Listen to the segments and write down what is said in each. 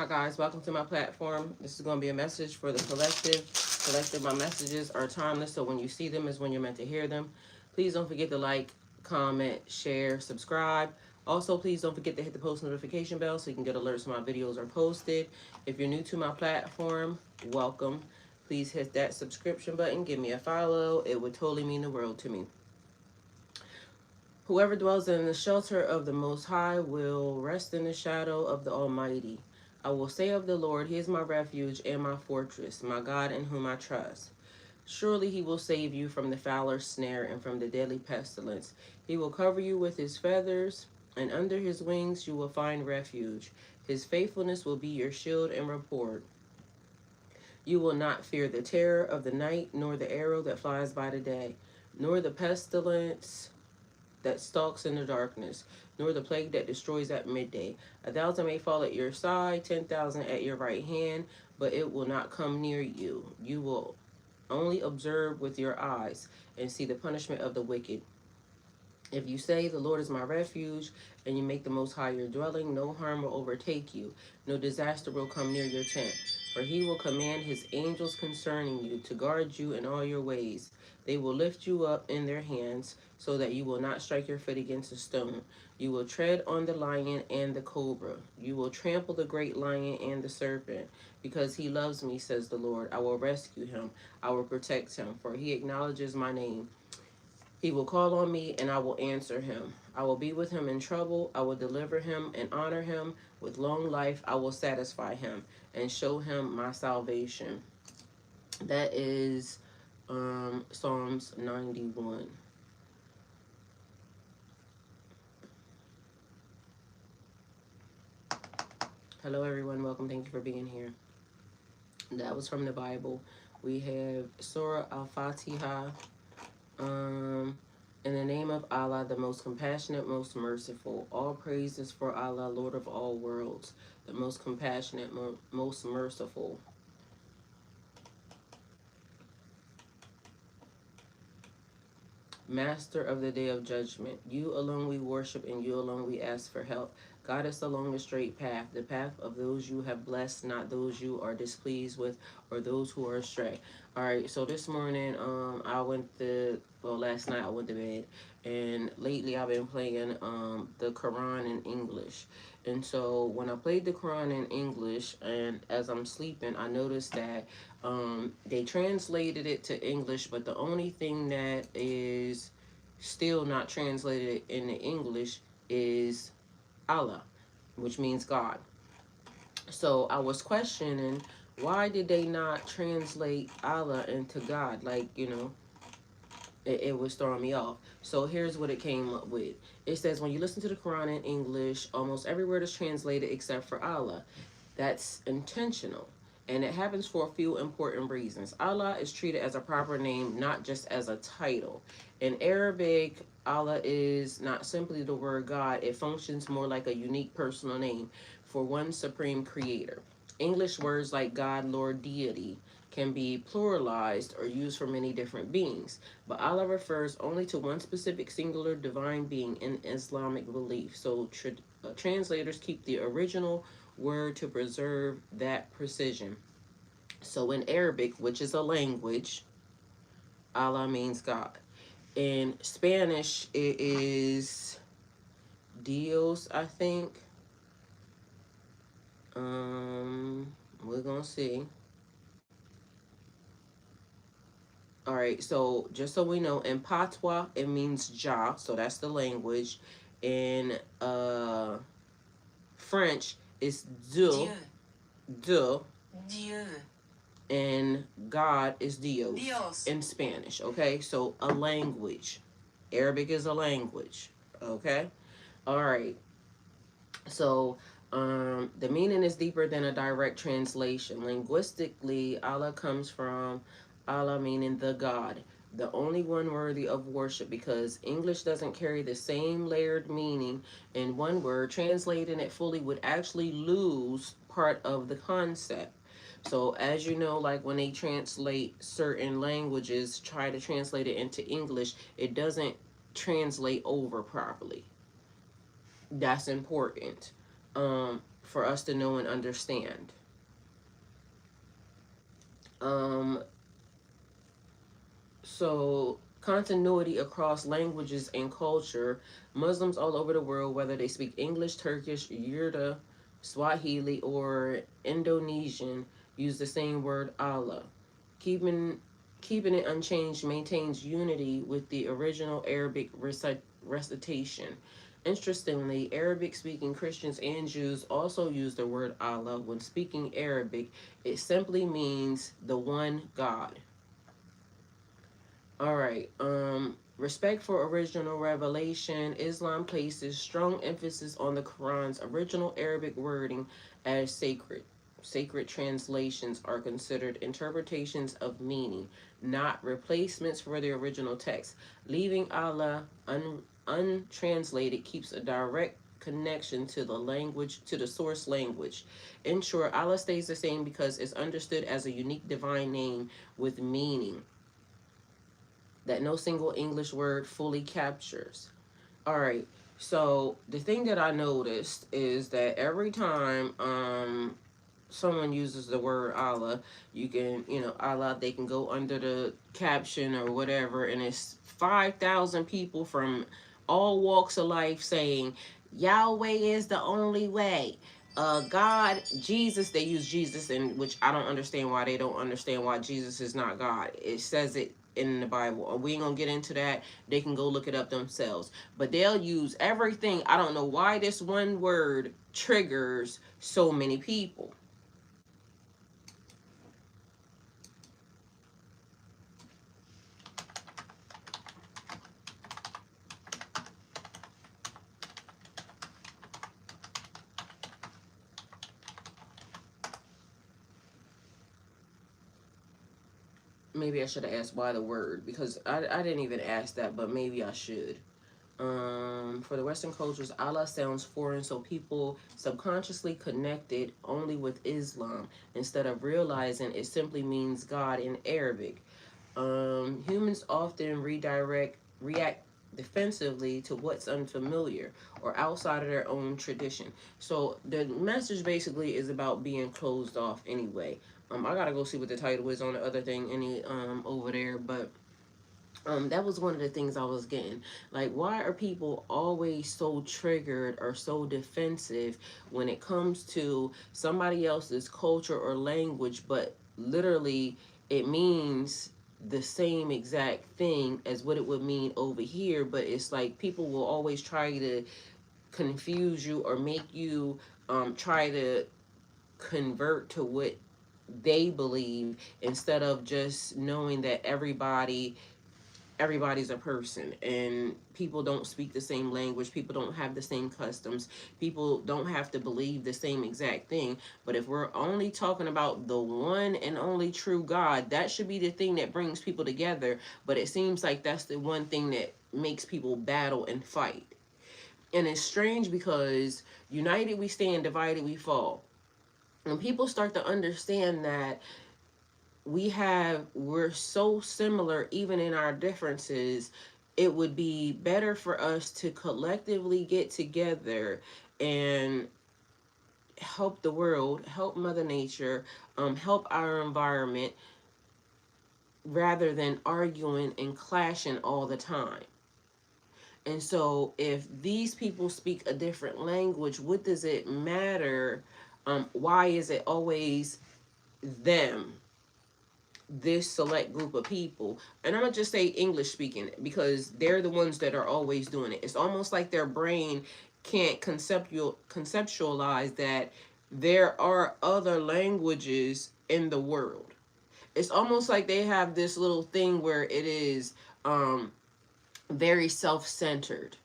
guys, welcome to my platform. This is going to be a message for the collective. Collective, my messages are timeless, so when you see them is when you're meant to hear them. Please don't forget to like, comment, share, subscribe. Also, please don't forget to hit the post notification bell so you can get alerts when my videos are posted. If you're new to my platform, welcome. Please hit that subscription button. Give me a follow. It would totally mean the world to me. Whoever dwells in the shelter of the Most High will rest in the shadow of the Almighty. I will say of the Lord, He is my refuge and my fortress, my God in whom I trust. Surely He will save you from the fowler's snare and from the deadly pestilence. He will cover you with His feathers, and under His wings you will find refuge. His faithfulness will be your shield and rapport. You will not fear the terror of the night, nor the arrow that flies by the day, nor the pestilence that stalks in the darkness, nor the plague that destroys at midday. 1,000 may fall at your side, 10,000 at your right hand, but it will not come near you. You will only observe with your eyes and see the punishment of the wicked. If you say, the Lord is my refuge, and you make the Most High your dwelling, no harm will overtake you, no disaster will come near your tent. For He will command His angels concerning you to guard you in all your ways. They will lift you up in their hands, so that you will not strike your foot against a stone. You will tread on the lion and the cobra. You will trample the great lion and the serpent. Because He loves me, says the Lord, I will rescue him. I will protect him, for he acknowledges my name. He will call on me, and I will answer him. I will be with him in trouble. I will deliver him and honor him. With long life, I will satisfy him and show him my salvation. That is Psalms 91. Hello, everyone. Welcome. Thank you for being here. That was from the Bible. We have Surah Al-Fatiha. In the name of Allah, the most compassionate, most merciful. All praises for Allah, Lord of all worlds, the most compassionate, most merciful. Master of the day of judgment. You alone we worship, and you alone we ask for help. Guide us along the straight path, the path of those you have blessed, not those you are displeased with, or those who are astray. All right, so this morning, last night I went to bed, and lately I've been playing the Quran in English. And so when I played the Quran in English, and as I'm sleeping, I noticed that they translated it to English, but the only thing that is still not translated into English is Allah, which means God. So I was questioning, why did they not translate Allah into God? Like, it was throwing me off. So here's what it came up with. It says, when you listen to the Quran in English, almost every word is translated except for Allah. That's intentional. And it happens for a few important reasons. Allah is treated as a proper name, not just as a title. In Arabic, Allah is not simply the word God. It functions more like a unique personal name for one supreme creator. English words like God, Lord, deity can be pluralized or used for many different beings. But Allah refers only to one specific singular divine being in Islamic belief. So translators keep the original word to preserve that precision. So in Arabic, which is a language, Allah means God. In Spanish, it is Dios, I think. We're gonna see. All right, so just so we know, in Patois, it means Jah, so that's the language. In French, it's Dieu. Dieu. Dieu. And God is Dios. In Spanish, okay? So a language. Arabic is a language, okay? All right. So the meaning is deeper than a direct translation. Linguistically, Allah comes from Allah meaning the God, the only one worthy of worship, because English doesn't carry the same layered meaning in one word. Translating it fully would actually lose part of the concept. So as you know, like when they translate certain languages, try to translate it into English, it doesn't translate over properly. That's important. for us to know and understand. Um, so continuity across languages and culture. Muslims all over the world, whether they speak English, Turkish, Yurda, Swahili, or Indonesian, use the same word Allah. Keeping keeping it unchanged maintains unity with the original Arabic recitation. Interestingly, Arabic speaking Christians and Jews also use the word Allah when speaking Arabic. It simply means the one God. All right. Respect for original revelation. Islam places strong emphasis on the Quran's original Arabic wording as sacred. Sacred translations are considered interpretations of meaning, not replacements for the original text. Leaving Allah untranslated keeps a direct connection to the language, to the source language. In short, Allah stays the same because it's understood as a unique divine name with meaning that no single English word fully captures. All right. So the thing that I noticed is that every time someone uses the word Allah, you can, Allah, they can go under the caption or whatever, and it's 5,000 people from all walks of life saying, Yahweh is the only way. God, Jesus, they use Jesus, and which I don't understand why they don't understand why Jesus is not God. It says it in the Bible. We ain't gonna get into that. They can go look it up themselves. But they'll use everything. I don't know why this one word triggers so many people. Maybe I should have asked why the word, because I didn't even ask that, but maybe I should. For the Western cultures, Allah sounds foreign, so people subconsciously connected only with Islam instead of realizing it simply means God in Arabic. Humans often react defensively to what's unfamiliar or outside of their own tradition. So the message basically is about being closed off anyway. I gotta go see what the title is on the other thing over there, but that was one of the things I was getting. Like, why are people always so triggered or so defensive when it comes to somebody else's culture or language, but literally it means the same exact thing as what it would mean over here, but it's like people will always try to confuse you or make you try to convert to what they believe instead of just knowing that everybody's a person, and people don't speak the same language, people don't have the same customs, people don't have to believe the same exact thing. But if we're only talking about the one and only true God, that should be the thing that brings people together. But it seems like that's the one thing that makes people battle and fight. And it's strange because united we stand, divided we fall. When people start to understand that we're so similar even in our differences, it would be better for us to collectively get together and help the world, help Mother Nature, help our environment, rather than arguing and clashing all the time. And so if these people speak a different language, what does it matter? Why is it always them, this select group of people? And I'm gonna just say English speaking because they're the ones that are always doing it. It's almost like their brain can't conceptualize that there are other languages in the world. It's almost like they have this little thing where it is very self-centered,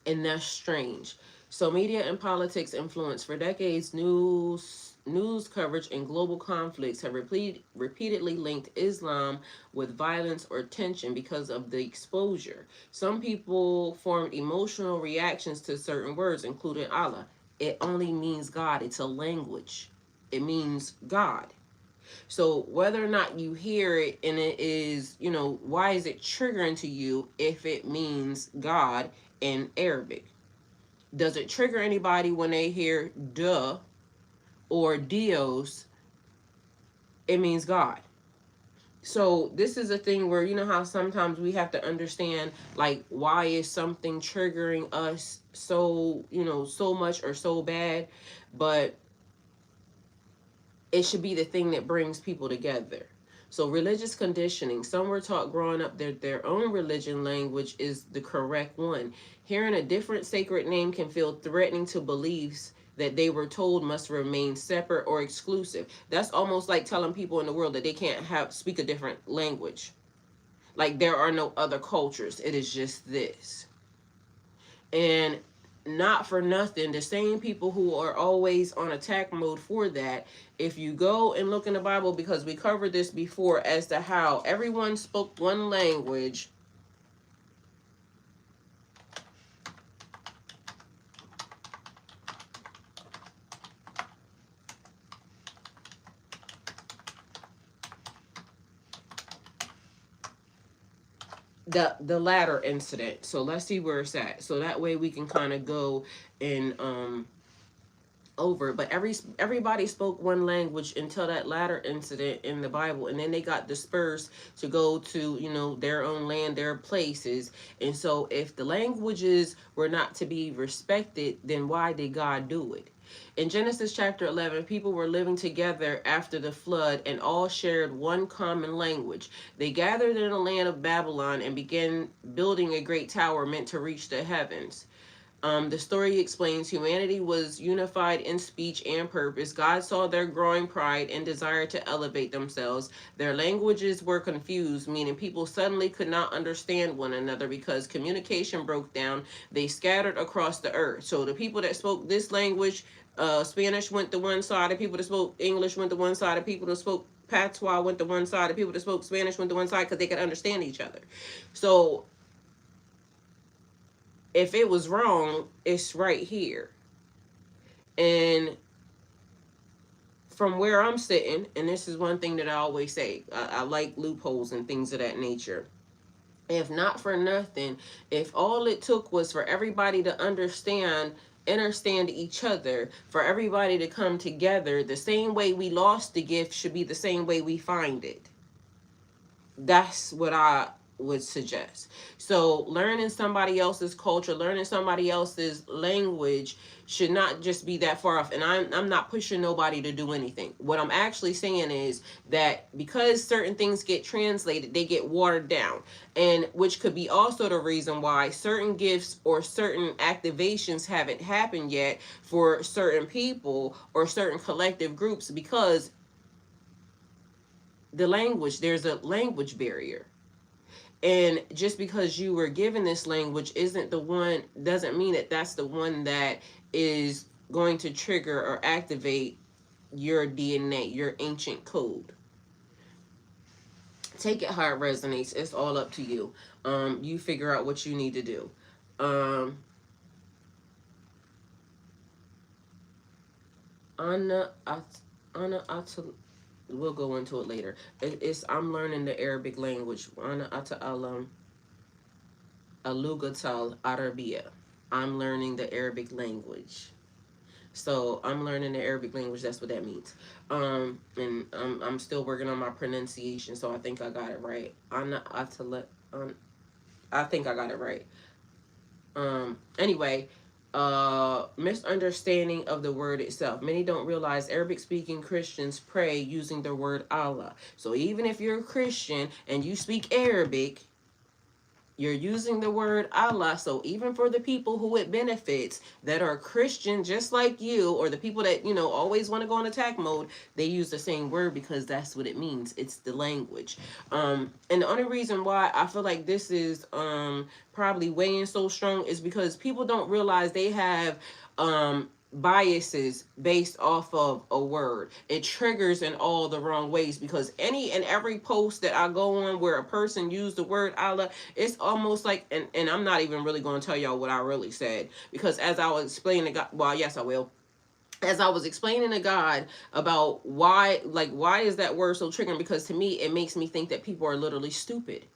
and that's strange. So media and politics influence. For decades, news coverage and global conflicts have repeatedly linked Islam with violence or tension because of the exposure. Some people formed emotional reactions to certain words, including Allah. It only means God. It's a language. It means God. So whether or not you hear it and it is, why is it triggering to you if it means God in Arabic? Does it trigger anybody when they hear duh or Dios? It means God. So this is a thing where, you know how sometimes we have to understand, like, why is something triggering us so, so much or so bad, but it should be the thing that brings people together. So religious conditioning, some were taught growing up that their own religion language is the correct one. Hearing a different sacred name can feel threatening to beliefs that they were told must remain separate or exclusive. That's almost like telling people in the world that they can't speak a different language. Like there are no other cultures. It is just this. And not for nothing, the same people who are always on attack mode for that, if you go and look in the Bible, because we covered this before as to how everyone spoke one language. The latter incident. So let's see where it's at. So that way we can kind of go and over. But everybody spoke one language until that latter incident in the Bible, and then they got dispersed to go to, their own land, their places. And so if the languages were not to be respected, then why did God do it? In Genesis chapter 11, people were living together after the flood and all shared one common language. They gathered in the land of Babylon and began building a great tower meant to reach the heavens. The story explains humanity was unified in speech and purpose. God saw their growing pride and desire to elevate themselves. Their languages were confused, meaning people suddenly could not understand one another because communication broke down. They scattered across the earth. So the people that spoke this language, Spanish went to one side, the people that spoke English went to one side, the people that spoke Patois went to one side, the people that spoke Spanish went to one side because they could understand each other. So if it was wrong, it's right here. And from where I'm sitting, and this is one thing that I always say, I like loopholes and things of that nature. If not for nothing, if all it took was for everybody to understand each other, for everybody to come together, the same way we lost the gift should be the same way we find it. That's what I would suggest. So learning somebody else's culture, learning somebody else's language should not just be that far off. And I'm not pushing nobody to do anything. What I'm actually saying is that because certain things get translated, they get watered down. And which could be also the reason why certain gifts or certain activations haven't happened yet for certain people or certain collective groups, because there's a language barrier. And just because you were given this language doesn't mean that that's the one that is going to trigger or activate your DNA, your ancient code. Take it how it resonates. It's all up to you. You figure out what you need to do. We'll go into it later. I'm learning the Arabic language. Ana ata'alam alugatal Arabia. I'm learning the Arabic language. So I'm learning the Arabic language. That's what that means. And I'm still working on my pronunciation. So I think I got it right. Ana atala. I think I got it right. Anyway, misunderstanding of the word itself. Many don't realize Arabic speaking Christians pray using the word Allah. So even if you're a Christian and you speak Arabic, you're using the word Allah. So even for the people who it benefits that are Christian just like you, or the people that, always want to go in attack mode, they use the same word because that's what it means. It's the language. And the only reason why I feel like this is probably weighing so strong is because people don't realize they have biases based off of a word. It triggers in all the wrong ways, because any and every post that I go on where a person used the word Allah, it's almost like, and I'm not even really going to tell y'all what I really said, because as I was explaining to God, well, yes, I will. As I was explaining to God about why is that word so triggering, because to me, it makes me think that people are literally stupid.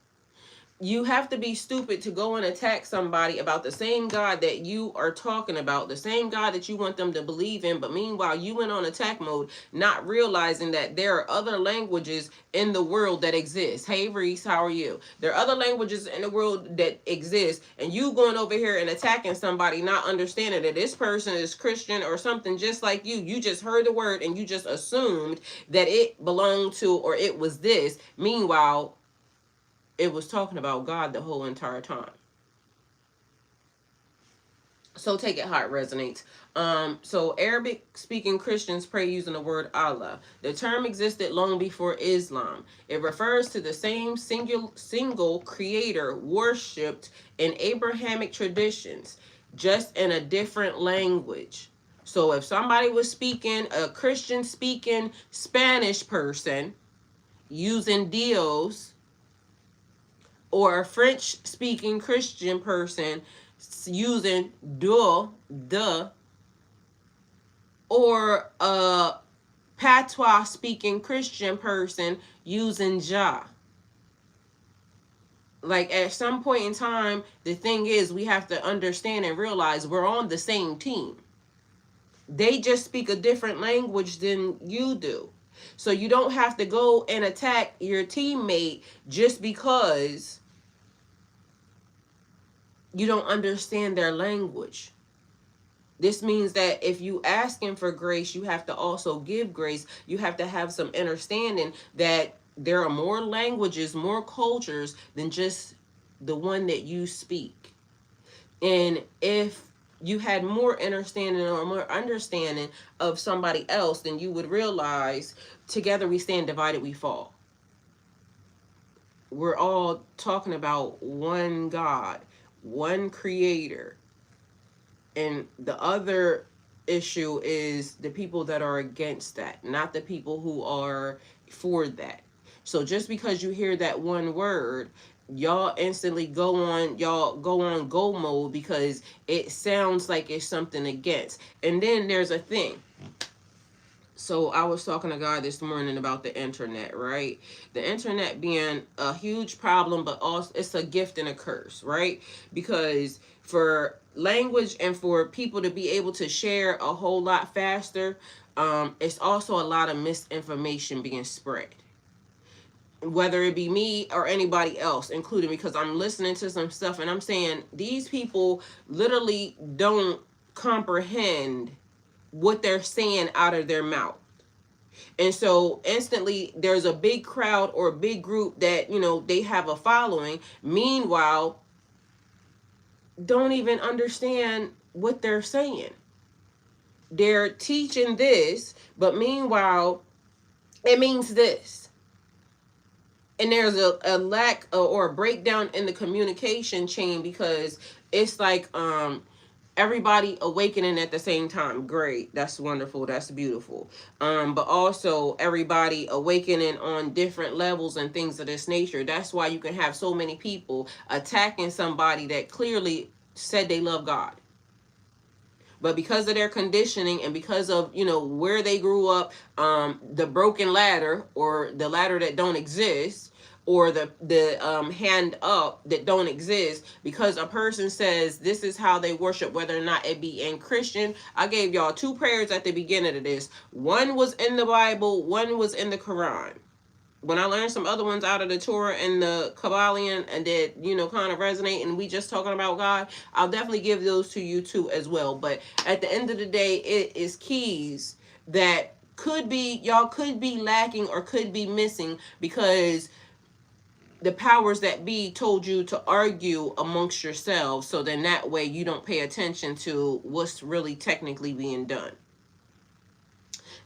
you have to be stupid to go and attack somebody about the same God that you are talking about, the same God that you want them to believe in. But meanwhile, you went on attack mode, not realizing that there are other languages in the world that exist. Hey, Reese, how are you? There are other languages in the world that exist, and you going over here and attacking somebody, not understanding that this person is Christian or something just like you. You just heard the word and you just assumed that it belonged to or it was this. Meanwhile, it was talking about God the whole entire time. So take it how it resonates. So Arabic speaking Christians pray using the word Allah. The term existed long before Islam. It refers to the same single creator worshipped in Abrahamic traditions, just in a different language. So if somebody was speaking, a Christian speaking Spanish person using Dios, or a French speaking Christian person using the, or a patois speaking Christian person using ja. Like at some point in time, the thing is, we have to understand and realize we're on the same team. They just speak a different language than you do. So you don't have to go and attack your teammate just because you don't understand their language. This means that if you asking for grace, you have to also give grace. You have to have some understanding that there are more languages, more cultures than just the one that you speak. And if you had more understanding or more understanding of somebody else, then you would realize together we stand, divided we fall. We're all talking about one God, one creator. And the other issue is the people that are against that, not the people who are for that. So just because you hear that one word, y'all instantly go on go mode because it sounds like it's something against. And then there's a thing. So I was talking to God this morning about the internet, right? The internet being a huge problem, but also it's a gift and a curse, right? Because for language and for people to be able to share a whole lot faster, it's also a lot of misinformation being spread. Whether it be me or anybody else, including, because I'm listening to some stuff and I'm saying these people literally don't comprehend what they're saying out of their mouth. And so instantly there's a big crowd or a big group that, they have a following. Meanwhile, don't even understand what they're saying. They're teaching this, but meanwhile, it means this. And there's a lack or a breakdown in the communication chain because it's like, everybody awakening at the same time. Great. That's wonderful. That's beautiful. But also everybody awakening on different levels and things of this nature. That's why you can have so many people attacking somebody that clearly said they love God. But because of their conditioning and because of, where they grew up, the broken ladder or the ladder that don't exist, or the hand up that don't exist, because a person says this is how they worship, whether or not it be in Christian. I gave y'all 2 prayers at the beginning of this. One was in the Bible, one was in the Quran. When I learned some other ones out of the Torah and the Kabbalion and that, kind of resonate, and we just talking about God, I'll definitely give those to you too as well. But at the end of the day, it is keys that y'all could be lacking or could be missing because the powers that be told you to argue amongst yourselves, so then that way you don't pay attention to what's really technically being done.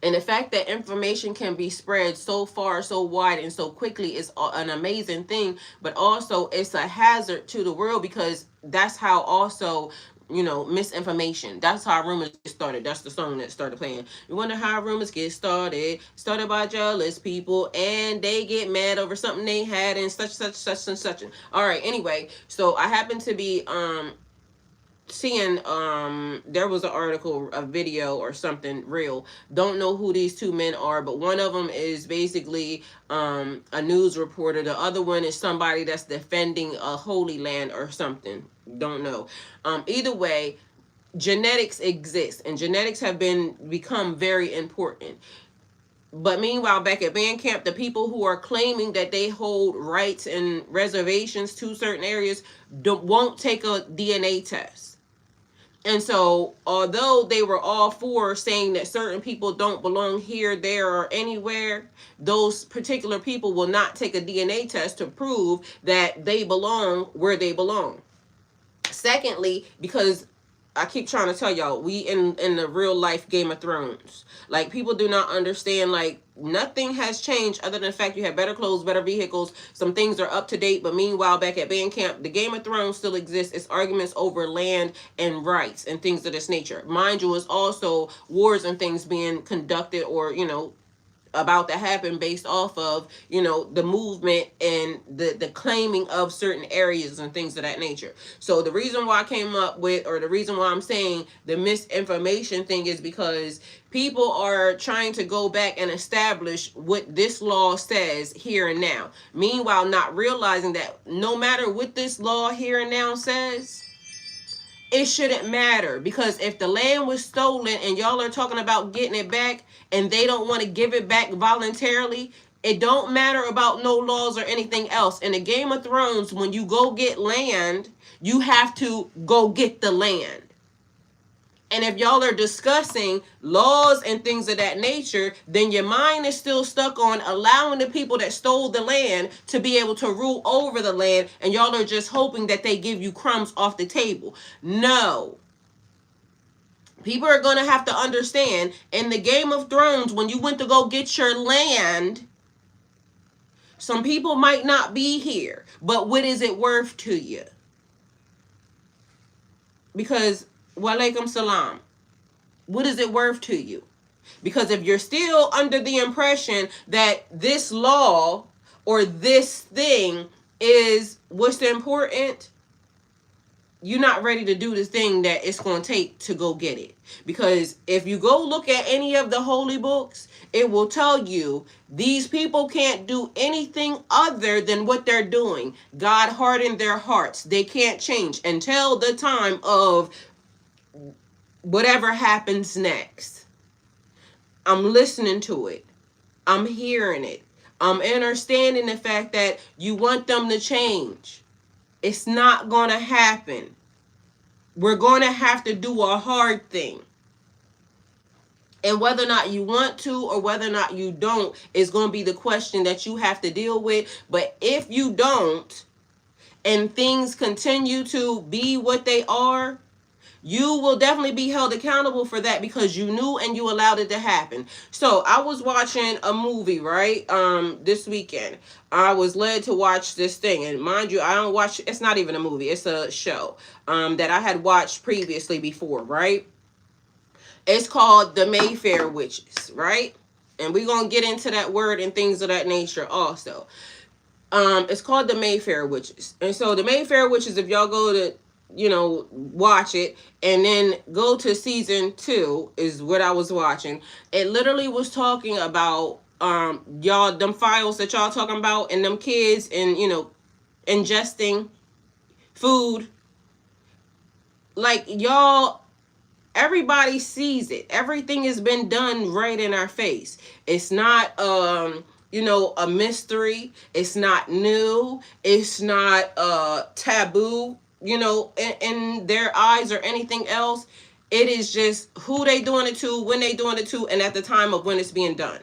And the fact that information can be spread so far, so wide, and so quickly is an amazing thing, but also it's a hazard to the world because that's how also, misinformation. That's how rumors get started. That's the song that started playing. You wonder how rumors get started. Started by jealous people, and they get mad over something they had and such and such. All right, anyway, so I happen to be seeing there was an article, a video or something real. Don't know who these two men are, but one of them is basically a news reporter. The other one is somebody that's defending a holy land or something. Don't know. Either way, genetics exist, and genetics have become very important. But meanwhile, back at band camp, the people who are claiming that they hold rights and reservations to certain areas won't take a DNA test. And so, although they were all for saying that certain people don't belong here, there, or anywhere, those particular people will not take a DNA test to prove that they belong where they belong. Secondly, because I keep trying to tell y'all, we in the real life Game of Thrones. Like, people do not understand, like, nothing has changed other than the fact you have better clothes, better vehicles, some things are up to date. But meanwhile, back at band camp, the Game of Thrones still exists. It's arguments over land and rights and things of this nature. Mind you, it's also wars and things being conducted or, about to happen based off of, the movement and the claiming of certain areas and things of that nature. So the reason why I came up with, or the reason why I'm saying the misinformation thing, is because people are trying to go back and establish what this law says here and now. Meanwhile, not realizing that no matter what this law here and now says, it shouldn't matter, because if the land was stolen and y'all are talking about getting it back and they don't want to give it back voluntarily, it don't matter about no laws or anything else. In the Game of Thrones, when you go get land, you have to go get the land. And if y'all are discussing laws and things of that nature, then your mind is still stuck on allowing the people that stole the land to be able to rule over the land, and y'all are just hoping that they give you crumbs off the table. No. People are going to have to understand, in the Game of Thrones, when you went to go get your land, some people might not be here, but what is it worth to you? Because Walaikum salam. What is it worth to you? Because if you're still under the impression that this law or this thing is what's important, you're not ready to do the thing that it's going to take to go get it. Because if you go look at any of the holy books, it will tell you these people can't do anything other than what they're doing. God hardened their hearts. They can't change until the time of whatever happens next. I'm listening to it. I'm hearing it. I'm understanding the fact that you want them to change. It's not going to happen. We're going to have to do a hard thing. And whether or not you want to or whether or not you don't is going to be the question that you have to deal with. But if you don't, and things continue to be what they are, you will definitely be held accountable for that, because you knew and you allowed it to happen. So I was watching a movie, right? This weekend. I was led to watch this thing. And mind you, I don't watch, it's not even a movie. It's a show that I had watched previously before, right? It's called The Mayfair Witches, right? And we're going to get into that word and things of that nature also. It's called The Mayfair Witches. And so The Mayfair Witches, if y'all go to, watch it and then go to season 2 is what I was watching. It literally was talking about y'all, them files that y'all talking about, and them kids, and ingesting food. Like, y'all, everybody sees it. Everything has been done right in our face. It's not a mystery. It's not new. It's not taboo, in their eyes or anything else. It is just who they doing it to, when they doing it to, and at the time of when it's being done.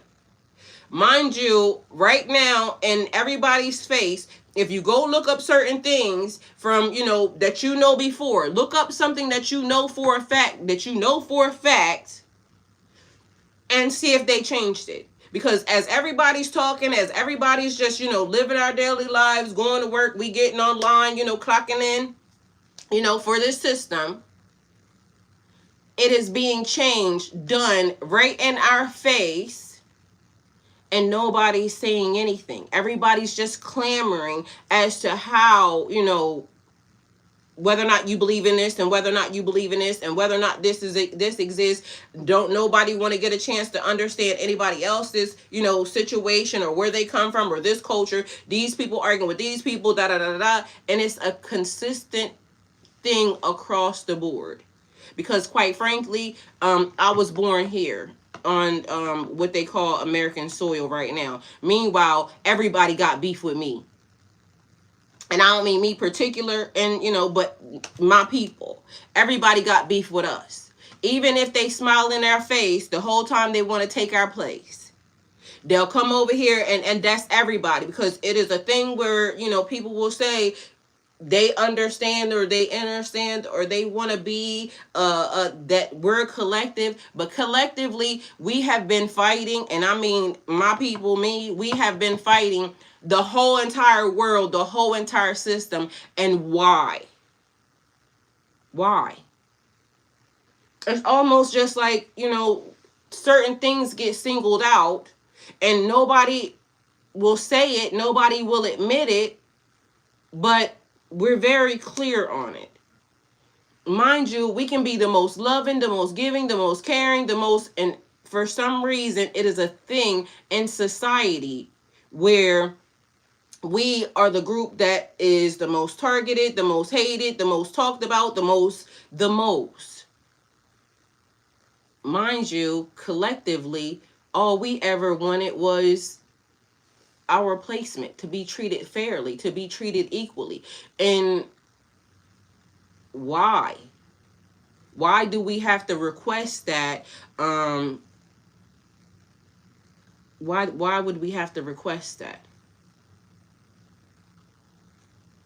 Mind you, right now, in everybody's face, if you go look up certain things from, that before, look up something that for a fact, and see if they changed it. Because as everybody's talking, as everybody's just, living our daily lives, going to work, we getting online, clocking in, for this system, it is being changed, done right in our face, and nobody's saying anything. Everybody's just clamoring as to how, whether or not you believe in this, and whether or not you believe in this, and whether or not this exists. Don't nobody want to get a chance to understand anybody else's, situation, or where they come from, or this culture. These people arguing with these people, da da da da. And it's a consistent thing across the board. Because quite frankly, I was born here on what they call American soil right now. Meanwhile, everybody got beef with me. And I don't mean me particular, and but my people. Everybody got beef with us. Even if they smile in our face the whole time they want to take our place. They'll come over here, and that's everybody, because it is a thing where, people will say they understand, or they understand, or they want to be that we're collective, but collectively we have been fighting, and I mean my people, we have been fighting the whole entire world, the whole entire system. And why it's almost just like, certain things get singled out, and nobody will say it, nobody will admit it, but we're very clear on it. Mind you, we can be the most loving, the most giving, the most caring, and for some reason it is a thing in society where we are the group that is the most targeted, the most hated, the most talked about, the most. Mind you, collectively, all we ever wanted was our placement, to be treated fairly, to be treated equally. And why do we have to request that? Why would we have to request that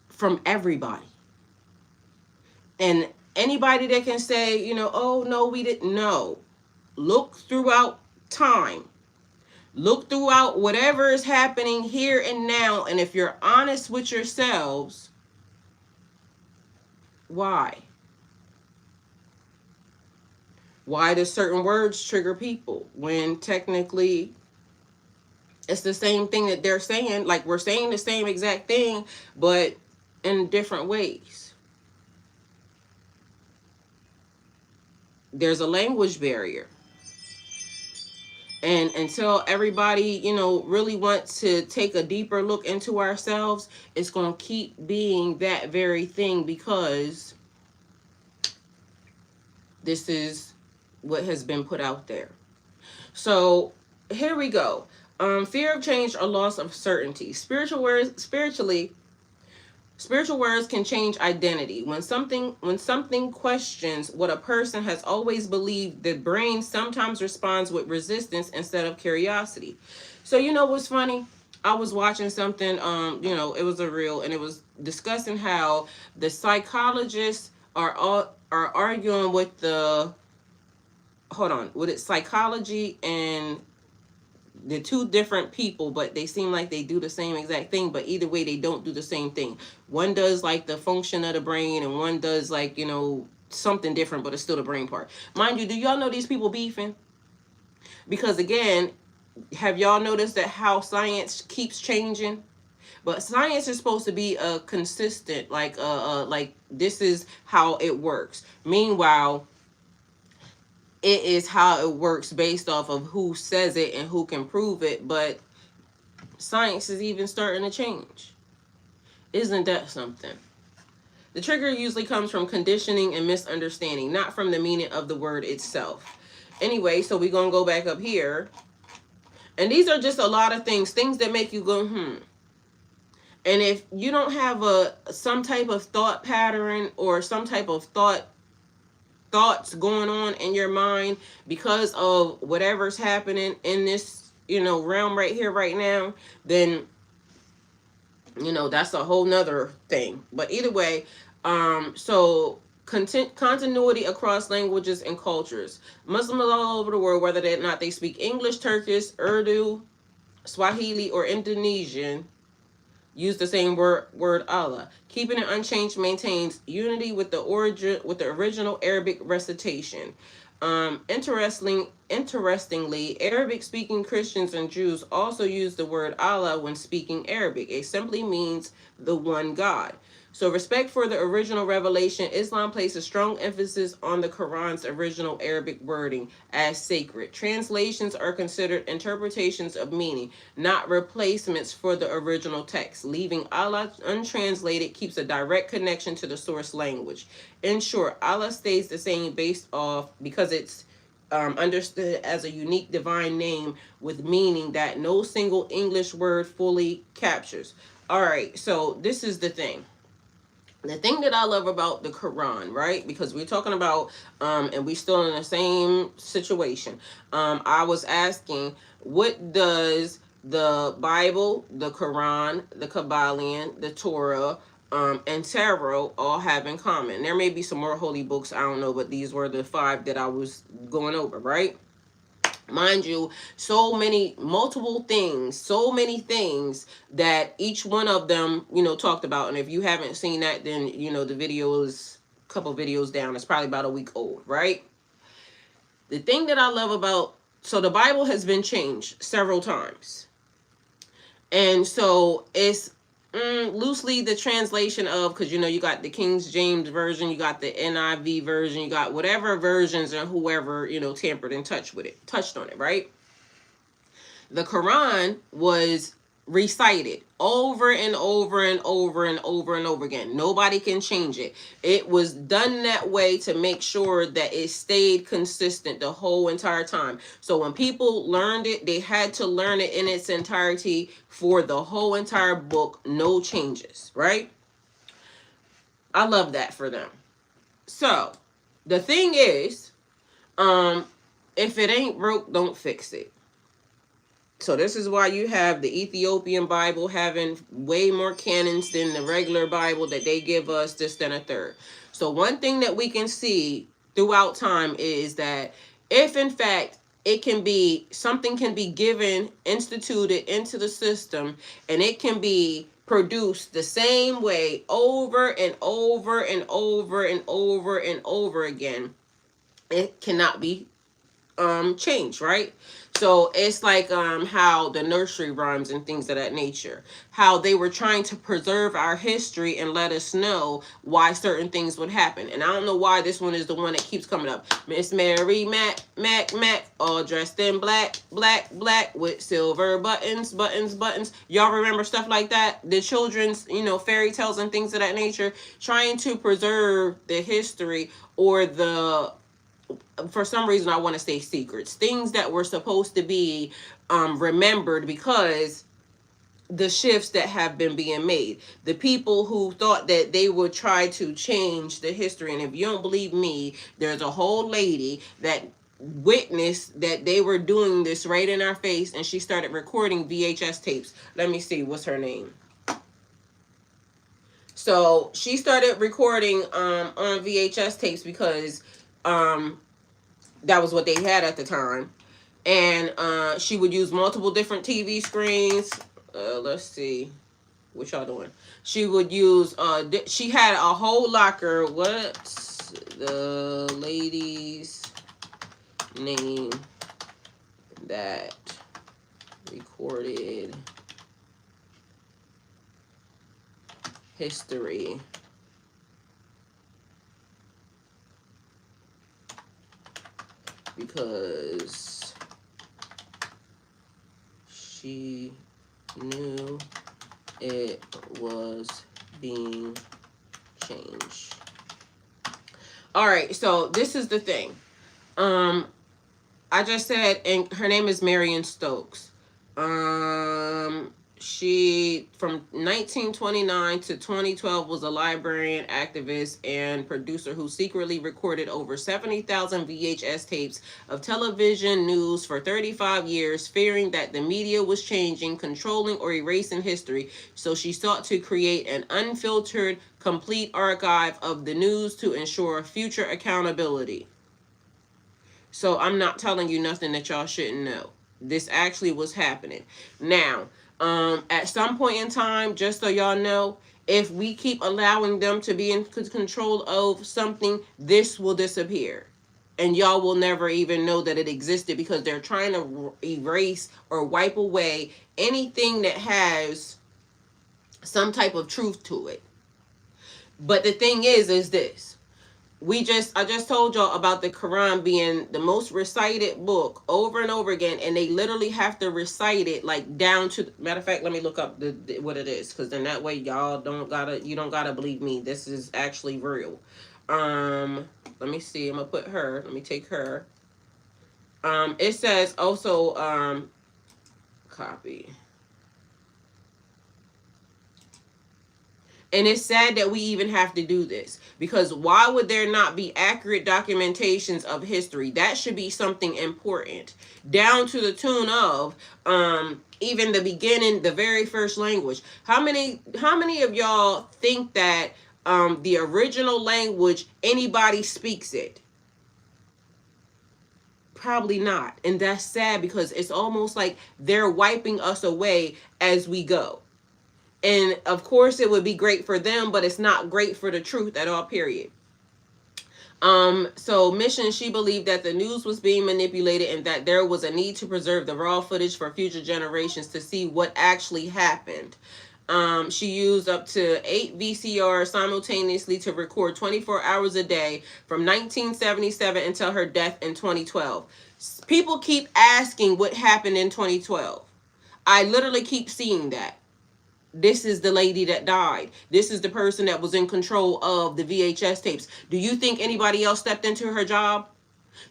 from everybody? And anybody that can say, oh no, we didn't know. Look throughout time. Look throughout whatever is happening here and now, and if you're honest with yourselves, why? Why do certain words trigger people when technically it's the same thing that they're saying? Like, we're saying the same exact thing, but in different ways. There's a language barrier. And until everybody, really wants to take a deeper look into ourselves, it's going to keep being that very thing, because this is what has been put out there. So here we go. Fear of change or loss of certainty. Spiritual words can change identity. When something questions what a person has always believed, the brain sometimes responds with resistance instead of curiosity. So what's funny? I was watching something, it was a reel, and it was discussing how the psychologists are arguing with psychology and the two different people, but they seem like they do the same exact thing, but either way they don't do the same thing. One does like the function of the brain, and one does like, something different, but it's still the brain part. Mind you, do y'all know these people beefing? Because again, have y'all noticed that how science keeps changing? But science is supposed to be a consistent, like this is how it works. Meanwhile, it is how it works based off of who says it and who can prove it. But science is even starting to change. Isn't that something? The trigger usually comes from conditioning and misunderstanding, not from the meaning of the word itself. Anyway, so we're going to go back up here. And these are just a lot of things that make you go, And if you don't have some type of thought pattern or some type of thoughts going on in your mind because of whatever's happening in this, realm right here, right now, then, that's a whole nother thing. But either way, so continuity across languages and cultures. Muslims all over the world, whether or not they speak English, Turkish, Urdu, Swahili, or Indonesian, use the same word Allah. Keeping it unchanged maintains unity with the original Arabic recitation. Interestingly, Interestingly, Arabic-speaking Christians and Jews also use the word Allah when speaking Arabic. It simply means the one God. So respect for the original revelation, Islam places strong emphasis on the Quran's original Arabic wording as sacred. Translations are considered interpretations of meaning, not replacements for the original text. Leaving Allah untranslated keeps a direct connection to the source language. In short, Allah stays the same based off because it's understood as a unique divine name with meaning that no single English word fully captures. All right, so this is the thing. The thing that I love about the Quran, right? Because we're talking about, and we're still in the same situation. I was asking, what does the Bible, the Quran, the Kabbalion, the Torah, and Tarot all have in common? There may be some more holy books, I don't know, but these were the 5 that I was going over, right? Mind you, so many many things that each one of them, talked about. And if you haven't seen that, then, the video is a couple videos down. It's probably about a week old, right? The thing that I love about, so the Bible has been changed several times. And so it's loosely the translation of, because you got the King James version, you got the NIV version, you got whatever versions and whoever tampered and touched on it, right? The Quran was recited over and over and over and over and over again. Nobody can change it. It was done that way to make sure that it stayed consistent the whole entire time. So when people learned it, they had to learn it in its entirety for the whole entire book, no changes, right? I love that for them. So the thing is, if it ain't broke, don't fix it. So this is why you have the Ethiopian Bible having way more canons than the regular Bible that they give us, this, then, a third. So one thing that we can see throughout time is that if in fact something can be given, instituted into the system, and it can be produced the same way over and over and over and over and over again, it cannot be changed, right? So it's like how the nursery rhymes and things of that nature, how they were trying to preserve our history and let us know why certain things would happen. And I don't know why this one is the one that keeps coming up. Miss Mary Mac, all dressed in black, with silver buttons. Y'all remember stuff like that? The children's, fairy tales and things of that nature, trying to preserve the history or for some reason I want to say secrets, things that were supposed to be remembered because the shifts that have been being made. The people who thought that they would try to change the history, and if you don't believe me, there's a whole lady that witnessed that they were doing this right in our face, and she started recording VHS tapes. Let me see, what's her name? So she started recording on VHS tapes because that was what they had at the time. And she would use multiple different TV screens. Let's see. What y'all doing? She would use, she had a whole locker. What's the lady's name that recorded history? Because she knew it was being changed. All right, so this is the thing. I just said, and her name is Marion Stokes. She, from 1929 to 2012, was a librarian, activist, and producer who secretly recorded over 70,000 VHS tapes of television news for 35 years, fearing that the media was changing, controlling, or erasing history. So she sought to create an unfiltered, complete archive of the news to ensure future accountability. So I'm not telling you nothing that y'all shouldn't know. This actually was happening. Now, at some point in time, just so y'all know, if we keep allowing them to be in control of something, this will disappear. and y'all will never even know that it existed, because they're trying to erase or wipe away anything that has some type of truth to it. But the thing is this. I just told y'all about the Quran being the most recited book over and over again, and they literally have to recite it like down to, matter of fact, let me look up what it is, because then that way you don't gotta believe me. This is actually real. Let me see. I'm gonna put her. Let me take her. It says also copy. And it's sad that we even have to do this, because why would there not be accurate documentations of history? That should be something important, down to the tune of even the beginning, the very first language. How many of y'all think that the original language, anybody speaks it? Probably not. And that's sad, because it's almost like they're wiping us away as we go. And of course it would be great for them, but it's not great for the truth at all, period. So Mission, she believed that the news was being manipulated, and that there was a need to preserve the raw footage for future generations to see what actually happened. She used up to 8 VCRs simultaneously to record 24 hours a day from 1977 until her death in 2012. People keep asking what happened in 2012. I literally keep seeing that. This is the lady that died. This is the person that was in control of the VHS tapes. Do you think anybody else stepped into her job?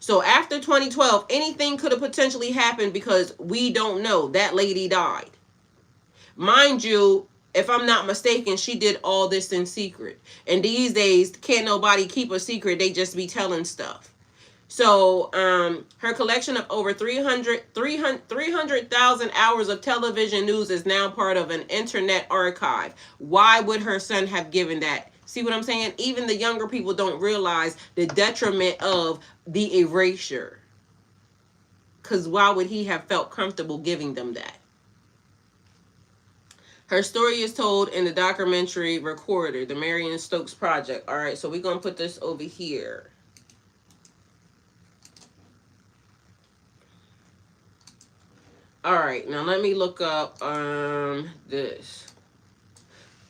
So after 2012, anything could have potentially happened, because we don't know. That lady died. Mind you, if I'm not mistaken, she did all this in secret. And these days, can't nobody keep a secret. They just be telling stuff. So her collection of over 300,000 hours of television news is now part of an internet archive. Why would her son have given that? See what I'm saying? Even the younger people don't realize the detriment of the erasure. Because why would he have felt comfortable giving them that? Her story is told in the documentary Recorder, the Marion Stokes Project. All right, so we're going to put this over here. All right, now let me look up this.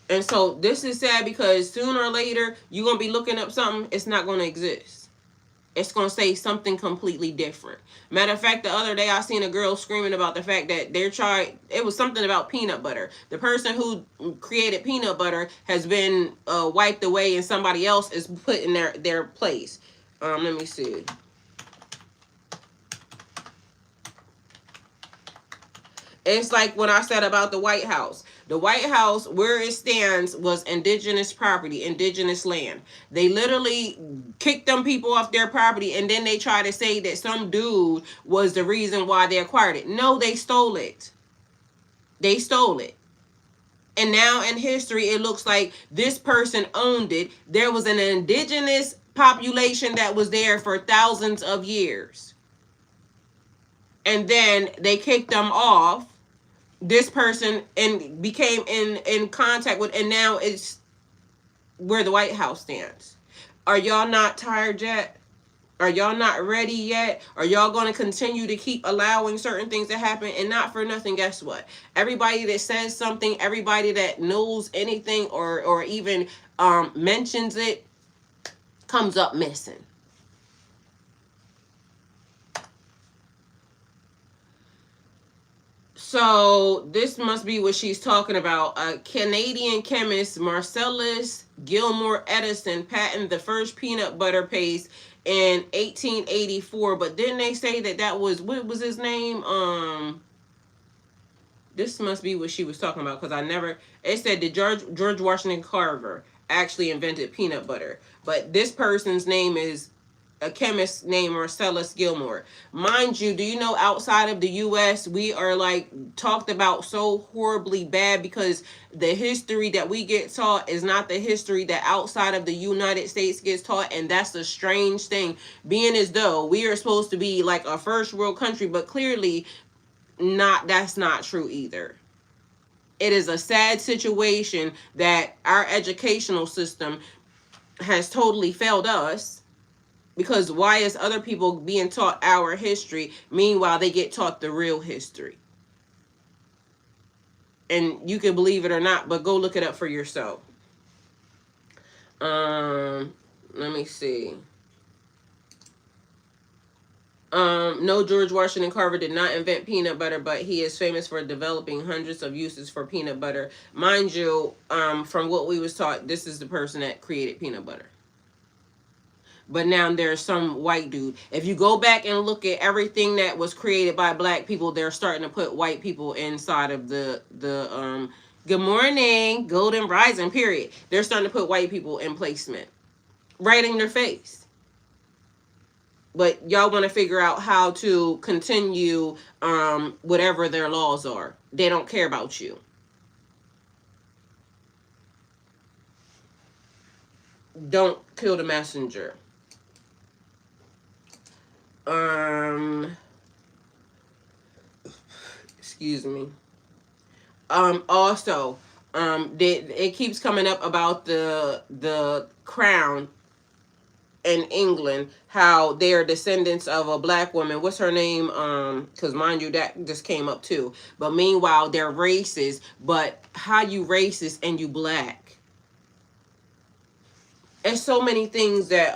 And so this is sad, because sooner or later you're going to be looking up something, it's not going to exist. It's going to say something completely different. Matter of fact, the other day I seen a girl screaming about the fact that it was something about peanut butter. The person who created peanut butter has been wiped away, and somebody else is put in their place. Let me see. It's like when I said about the White House. The White House, where it stands, was indigenous property, indigenous land. They literally kicked them people off their property, and then they try to say that some dude was the reason why they acquired it. No, they stole it. They stole it. And now in history, it looks like this person owned it. There was an indigenous population that was there for thousands of years. And then they kicked them off. This person and became in contact with, and now it's where the White House stands. Are y'all not tired yet? Are y'all not ready yet? Are y'all going to continue to keep allowing certain things to happen? And not for nothing, guess what? Everybody that says something, everybody that knows anything or even mentions it, comes up missing. So this must be what she's talking about. A Canadian chemist, Marcellus Gilmore Edison, patented the first peanut butter paste in 1884. But didn't they say that was, what was his name? This must be what she was talking about, because it said that George Washington Carver actually invented peanut butter. But this person's name is a chemist named Marcellus Gilmore. Mind you, do you know outside of the U.S., we are like talked about so horribly bad, because the history that we get taught is not the history that outside of the United States gets taught. And that's a strange thing, being as though we are supposed to be like a first world country, but clearly not. That's not true either. It is a sad situation that our educational system has totally failed us, Because why is other people being taught our history, meanwhile they get taught the real history? And you can believe it or not, but go look it up for yourself. Let me see. No, George Washington Carver did not invent peanut butter, but he is famous for developing hundreds of uses for peanut butter. Mind you, from what we was taught, this is the person that created peanut butter. But now there's some white dude. If you go back and look at everything that was created by black people, they're starting to put white people inside of the good morning, golden rising period. They're starting to put white people in placement. Right in their face. But y'all want to figure out how to continue whatever their laws are. They don't care about you. Don't kill the messenger. Excuse me. Also, it keeps coming up about the crown in England, how they are descendants of a black woman. What's her name? Because mind you, that just came up too. But meanwhile, they're racist. But how you racist and you black? There's so many things that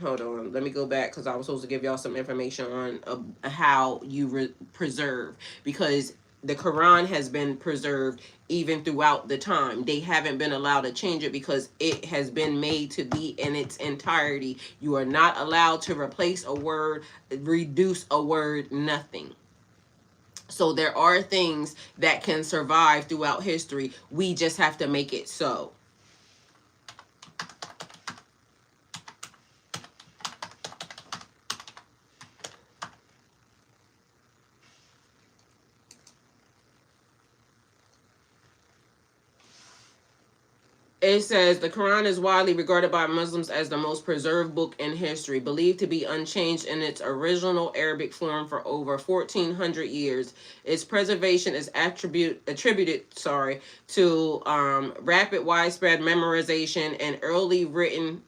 hold on, let me go back because I was supposed to give y'all some information on how you preserve, because the Quran has been preserved even throughout the time. They haven't been allowed to change it because it has been made to be in its entirety. You are not allowed to replace a word, reduce a word, nothing. So there are things that can survive throughout history. We just have to make it so. It says the Quran is widely regarded by Muslims as the most preserved book in history, believed to be unchanged in its original Arabic form for over 1,400 years. Its preservation is attributed to rapid, widespread memorization and early written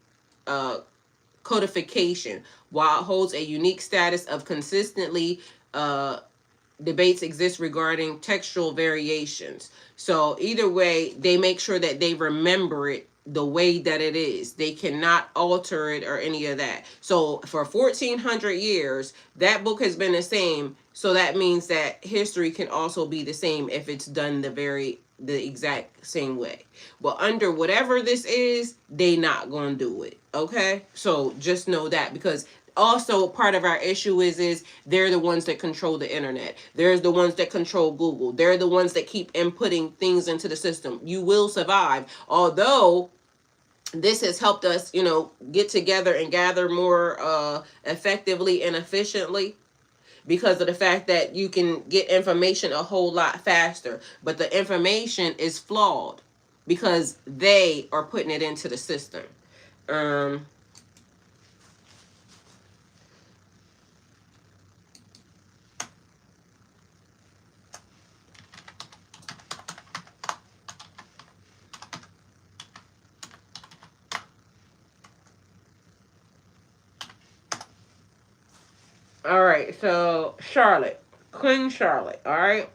codification, while it holds a unique status of consistently debates exist regarding textual variations. So either way, they make sure that they remember it the way that it is. They cannot alter it or any of that. So for 1,400 years, that book has been the same. So that means that history can also be the same if it's done the exact same way. But under whatever this is, they not gonna do it. Okay? So just know that, because also part of our issue is they're the ones that control the internet. They're the ones that control Google. They're the ones that keep inputting things into the system. You will survive. Although this has helped us, get together and gather more effectively and efficiently, because of the fact that you can get information a whole lot faster. But the information is flawed because they are putting it into the system. All right, so Charlotte, Queen Charlotte. All right,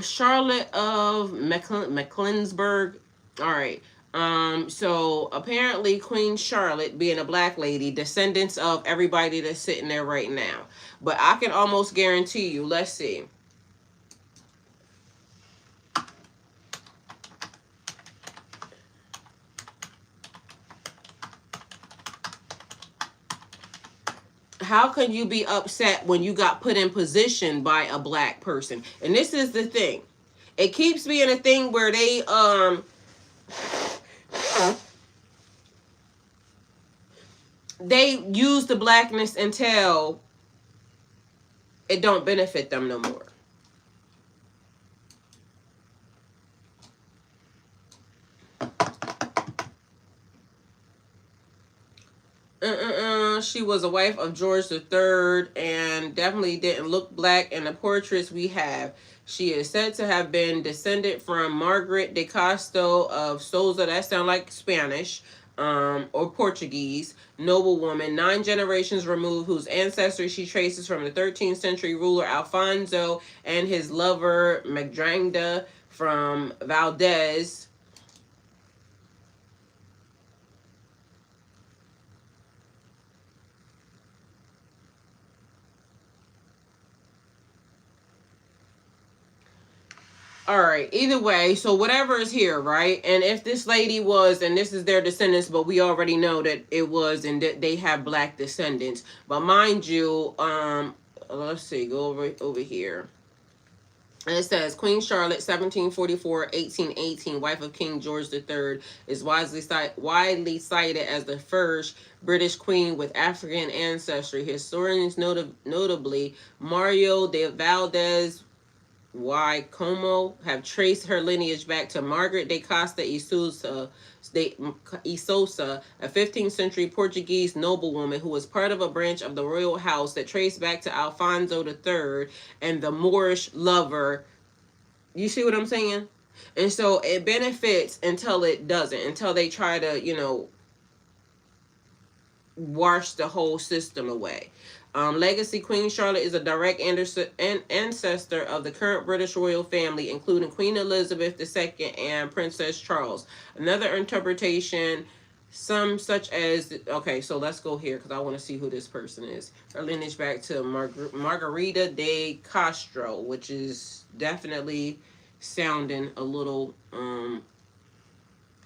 Charlotte of Mecklenburg. All right. So apparently Queen Charlotte, being a black lady, descendants of everybody that's sitting there right now. But I can almost guarantee you. Let's see. How can you be upset when you got put in position by a black person? And this is the thing. It keeps being a thing where they use the blackness until it don't benefit them no more. She was a wife of George III and definitely didn't look black in the portraits we have. She is said to have been descended from Margaret de Castro of Souza. That sounds like Spanish. or Portuguese noblewoman 9 generations removed, whose ancestry she traces from the 13th century ruler Alfonso and his lover Magdrangda from Valdez. All right, either way, so whatever is here, right? And if this lady was, and this is their descendants, but we already know that it was, and that they have black descendants. But mind you, let's see, go over here. And it says, Queen Charlotte, 1744-1818, wife of King George III, is widely cited as the first British queen with African ancestry. Historians, notably Mario de Valdez Y. Como, have traced her lineage back to Margaret de Costa y Sousa, a 15th century Portuguese noblewoman who was part of a branch of the royal house that traced back to Alfonso III and the Moorish lover. You see what I'm saying? And so it benefits until it doesn't, until they try to, wash the whole system away. Legacy: Queen Charlotte is a direct ancestor of the current British royal family, including Queen Elizabeth II and Princess Charles. Another interpretation, some such as, okay, so let's go here because I want to see who this person is. Her lineage back to Margarita de Castro, which is definitely sounding a little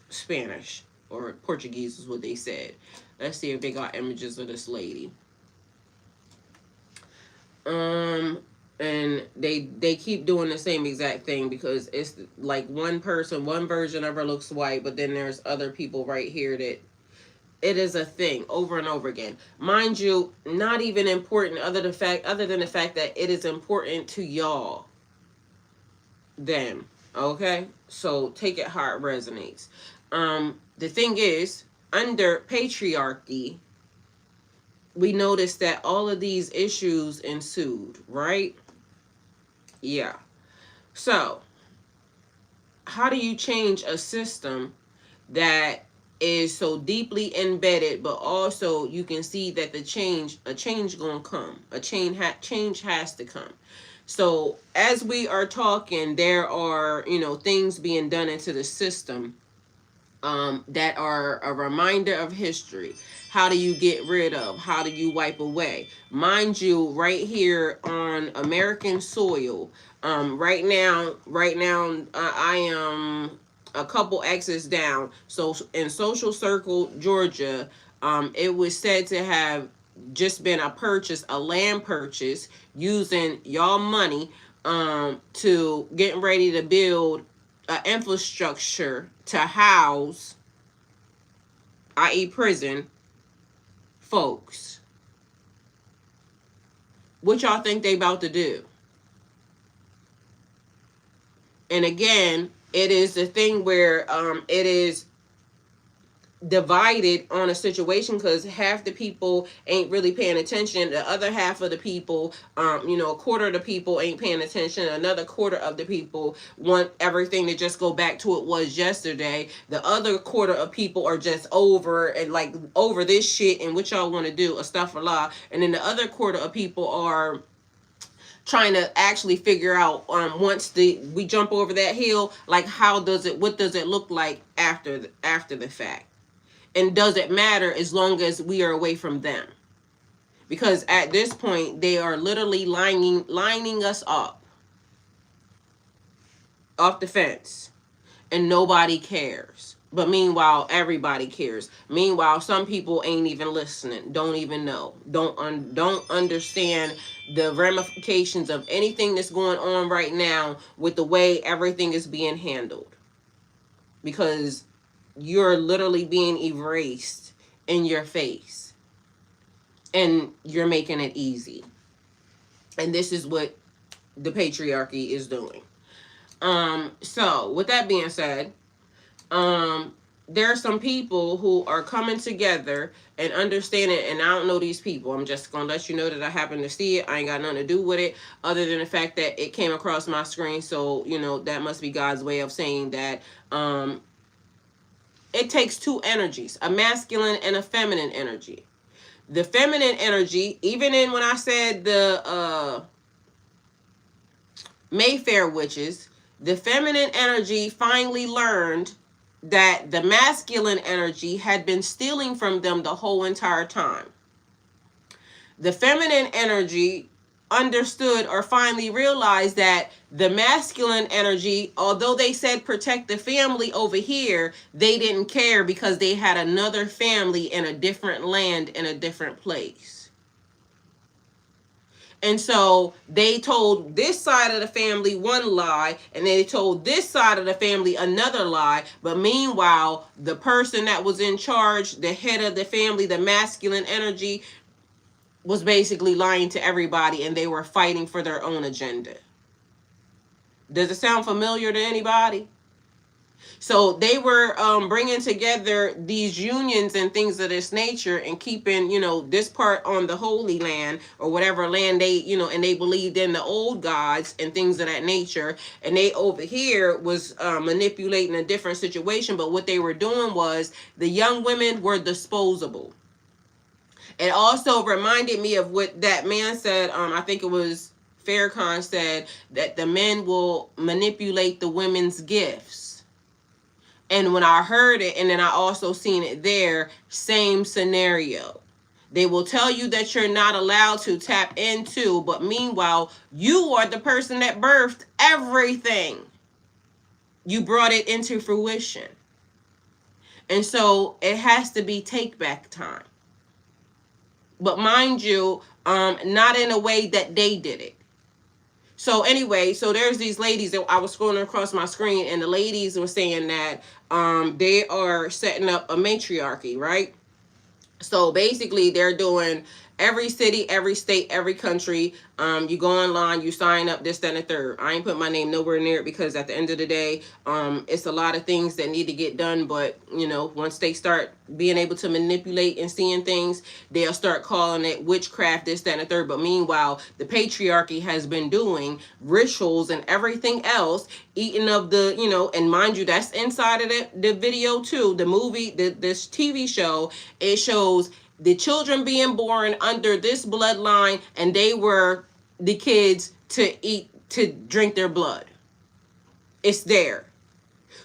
Spanish or Portuguese is what they said. Let's see if they got images of this lady. And they keep doing the same exact thing because it's like one person, one version of her looks white, but then there's other people right here that it is a thing over and over again. Mind you, not even important other than the fact that it is important to y'all. Them. Okay? So take it how it resonates. The thing is, under patriarchy, we noticed that all of these issues ensued, right? Yeah. So, how do you change a system that is so deeply embedded, but also you can see that a change gonna come. A change has to come. So, as we are talking, there are, things being done into the system that are a reminder of history. How do you get rid of? How do you wipe away? Mind you, right here on American soil, right now, I am a couple X's down. So in Social Circle, Georgia, it was said to have just been a land purchase using y'all money, to getting ready to build infrastructure to house, i.e. prison, folks. What y'all think they about to do? And again, it is the thing where it is divided on a situation because half the people ain't really paying attention. The other half of the people, a quarter of the people ain't paying attention. Another quarter of the people want everything to just go back to what it was yesterday. The other quarter of people are just over this shit and what y'all want to do, astaghfirullah. And then the other quarter of people are trying to actually figure out, once we jump over that hill, like what does it look like after the fact? And does it matter as long as we are away from them? Because at this point, they are literally lining us up off the fence. And nobody cares. But meanwhile, everybody cares. Meanwhile, some people ain't even listening. Don't even know. Don't understand the ramifications of anything that's going on right now with the way everything is being handled. Because you're literally being erased in your face. And you're making it easy. And this is what the patriarchy is doing. So with that being said, there are some people who are coming together and understanding, and I don't know these people. I'm just gonna let you know that I happen to see it. I ain't got nothing to do with it other than the fact that it came across my screen. So, that must be God's way of saying that, it takes two energies, a masculine and a feminine energy. The feminine energy, even in when I said the Mayfair witches, the feminine energy finally learned that the masculine energy had been stealing from them the whole entire time. The feminine energy understood or finally realized that the masculine energy, although they said protect the family over here, they didn't care because they had another family in a different land in a different place. And so they told this side of the family one lie, and they told this side of the family another lie. But meanwhile, the person that was in charge, the head of the family, the masculine energy, was basically lying to everybody, and they were fighting for their own agenda. Does it sound familiar to anybody? So they were bringing together these unions and things of this nature and keeping, this part on the Holy Land or whatever land they, and they believed in the old gods and things of that nature. And they over here was manipulating a different situation. But what they were doing was the young women were disposable. It also reminded me of what that man said. I think it was Farrakhan said that the men will manipulate the women's gifts. And when I heard it, and then I also seen it there, same scenario. They will tell you that you're not allowed to tap into, but meanwhile, you are the person that birthed everything. You brought it into fruition. And so it has to be take back time. But mind you, not in a way that they did it. So anyway, so there's these ladies that I was scrolling across my screen, and the ladies were saying that they are setting up a matriarchy, right? So basically they're doing every city, every state, every country. You go online, you sign up, this, that, and the third. I ain't put my name nowhere near it because at the end of the day, it's a lot of things that need to get done. But, once they start being able to manipulate and seeing things, they'll start calling it witchcraft, this, that, and the third. But meanwhile, the patriarchy has been doing rituals and everything else, eating of the, and mind you, that's inside of the video too. The movie, this TV show, it shows the children being born under this bloodline, and they were the kids to drink their blood. It's there.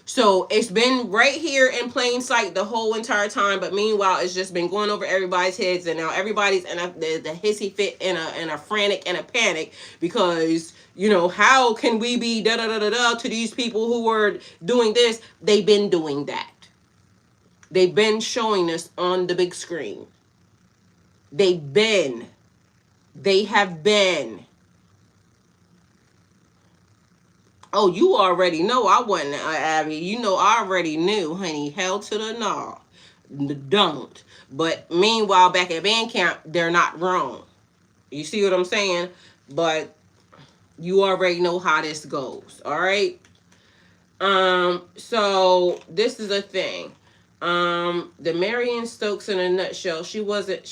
So it's been right here in plain sight the whole entire time, but meanwhile, it's just been going over everybody's heads, and now everybody's in the hissy fit and a frantic and a panic because, how can we be da-da-da-da-da to these people who were doing this? They've been doing that. They've been showing us on the big screen. They have been. Oh, you already know I wasn't, Abby. I already knew, honey. Hell to the no. Don't. But meanwhile, back at band camp, they're not wrong. You see what I'm saying? But you already know how this goes. All right? So this is a thing. The Marion Stokes in a nutshell, she wasn't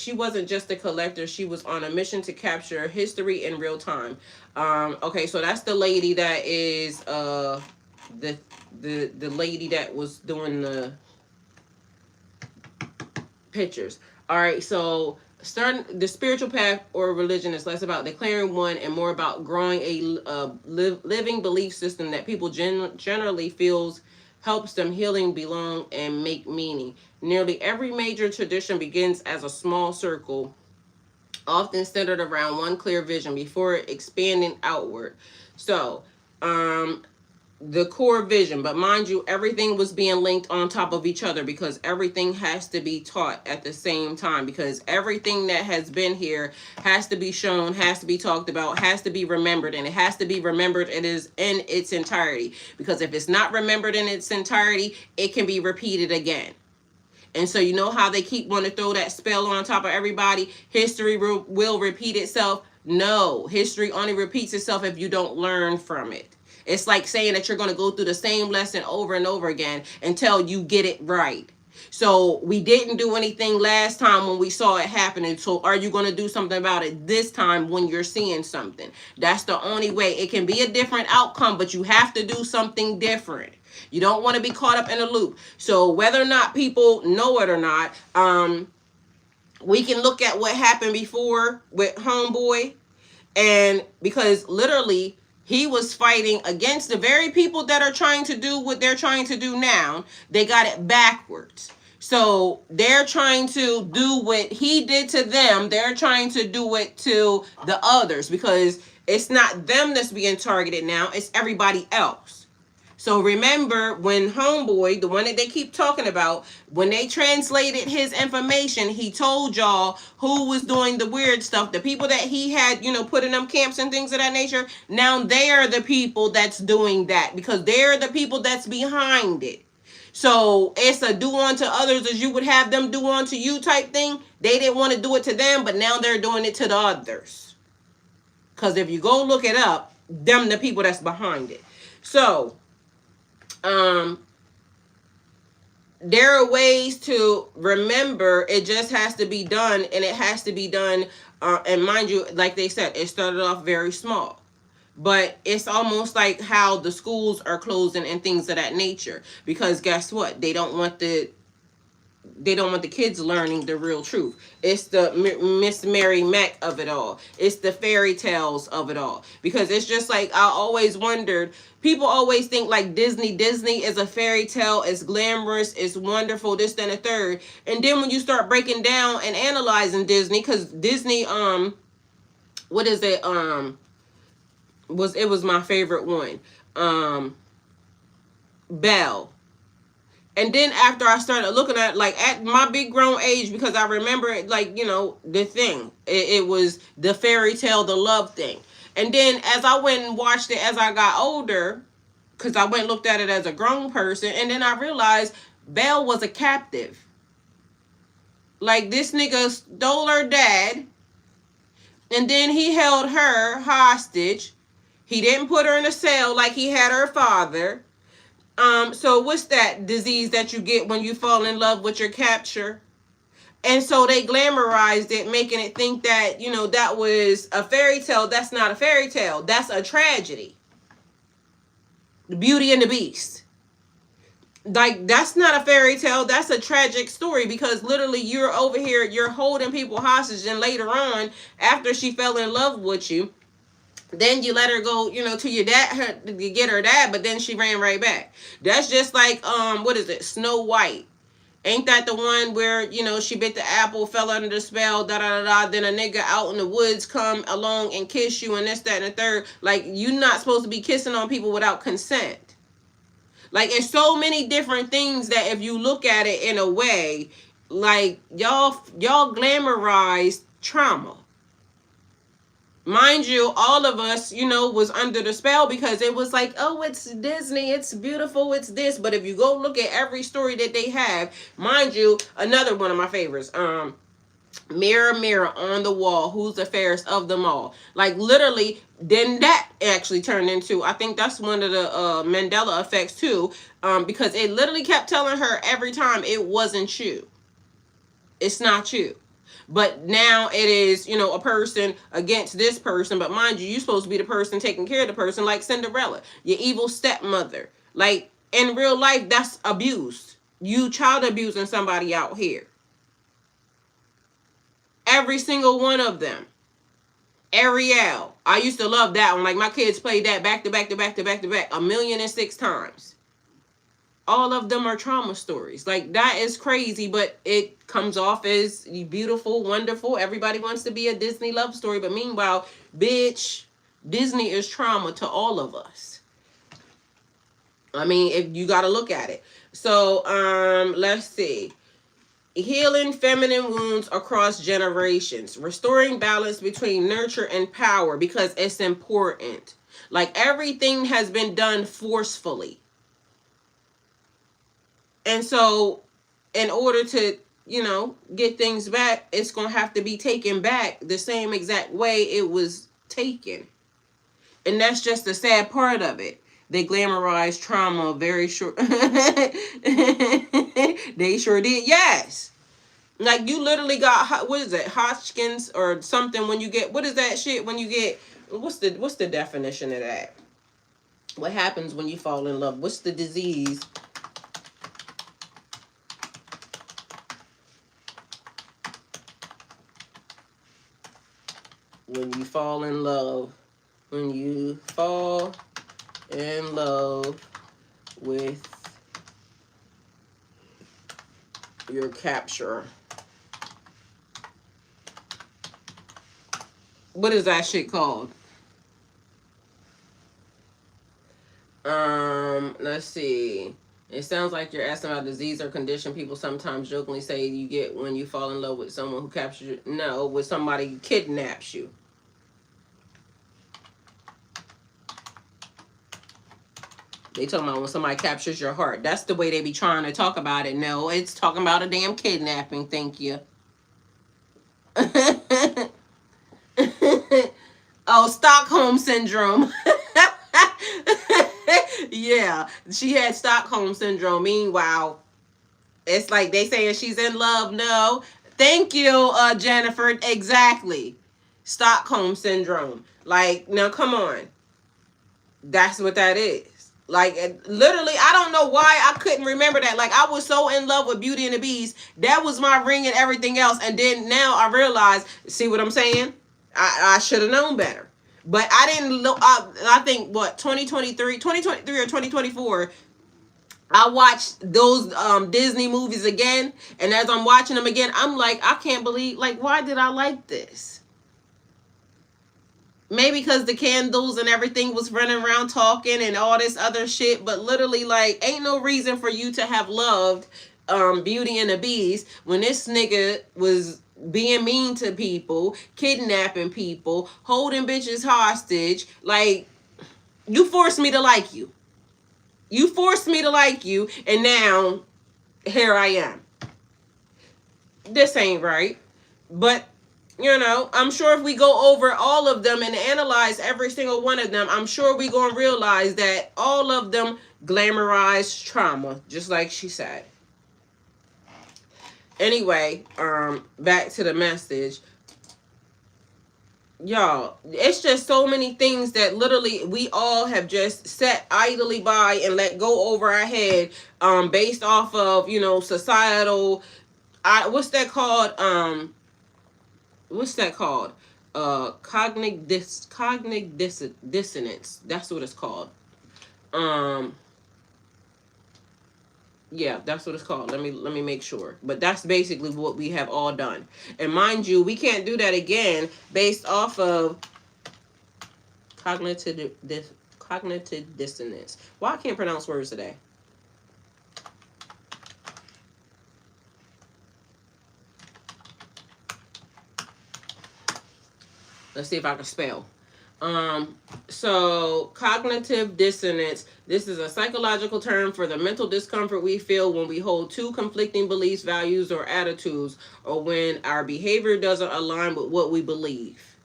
just a collector, she was on a mission to capture history in real time. Okay, so that's the lady that is the lady that was doing the pictures. All right, so starting the spiritual path or religion is less about declaring one and more about growing a living belief system that people generally feels helps them healing, belong, and make meaning. Nearly every major tradition begins as a small circle, often centered around one clear vision before expanding outward. So, the core vision, but mind you, everything was being linked on top of each other because everything has to be taught at the same time, because everything that has been here has to be shown, has to be talked about, has to be remembered, and it has to be remembered in its entirety, because if it's not remembered in its entirety, it can be repeated again. And so you know how they keep wanting to throw that spell on top of everybody? History will repeat itself. No, history only repeats itself if you don't learn from it. It's like saying that you're going to go through the same lesson over and over again until you get it right. So we didn't do anything last time when we saw it happening. So are you going to do something about it this time when you're seeing something? That's the only way. It can be a different outcome, but you have to do something different. You don't want to be caught up in a loop. So whether or not people know it or not, we can look at what happened before with Homeboy. And because literally he was fighting against the very people that are trying to do what they're trying to do now. They got it backwards. So they're trying to do what he did to them. They're trying to do it to the others, because it's not them that's being targeted now. It's everybody else. So remember when Homeboy, the one that they keep talking about, when they translated his information, he told y'all who was doing the weird stuff. The people that he had, put in them camps and things of that nature. Now they are the people that's doing that, because they're the people that's behind it. So it's a do unto others as you would have them do unto you type thing. They didn't want to do it to them, but now they're doing it to the others. Because if you go look it up, them the people that's behind it. So there are ways to remember. It just has to be done, and it has to be done. And mind you, like they said, it started off very small, but it's almost like how the schools are closing and things of that nature, because guess what? They don't want the kids learning the real truth. It's the Miss Mary Mac of it all. It's the fairy tales of it all. Because it's just like, I always wondered, people always think like Disney is a fairy tale, it's glamorous, it's wonderful, this, then, a third. And then when you start breaking down and analyzing Disney, because Disney, what is it? Was my favorite one. Belle. And then after I started looking at, like, at my big grown age, because I remember it, like, the thing. It was the fairy tale, the love thing. And then as I went and watched it as I got older, because I went and looked at it as a grown person, and then I realized Belle was a captive. Like, this nigga stole her dad, and then he held her hostage. He didn't put her in a cell like he had her father. So what's that disease that you get when you fall in love with your capture? And so they glamorized it, making it think that, that was a fairy tale. That's not a fairy tale. That's a tragedy. The Beauty and the Beast. Like, that's not a fairy tale. That's a tragic story, because literally you're over here, you're holding people hostage, and later on, after she fell in love with you, then you let her go, to your dad, to get her dad, but then she ran right back. That's just like, what is it? Snow White. Ain't that the one where, she bit the apple, fell under the spell, da-da-da-da, then a nigga out in the woods come along and kiss you, and this, that, and the third. Like, you're not supposed to be kissing on people without consent. Like, it's so many different things that if you look at it in a way, like, y'all glamorize trauma. Mind you, all of us, was under the spell, because it was like, oh, it's Disney, it's beautiful, it's this. But if you go look at every story that they have, mind you, another one of my favorites, Mirror, mirror on the wall, who's the fairest of them all? Like, literally, then that actually turned into, I think that's one of the Mandela effects too, because it literally kept telling her every time, it wasn't you. It's not you. But now it is, a person against this person. But mind you, you're supposed to be the person taking care of the person, like Cinderella, your evil stepmother. Like, in real life, that's abuse. You child abusing somebody out here. Every single one of them. Ariel. I used to love that one. Like, my kids played that back to back to back to back to back 1,000,006 times. All of them are trauma stories. Like, that is crazy, but it comes off as beautiful, wonderful. Everybody wants to be a Disney love story, but meanwhile, bitch, Disney is trauma to all of us. I mean, if you got to look at it. So, let's see. Healing feminine wounds across generations. Restoring balance between nurture and power, because it's important. Like, everything has been done forcefully. And so, in order to, get things back, it's going to have to be taken back the same exact way it was taken. And that's just the sad part of it. They glamorized trauma very short. They sure did. Yes. Like, you literally got, what is it? Hodgkin's or something when you get, what is that shit when you get, what's the definition of that? What happens when you fall in love? What's the disease? When you fall in love. When you fall in love with your capturer. What is that shit called? Let's see. It sounds like you're asking about disease or condition people sometimes jokingly say you get when you fall in love with someone who captures you. No, when somebody kidnaps you. They talking about when somebody captures your heart. That's the way they be trying to talk about it. No, it's talking about a damn kidnapping. Thank you. Oh, Stockholm syndrome. Yeah, she had Stockholm syndrome. Meanwhile, it's like they saying she's in love. No, thank you, Jennifer. Exactly, Stockholm syndrome. Like, now come on, that's what that is. Like, literally, I don't know why I couldn't remember that. Like, I was so in love with Beauty and the Beast. That was my ring and everything else. And then now I realize, see what I'm saying? I should have known better. But I didn't look. I think, what, 2023 or 2024, I watched those Disney movies again. And as I'm watching them again, I'm like, I can't believe, like, why did I like this? Maybe because the candles and everything was running around talking and all this other shit, but literally, like, ain't no reason for you to have loved Beauty and the Beast when this nigga was being mean to people, kidnapping people, holding bitches hostage. Like, you forced me to like you. You forced me to like you, and now here I am. This ain't right. But I'm sure if we go over all of them and analyze every single one of them, I'm sure we're going to realize that all of them glamorize trauma, just like she said. Anyway, back to the message. Y'all, it's just so many things that literally we all have just sat idly by and let go over our head, based off of, societal, what's that called? Cognitive dissonance. That's what it's called. Yeah, that's what it's called. Let me make sure. But that's basically what we have all done. And mind you, we can't do that again based off of cognitive dissonance. Why I can't pronounce words today? Let's see if I can spell. So cognitive dissonance, this is a psychological term for the mental discomfort we feel when we hold two conflicting beliefs, values, or attitudes, or when our behavior doesn't align with what we believe.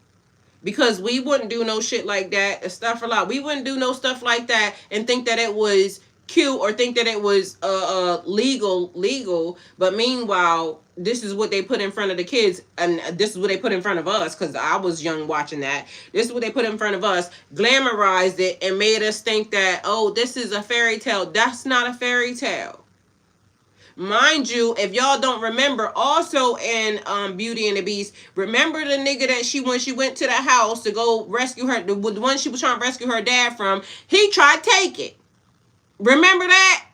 Because we wouldn't do no shit like that, stuff a lot. We wouldn't do no stuff like that and think that it was cute or think that it was legal, but meanwhile, this is what they put in front of the kids, and this is what they put in front of us, because I was young watching that. This is what they put in front of us, glamorized it, and made us think that, oh, this is a fairy tale. That's not a fairy tale. Mind you, if y'all don't remember, also in Beauty and the Beast, remember the nigga that when she went to the house to go rescue her, the one she was trying to rescue her dad from, he tried to take it. Remember that?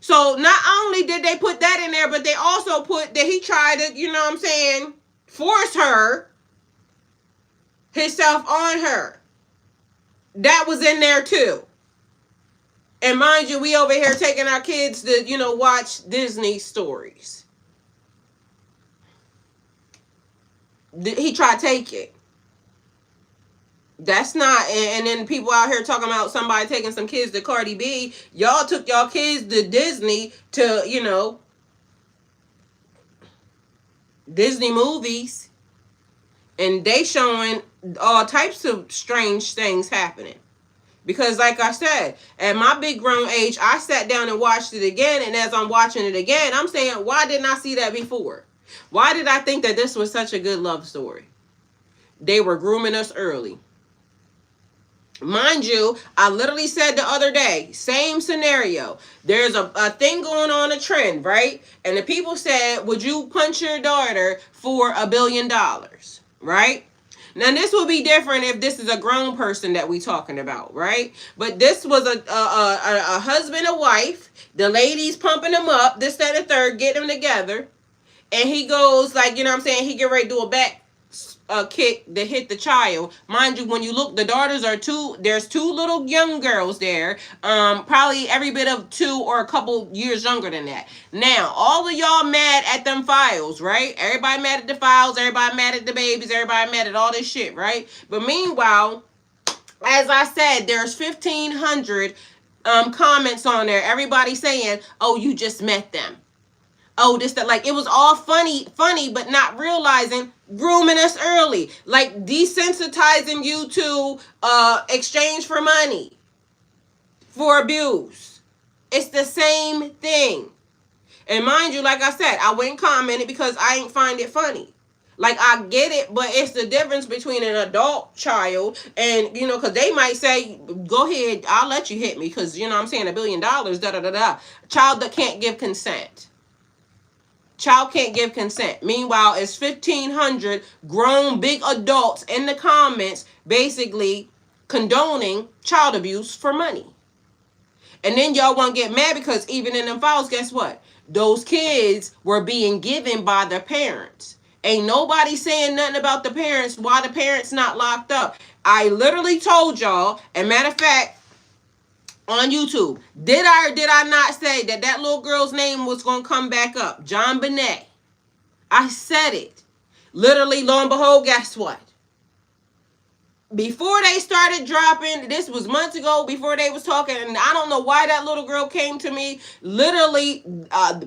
So not only did they put that in there, but they also put that he tried to, force himself on her. That was in there too. And mind you, we over here taking our kids to, watch Disney stories. He tried to take it. That's not, and then people out here talking about somebody taking some kids to Cardi B. Y'all took y'all kids to Disney to, Disney movies. And they showing all types of strange things happening. Because like I said, at my big grown age, I sat down and watched it again. And as I'm watching it again, I'm saying, why didn't I see that before? Why did I think that this was such a good love story? They were grooming us early. Mind you, I literally said the other day, same scenario. There's a thing going on, a trend, right? And the people said, would you punch your daughter for $1 billion? Right? Now this will be different if this is a grown person that we talking about, right? But this was a husband and wife. The lady's pumping them up, this, that, and the third, get them together. And he goes, like, you know what I'm saying? He get ready to do a back kick that hit the child. Mind you, when you look, the daughters are there's two little young girls there, probably every bit of 2 or a couple years younger than that. Now, all of y'all mad at them files, right? Everybody mad at the files, everybody mad at the babies, everybody mad at all this shit, right? But meanwhile, as I said, there's 1,500 comments on there. Everybody saying, oh, you just met them. Oh, this, that, like, it was all funny, but not realizing, grooming us early, like desensitizing you to exchange for money, for abuse. It's the same thing. And mind you, like I said, I wouldn't comment it because I ain't find it funny. Like, I get it, but it's the difference between an adult child and, you know, because they might say, go ahead, I'll let you hit me because, you know what I'm saying, $1 billion, da-da-da-da. Child that can't give consent. Child can't give consent. Meanwhile, it's 1,500 grown big adults in the comments basically condoning child abuse for money. And then y'all want to get mad because even in them files, guess what? Those kids were being given by their parents. Ain't nobody saying nothing about the parents. Why the parents not locked up? I literally told y'all, and matter of fact, on YouTube, did I not say that that little girl's name was going to come back up? John Bonet. I said it. Literally, lo and behold, guess what? Before they started dropping, this was months ago, before they was talking, and I don't know why that little girl came to me, literally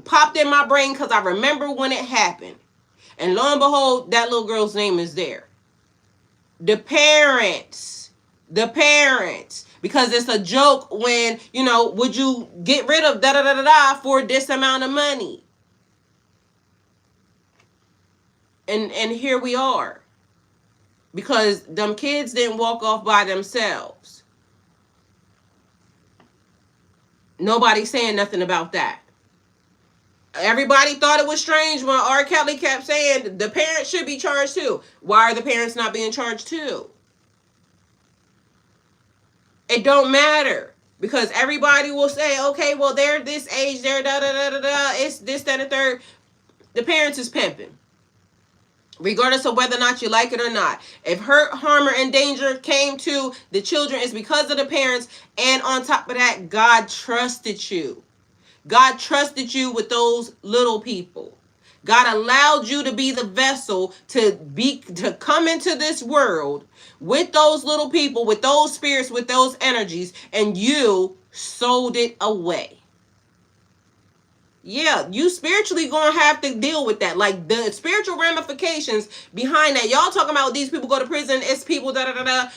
popped in my brain because I remember when it happened. And lo and behold, that little girl's name is there. The parents. Because it's a joke when, you know, would you get rid of da-da-da-da-da for this amount of money? And here we are. Because them kids didn't walk off by themselves. Nobody's saying nothing about that. Everybody thought it was strange when R. Kelly kept saying the parents should be charged too. Why are the parents not being charged too? It don't matter. Because everybody will say, okay, well, they're this age, they're da-da-da-da-da, it's this, that, and third. The parents is pimping. Regardless of whether or not you like it or not. If hurt, harm, or danger came to the children, it's because of the parents. And on top of that, God trusted you. God trusted you with those little people. God allowed you to be the vessel to come into this world with those little people, with those spirits, with those energies, and you sold it away. Yeah, you spiritually gonna have to deal with that. Like the spiritual ramifications behind that. Y'all talking about these people go to prison, it's people da-da-da-da.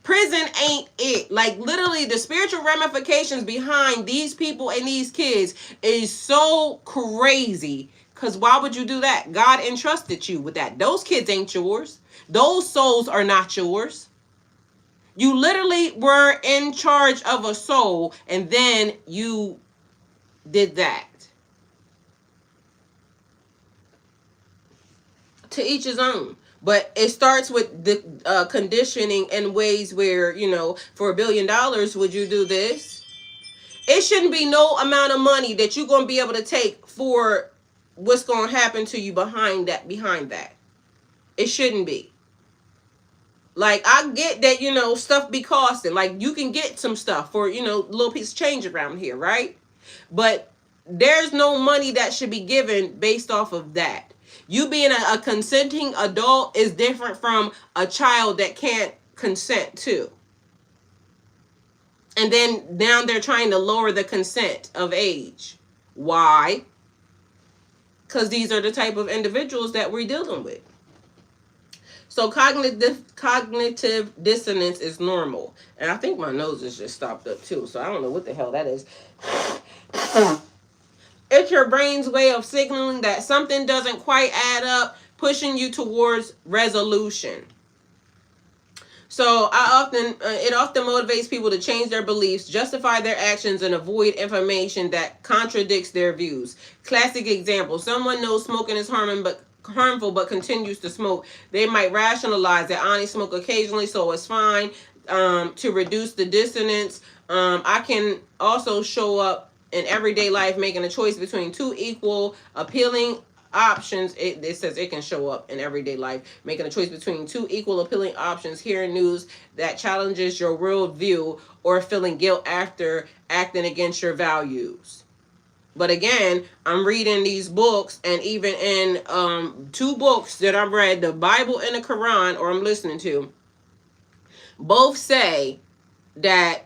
Prison ain't it. Like literally the spiritual ramifications behind these people and these kids is so crazy. Because why would you do that? God entrusted you with that. Those kids ain't yours. Those souls are not yours. You literally were in charge of a soul and then you did that. To each his own. But it starts with the conditioning in ways where, you know, for $1 billion, would you do this? It shouldn't be no amount of money that you're going to be able to take for what's going to happen to you behind that. It shouldn't be. Like, I get that, you know, stuff be costing. Like, you can get some stuff for, you know, a little piece of change around here, right? But there's no money that should be given based off of that. You being a consenting adult is different from a child that can't consent to. And then now they're trying to lower the consent of age. Why? Because these are the type of individuals that we're dealing with. So cognitive dissonance is normal. And I think my nose is just stopped up too. So I don't know what the hell that is. It's your brain's way of signaling that something doesn't quite add up, pushing you towards resolution. So it often motivates people to change their beliefs, justify their actions, and avoid information that contradicts their views. Classic example: someone knows smoking is harmful, but continues to smoke. They might rationalize that I only smoke occasionally, so it's fine. To reduce the dissonance, I can also show up in everyday life making a choice between two equal, appealing options. It says it can show up in everyday life making a choice between two equal appealing options, hearing news that challenges your worldview, or feeling guilt after acting against your values. But again, I'm reading these books, and even in two books that I've read, the Bible and the Quran, or I'm listening to, both say that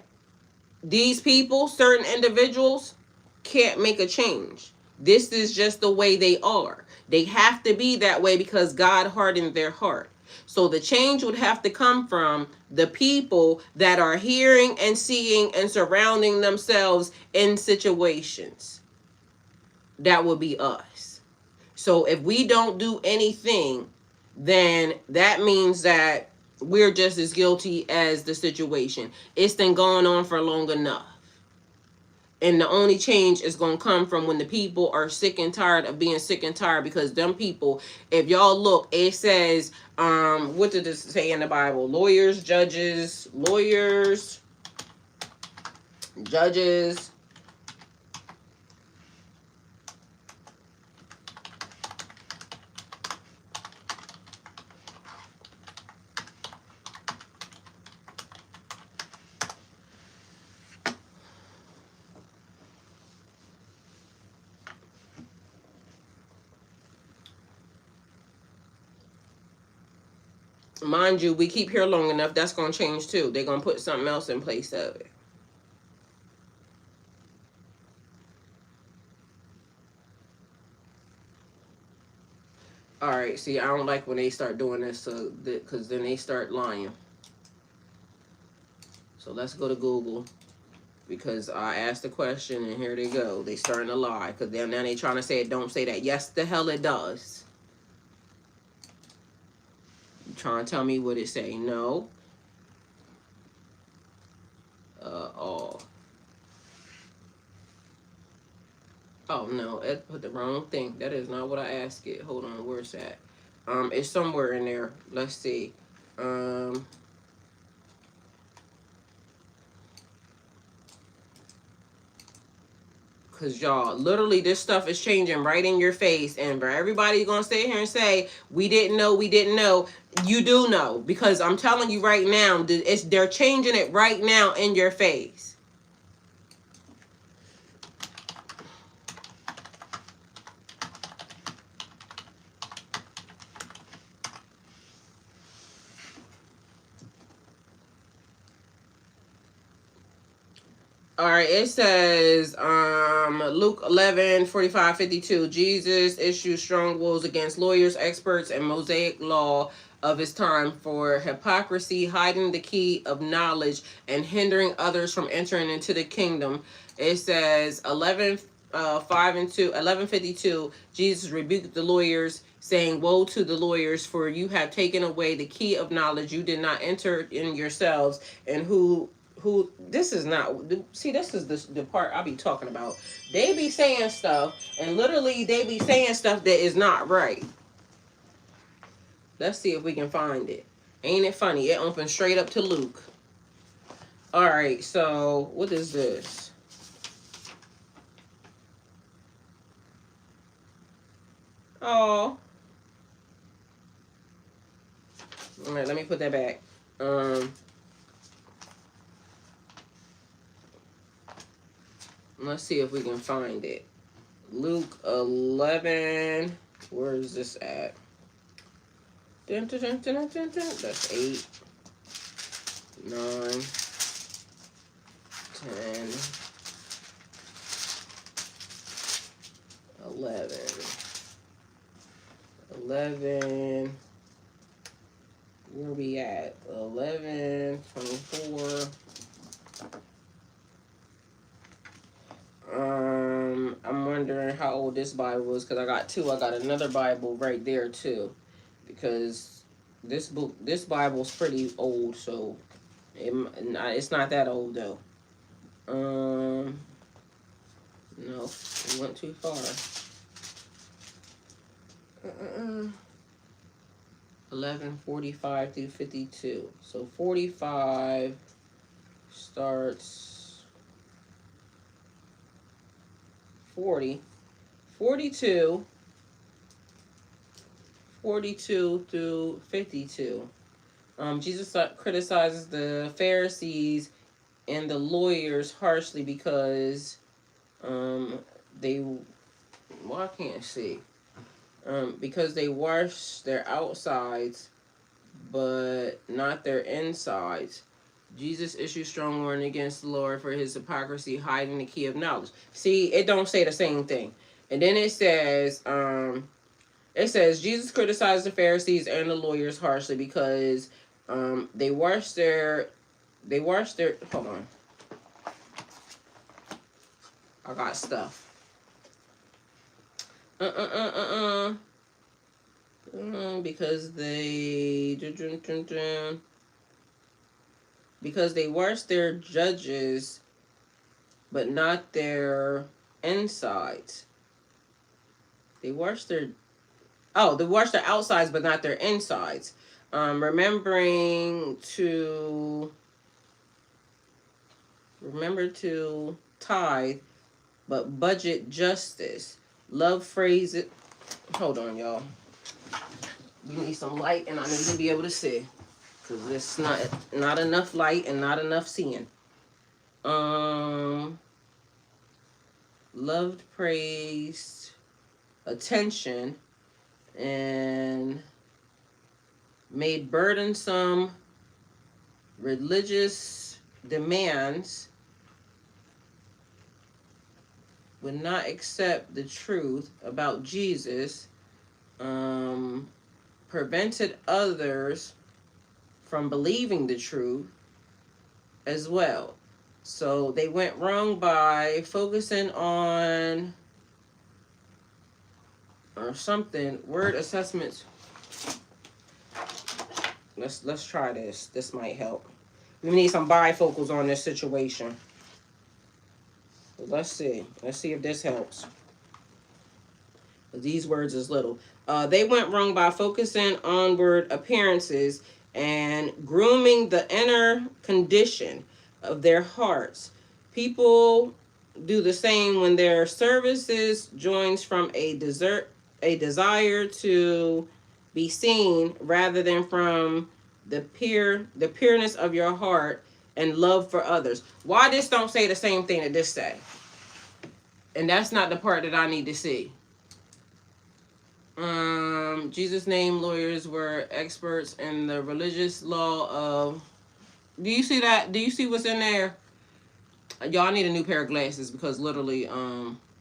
these people, certain individuals, can't make a change. This is just the way they are. They have to be that way because God hardened their heart. So the change would have to come from the people that are hearing and seeing and surrounding themselves in situations. That would be us. So if we don't do anything, then that means that we're just as guilty as the situation. It's been going on for long enough. And the only change is going to come from when the people are sick and tired of being sick and tired, because them people, if y'all look, it says, what did this say in the Bible? Judges. Mind you, we keep here long enough, that's going to change too. They're going to put something else in place of it. All right, see, I don't like when they start doing this, because then they start lying. So let's go to Google, because I asked the question and here they go. They starting to lie, because now they trying to say it don't say that. Yes, the hell it does. You trying to tell me what it say? No. Oh no, it put the wrong thing. That is not what I asked it. Hold on, where's that? It's somewhere in there. Let's see. Because y'all, literally this stuff is changing right in your face. And for everybody going to sit here and say, we didn't know. You do know. Because I'm telling you right now, they're changing it right now in your face. All right, it says Luke 11:45-52. Jesus issued strong rules against lawyers, experts, and Mosaic law of his time for hypocrisy, hiding the key of knowledge, and hindering others from entering into the kingdom. It says 11:52. Jesus rebuked the lawyers, saying, "Woe to the lawyers, for you have taken away the key of knowledge. You did not enter in yourselves, and who this is not, see, this is the part I be talking about. They be saying stuff, and literally they be saying stuff that is not right." Let's see if we can find it. Ain't it funny? It opens straight up to Luke. All right, so what is this? Oh, all right, let me put that back. Let's see if we can find it. Luke 11. Where is this at? Dun, dun, dun, dun, dun, dun. That's 8, 9, 10, 11. 11. Where we at? 11, 24. I'm wondering how old this Bible is, because I got two. I got another Bible right there too, because this Bible's pretty old, so it's not that old though. No, it went too far. 11:45 through 52. So 45 starts 40, 42, 42 through 52. Jesus criticizes the Pharisees and the lawyers harshly because they, well, I can't see. Because they wash their outsides, but not their insides. Jesus issued strong warning against the Lord for his hypocrisy, hiding the key of knowledge. See, it don't say the same thing. And then it says Jesus criticized the Pharisees and the lawyers harshly because they washed their hold on. I got stuff. Because they wash their judges, but not their insides. They wash their outsides, but not their insides. Remember to tithe, but budget justice. Love phrases. Hold on, y'all. We need some light, and I need to be able to see, because it's not enough light and not enough seeing. Loved, praised, attention, and made burdensome religious demands, would not accept the truth about Jesus, prevented others from believing the truth as well. So they went wrong by focusing on or something. Word assessments. Let's try this. This might help. We need some bifocals on this situation. Let's see. Let's see if this helps. These words is little. They went wrong by focusing on word appearances and grooming the inner condition of their hearts. People do the same when their services joins from a desire to be seen rather than from the pureness of your heart and love for others. Why this don't say the same thing that this say? And that's not the part that I need to see. Jesus' name lawyers were experts in the religious law of... Do you see that? Do you see what's in there? Y'all need a new pair of glasses because literally,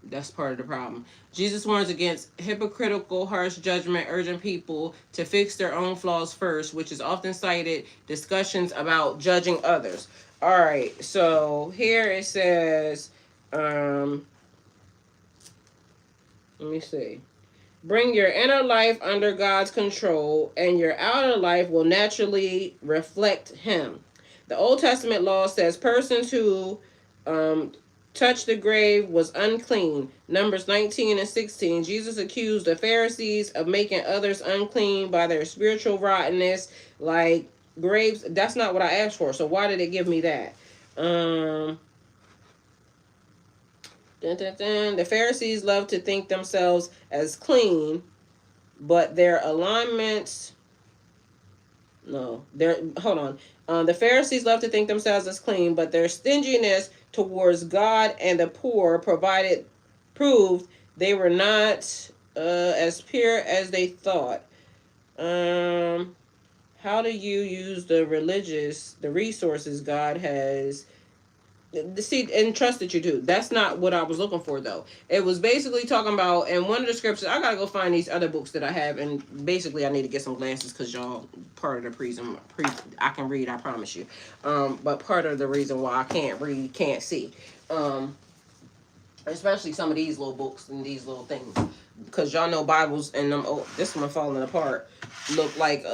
that's part of the problem. Jesus warns against hypocritical, harsh judgment, urging people to fix their own flaws first, which is often cited discussions about judging others. All right, so here it says, let me see. Bring your inner life under God's control, and your outer life will naturally reflect Him. The Old Testament law says persons who touched the grave was unclean. Numbers 19 and 16. Jesus accused the Pharisees of making others unclean by their spiritual rottenness, like graves. That's not what I asked for, so why did it give me that? The Pharisees love to think themselves as clean, but their alignments... No, hold on. The Pharisees love to think themselves as clean, but their stinginess towards God and the poor proved they were not as pure as they thought. How do you use the resources God has entrusted you to? That's not what I was looking for, though. It was basically talking about, in one of the scriptures, I gotta go find these other books that I have, and basically I need to get some glasses because y'all, part of the reason I can read, I promise you, but part of the reason why I can't read, can't see, especially some of these little books and these little things, because y'all know Bibles and them. Oh, this one falling apart. Look like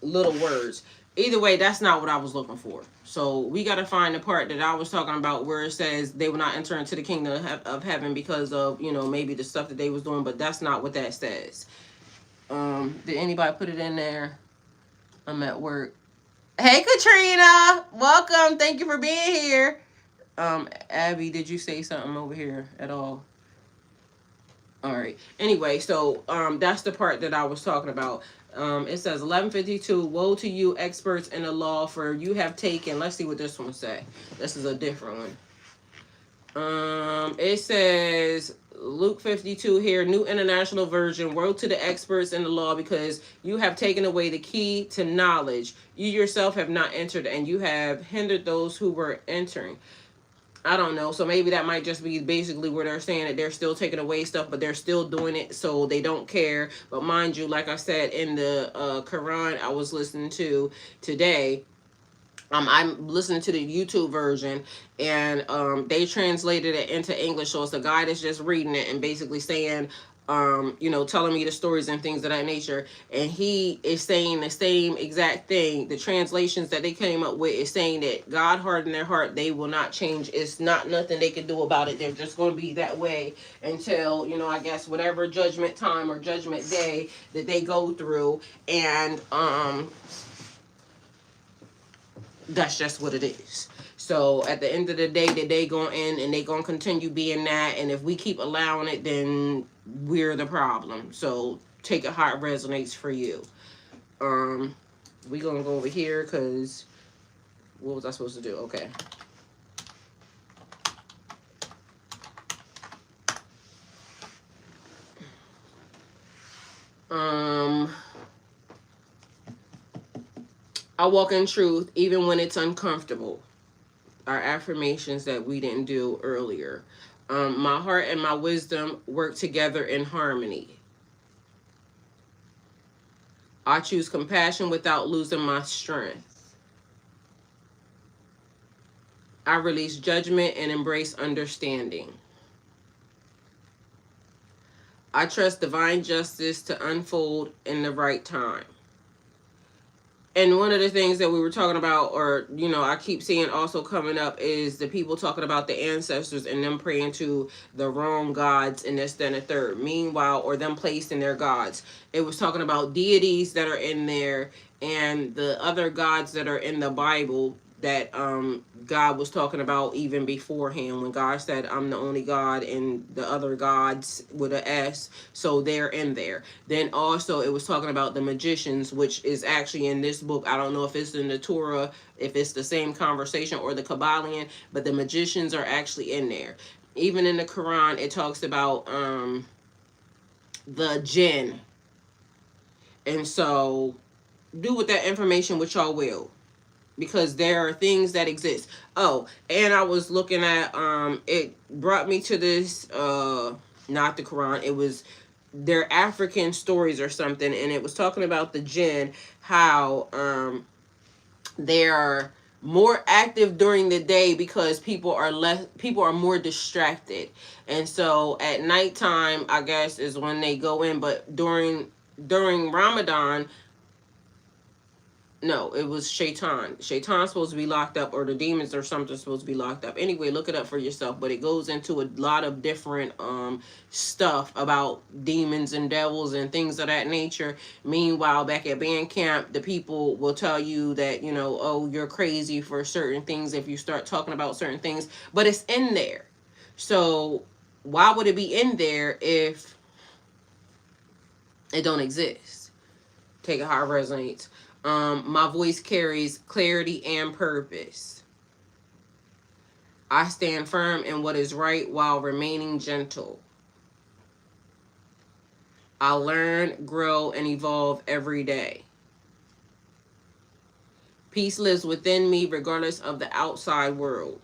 little words. Either way, that's not what I was looking for. So we got to find the part that I was talking about where it says they will not enter into the kingdom of heaven because of, you know, maybe the stuff that they was doing, but that's not what that says. Did anybody put it in there? I'm at work. Hey, Katrina, welcome. Thank you for being here. Abby, did you say something over here at all? All right. Anyway, so that's the part that I was talking about. It says 1152. Woe to you, experts in the law, for you have taken. Let's see what this one say. This is a different one. It says Luke 52 here, New International Version. Woe to the experts in the law, because you have taken away the key to knowledge. You yourself have not entered, and you have hindered those who were entering. I don't know. So maybe that might just be basically where they're saying that they're still taking away stuff, but they're still doing it, so they don't care. But mind you, like I said, in the Quran I was listening to today, I'm listening to the YouTube version, and they translated it into English. So it's a guy that's just reading it and basically saying, you know, telling me the stories and things of that nature. And he is saying the same exact thing. The translations that they came up with is saying that God hardened their heart. They will not change. It's not nothing they can do about it. They're just going to be that way until, you know, I guess whatever judgment time or judgment day that they go through. And, that's just what it is. So at the end of the day, that they going in and they going to continue being that. And if we keep allowing it, then we're the problem. So take it how it resonates for you. We going to go over here because what was I supposed to do? Okay. I walk in truth even when it's uncomfortable. Our affirmations that we didn't do earlier. My heart and my wisdom work together in harmony. I choose compassion without losing my strength. I release judgment and embrace understanding. I trust divine justice to unfold in the right time. And one of the things that we were talking about, or, you know, I keep seeing also coming up, is the people talking about the ancestors and them praying to the wrong gods and this, then, a third. Meanwhile, or them placing their gods. It was talking about deities that are in there and the other gods that are in the Bible that God was talking about even beforehand, when God said, I'm the only God, and the other gods with an S, so they're in there. Then also it was talking about the magicians, which is actually in this book. I don't know if it's in the Torah, if it's the same conversation, or the Kabbalion, but the magicians are actually in there. Even in the Quran, it talks about the jinn. And so do with that information what y'all will, because there are things that exist. Oh, and I was looking at it brought me to this not the Quran, it was their African stories or something, and it was talking about the jinn, how they are more active during the day because people are more distracted. And so at nighttime, I guess, is when they go in, but during Ramadan, no, it was Shaitan. Shaitan's supposed to be locked up, or the demons or something supposed to be locked up. Anyway, look it up for yourself. But it goes into a lot of different stuff about demons and devils and things of that nature. Meanwhile, back at band camp, the people will tell you that, you know, oh, you're crazy for certain things if you start talking about certain things. But it's in there. So why would it be in there if it don't exist? Take it how it resonates. My voice carries clarity and purpose. I stand firm in what is right while remaining gentle. I learn, grow, and evolve every day. Peace lives within me regardless of the outside world.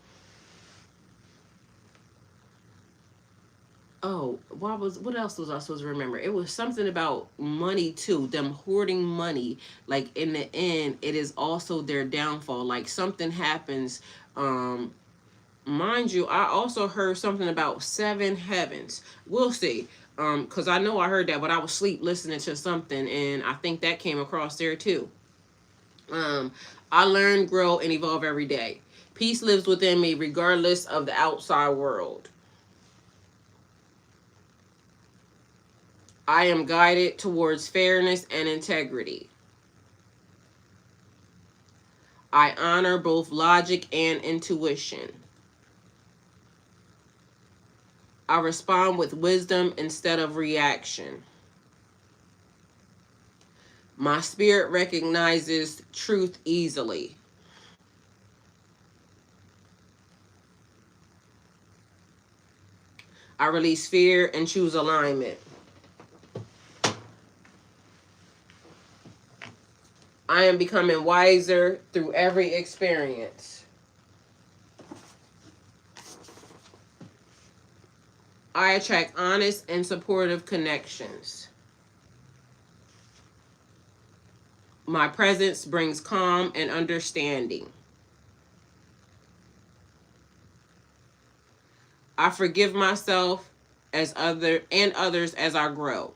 Oh, what else was I supposed to remember? It was something about money too. Them hoarding money. Like in the end, it is also their downfall. Like something happens, mind you, I also heard something about 7 heavens. We'll see. Because I know I heard that, but I was asleep listening to something, and I think that came across there too. Um, I learn, grow, and evolve every day. Peace lives within me, regardless of the outside world. I am guided towards fairness and integrity. I honor both logic and intuition. I respond with wisdom instead of reaction. My spirit recognizes truth easily. I release fear and choose alignment. I am becoming wiser through every experience. I attract honest and supportive connections. My presence brings calm and understanding. I forgive myself and others as I grow.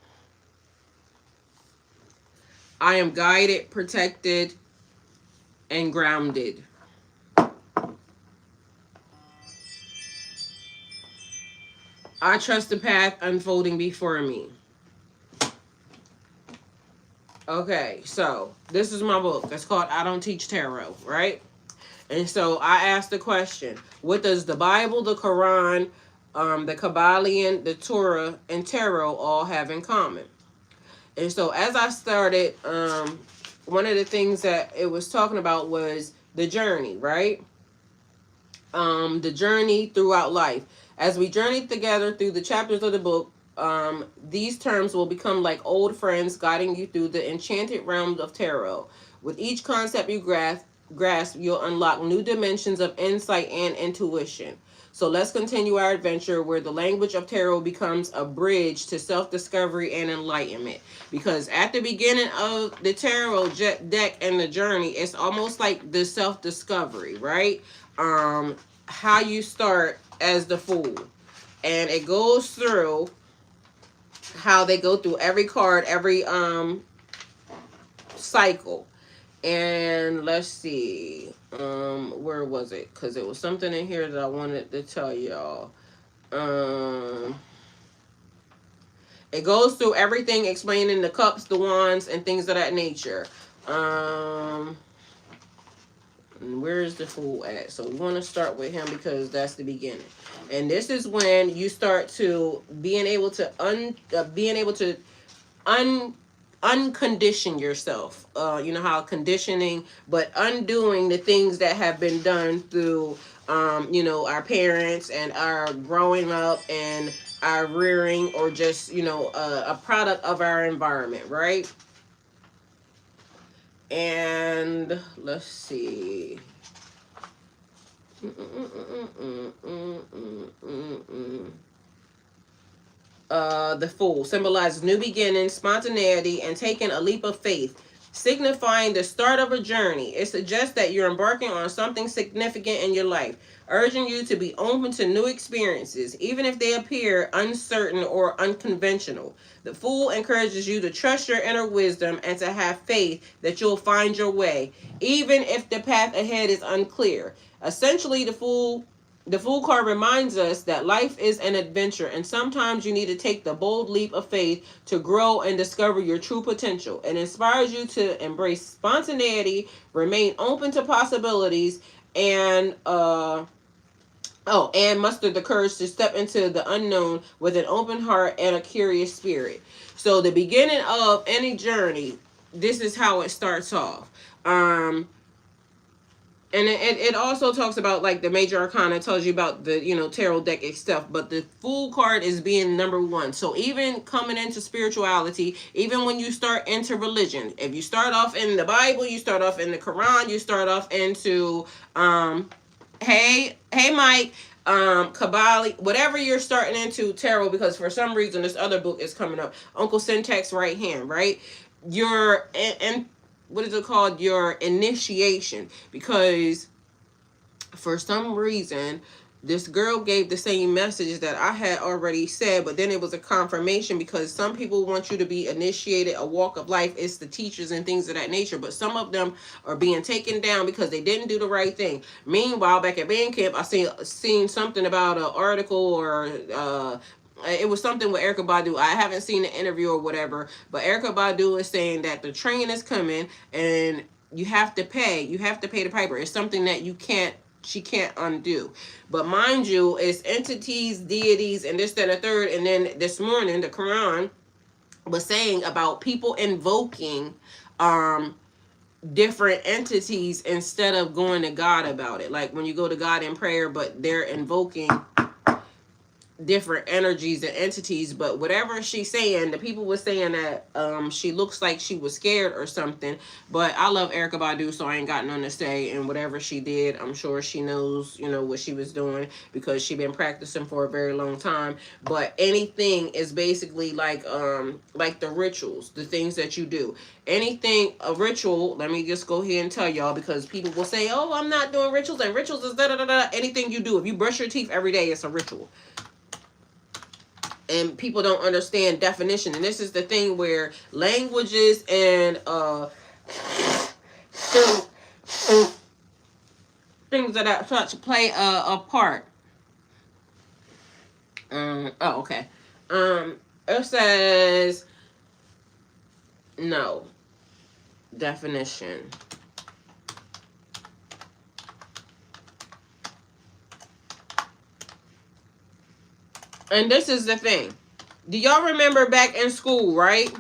I am guided, protected, and grounded. I trust the path unfolding before me. Okay, so this is my book. It's called I Don't Teach Tarot, right? And so I asked the question, what does the Bible, the Quran, the Kabbalion, the Torah, and Tarot all have in common? And so as I started, one of the things that it was talking about was the journey, right? The journey throughout life. As we journey together through the chapters of the book, these terms will become like old friends guiding you through the enchanted realms of tarot. With each concept you grasp, you'll unlock new dimensions of insight and intuition. So let's continue our adventure where the language of tarot becomes a bridge to self-discovery and enlightenment. Because at the beginning of the tarot deck and the journey, it's almost like the self-discovery, right? How you start as the Fool. And it goes through how they go through every card, every cycle. And let's see, where was it? Because it was something in here that I wanted to tell y'all. It goes through everything, explaining the cups, the wands, and things of that nature. Where is the Fool at? So we want to start with him because that's the beginning. And this is when you start to being able to uncondition yourself. You know how conditioning, but undoing the things that have been done through, our parents and our growing up and our rearing, or just, a product of our environment, right? And let's see. The Fool symbolizes new beginnings, spontaneity, and taking a leap of faith, signifying the start of a journey. It suggests that you're embarking on something significant in your life, urging you to be open to new experiences, even if they appear uncertain or unconventional. The Fool encourages you to trust your inner wisdom and to have faith that you'll find your way, even if the path ahead is unclear. Essentially, the Fool card reminds us that life is an adventure, and sometimes you need to take the bold leap of faith to grow and discover your true potential. It inspires you to embrace spontaneity, remain open to possibilities, and muster the courage to step into the unknown with an open heart and a curious spirit. So the beginning of any journey, this is how it starts off. And it also talks about like the major arcana, tells you about the tarot deck stuff, but the Fool card is being number one. So even coming into spirituality, even when you start into religion, if you start off in the Bible, you start off in the Quran, you start off into hey Mike, Kabbali, whatever you're starting into tarot, because for some reason this other book is coming up, Uncle Syntax Right Hand, right? You're in what is it called? Your initiation. Because for some reason this girl gave the same message that I had already said, but then it was a confirmation, because some people want you to be initiated a walk of life. It's the teachers and things of that nature, but some of them are being taken down because they didn't do the right thing. Meanwhile, back at band camp, I seen something about an article, or it was something with Erykah Badu. I haven't seen the interview or whatever, but Erykah Badu is saying that the train is coming and you have to pay. You have to pay the piper. It's something that she can't undo. But mind you, it's entities, deities, and this, that, and the third. And then this morning, the Quran was saying about people invoking different entities instead of going to God about it. Like when you go to God in prayer, but they're invoking different energies and entities. But whatever she's saying, the people were saying that she looks like she was scared or something. But I love Erykah Badu, so I ain't got nothing to say. And whatever she did, I'm sure she knows, you know, what she was doing, because she been practicing for a very long time. But anything is basically like the rituals, the things that you do. Anything, a ritual, let me just go ahead and tell y'all, because people will say, oh, I'm not doing rituals, and rituals is da da da da. Anything you do, if you brush your teeth every day, it's a ritual. And people don't understand definition. And this is the thing where languages and things of that such play a part. Oh, okay. It says no definition. And this is the thing. Do y'all remember back in school, right?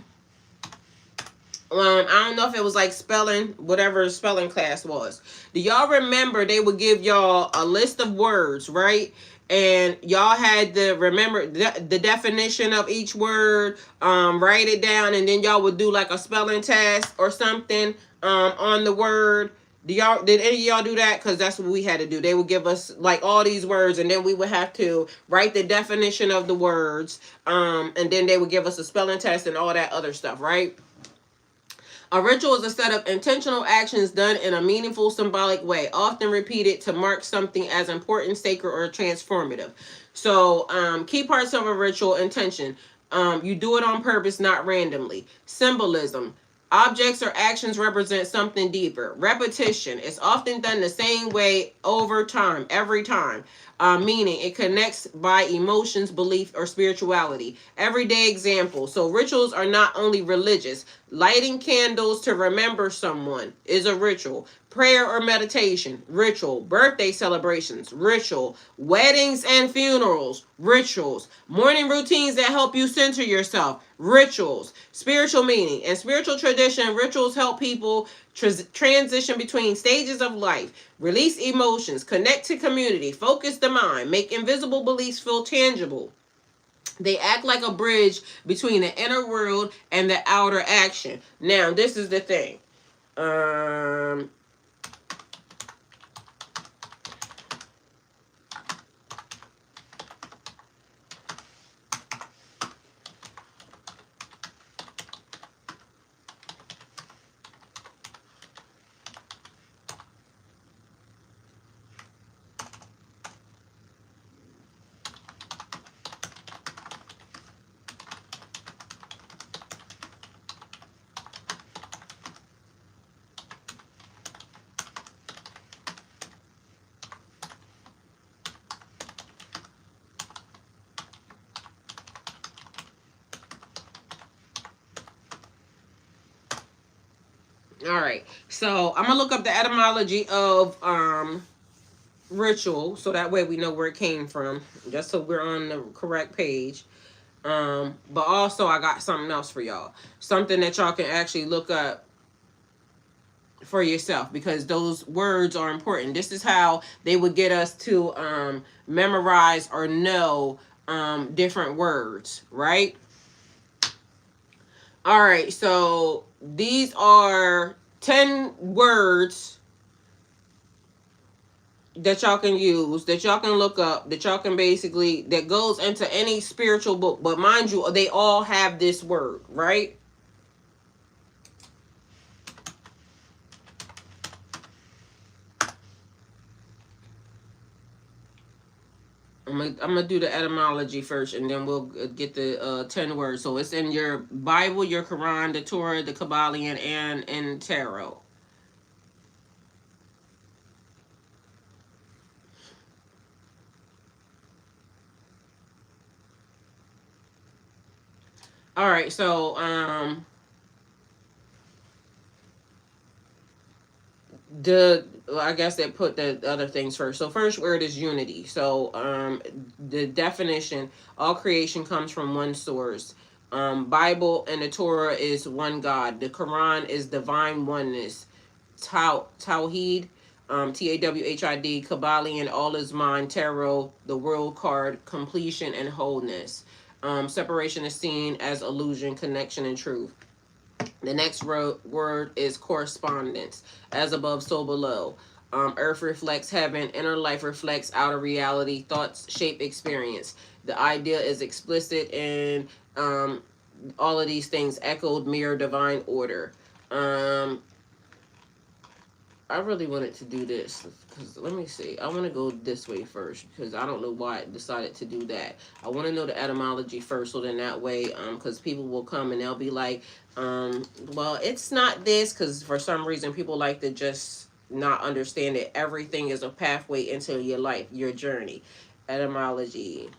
I don't know if it was like spelling, whatever spelling class was. Do y'all remember they would give y'all a list of words, right? And y'all had to remember the definition of each word, write it down, and then y'all would do like a spelling test or something on the word. Did any of y'all do that? Because that's what we had to do. They would give us like all these words, and then we would have to write the definition of the words, and then they would give us a spelling test and all that other stuff, right? A ritual is a set of intentional actions done in a meaningful, symbolic way, often repeated to mark something as important, sacred, or transformative. So, key parts of a ritual: intention. You do it on purpose, not randomly. Symbolism. Objects or actions represent something deeper. Repetition. It's often done the same way over time, every time. Meaning it connects by emotions, belief, or spirituality. Everyday example. So rituals are not only religious. Lighting candles to remember someone is a ritual. Prayer or meditation, ritual. Birthday celebrations, ritual. Weddings and funerals, rituals. Morning routines that help you center yourself, rituals. Spiritual meaning. In spiritual tradition, rituals help people transition between stages of life, release emotions, connect to community, focus the mind, make invisible beliefs feel tangible. They act like a bridge between the inner world and the outer action. Now, this is the thing. All right. So I'm gonna look up the etymology of ritual, so that way we know where it came from, just so we're on the correct page. But also I got something else for y'all. Something that y'all can actually look up for yourself, because those words are important. This is how they would get us to memorize or know different words, right? All right, so these are 10 words that y'all can use, that y'all can look up, that y'all can basically, that goes into any spiritual book. But mind you, they all have this word, right? I'm gonna do the etymology first, and then we'll get the 10 words. So it's in your Bible, your Quran, the Torah, the Kabbalion, and Tarot. All right, so I guess they put the other things first. So first word is unity. So the definition: all creation comes from one source. Bible and the Torah is one God. The Quran is divine oneness. Tawhid, Tawhid, Kabbalion, all is mind, tarot, the world card, completion and wholeness. Separation is seen as illusion, connection, and truth. The next word is correspondence. As above, so below. Earth reflects heaven. Inner life reflects outer reality. Thoughts shape experience. The idea is explicit in all of these things echoed, mirror, divine order. I really wanted to do this because let me see. I want to go this way first because I don't know why I decided to do that. I want to know the etymology first, so then that way, because people will come and they'll be like, well, it's not this, because for some reason people like to just not understand that everything is a pathway into your life, your journey. Etymology.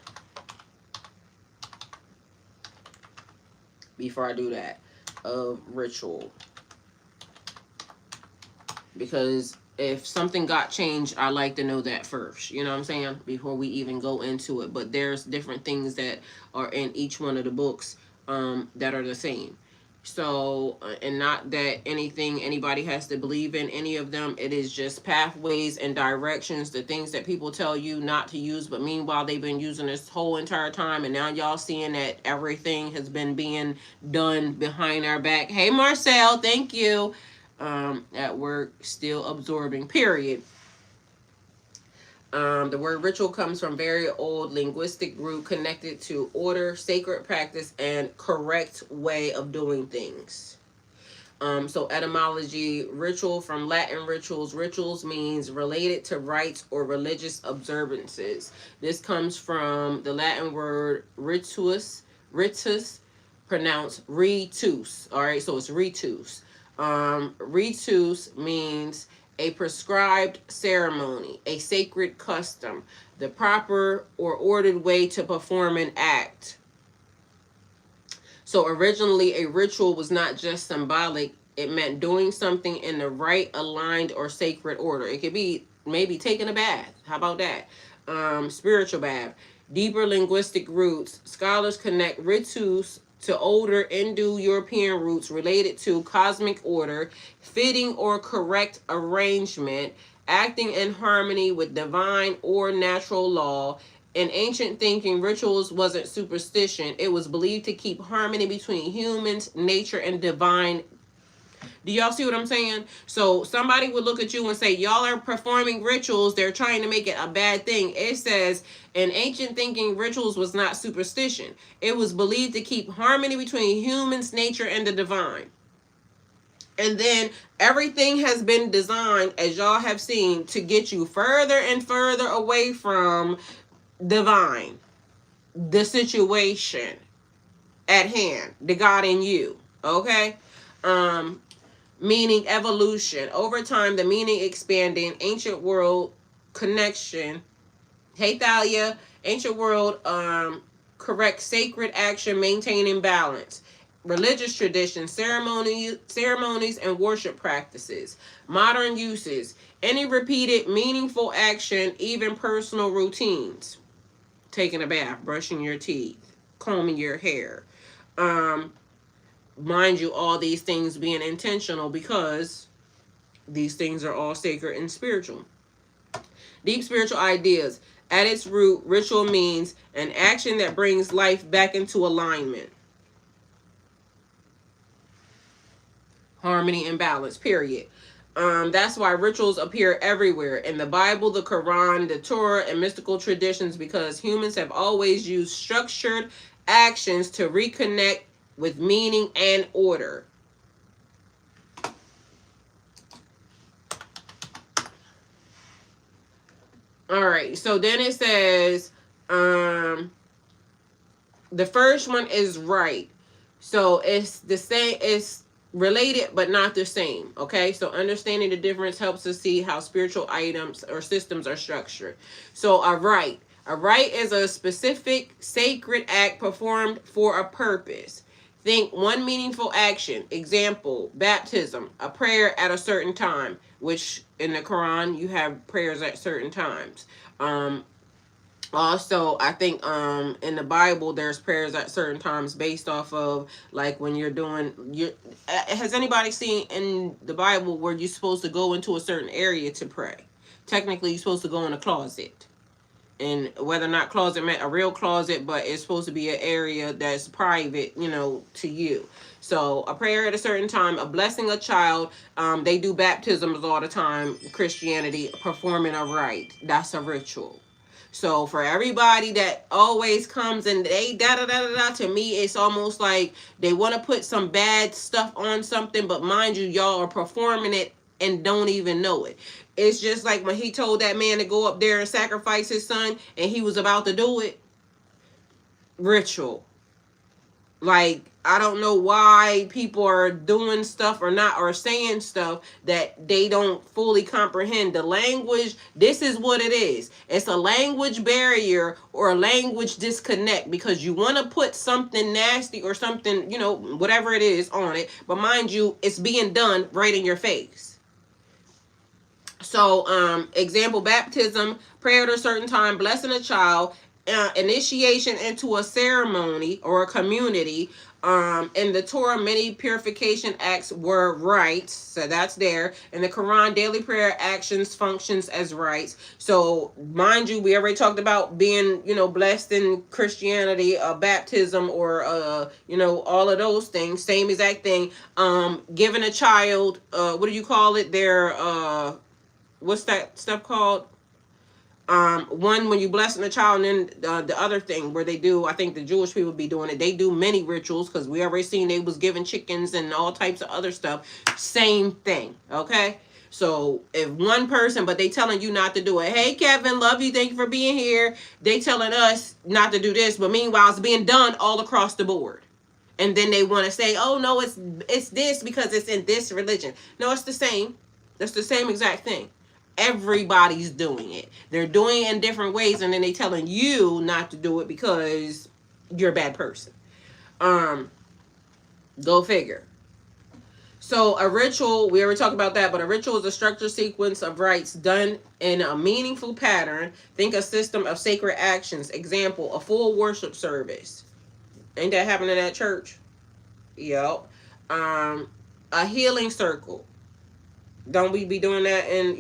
Before I do that, of ritual. Because if something got changed, I like to know that first. You know what I'm saying? Before we even go into it. But there's different things that are in each one of the books that are the same. So, and not that anybody has to believe in any of them. It is just pathways and directions, the things that people tell you not to use. But meanwhile, they've been using this whole entire time. And now y'all seeing that everything has been being done behind our back. Hey, Marcel, thank you. At work, still absorbing, period. The word ritual comes from very old linguistic root connected to order, sacred practice, and correct way of doing things. So etymology: ritual, from Latin rituals. Rituals means related to rites or religious observances. This comes from the Latin word ritus, pronounced ritus. All right, so it's ritus. Ritus means a prescribed ceremony, a sacred custom, the proper or ordered way to perform an act. So originally, a ritual was not just symbolic. It meant doing something in the right, aligned, or sacred order. It could be maybe taking a bath. How about that? Spiritual bath. Deeper linguistic roots. Scholars connect ritus to older Indo-European roots related to cosmic order, fitting or correct arrangement, acting in harmony with divine or natural law. In ancient thinking, rituals wasn't superstition. It was believed to keep harmony between humans, nature, and divine. Do y'all see what I'm saying? So somebody would look at you and say, y'all are performing rituals. They're trying to make it a bad thing. It says, in ancient thinking, rituals was not superstition. It was believed to keep harmony between humans, nature, and the divine. And then everything has been designed, as y'all have seen, to get you further and further away from divine, the situation at hand, the God in you. Okay? Meaning evolution. Over time, the meaning expanding, ancient world connection. Hey, Thalia. Ancient world, correct sacred action, maintaining balance. Religious traditions, ceremonies, and worship practices. Modern uses. Any repeated meaningful action, even personal routines. Taking a bath, brushing your teeth, combing your hair. Mind you, all these things being intentional because these things are all sacred and spiritual. Deep spiritual ideas. At its root, ritual means an action that brings life back into alignment, harmony, and balance, period. That's why rituals appear everywhere in the Bible, the Quran, the Torah, and mystical traditions, because humans have always used structured actions to reconnect with meaning and order. All right, so then it says The first one is right. So it's the same, it's related but not the same. Okay, so understanding the difference helps us see how spiritual items or systems are structured. So a rite is a specific sacred act performed for a purpose. Think one meaningful action. Example, baptism, a prayer at a certain time, which in the Quran you have prayers at certain times. Also, I think in the Bible there's prayers at certain times based off of, like, when you're doing your has anybody seen in the Bible where you're supposed to go into a certain area to pray? Technically you're supposed to go in a closet, and whether or not closet meant a real closet, but it's supposed to be an area that's private, to you. So a prayer at a certain time, a blessing a child. They do baptisms all the time. Christianity, performing a rite, that's a ritual. So for everybody that always comes and they da da da da da, to me it's almost like they want to put some bad stuff on something, but mind you, y'all are performing it and don't even know it. It's just like when he told that man to go up there and sacrifice his son and he was about to do it. Ritual. Like, I don't know why people are doing stuff or not, or saying stuff that they don't fully comprehend. The language, this is what it is. It's a language barrier or a language disconnect, because you want to put something nasty or something, whatever it is on it. But mind you, it's being done right in your face. So, example, baptism, prayer at a certain time, blessing a child, initiation into a ceremony or a community. In the Torah, many purification acts were rites, so that's there. In the Quran, daily prayer actions functions as rites. So mind you, we already talked about being, blessed in Christianity, baptism, or all of those things. Same exact thing. Giving a child, what do you call it? Their what's that stuff called? One, when you blessing a child, and then the other thing where they do, I think the Jewish people be doing it, they do many rituals, because we already seen they was giving chickens and all types of other stuff. Same thing. Okay, so if one person, but they telling you not to do it. Hey Kevin, love you, thank you for being here. They telling us not to do this, but meanwhile it's being done all across the board. And then they want to say, oh no, it's this because it's in this religion. No, it's the same. That's the same exact thing. Everybody's doing it. They're doing it in different ways, and then they telling you not to do it because you're a bad person. Go figure. So a ritual, we already talked about that, but a ritual is a structured sequence of rites done in a meaningful pattern. Think a system of sacred actions. Example, a full worship service. Ain't that happening at church? Yep. A healing circle. Don't we be doing that in,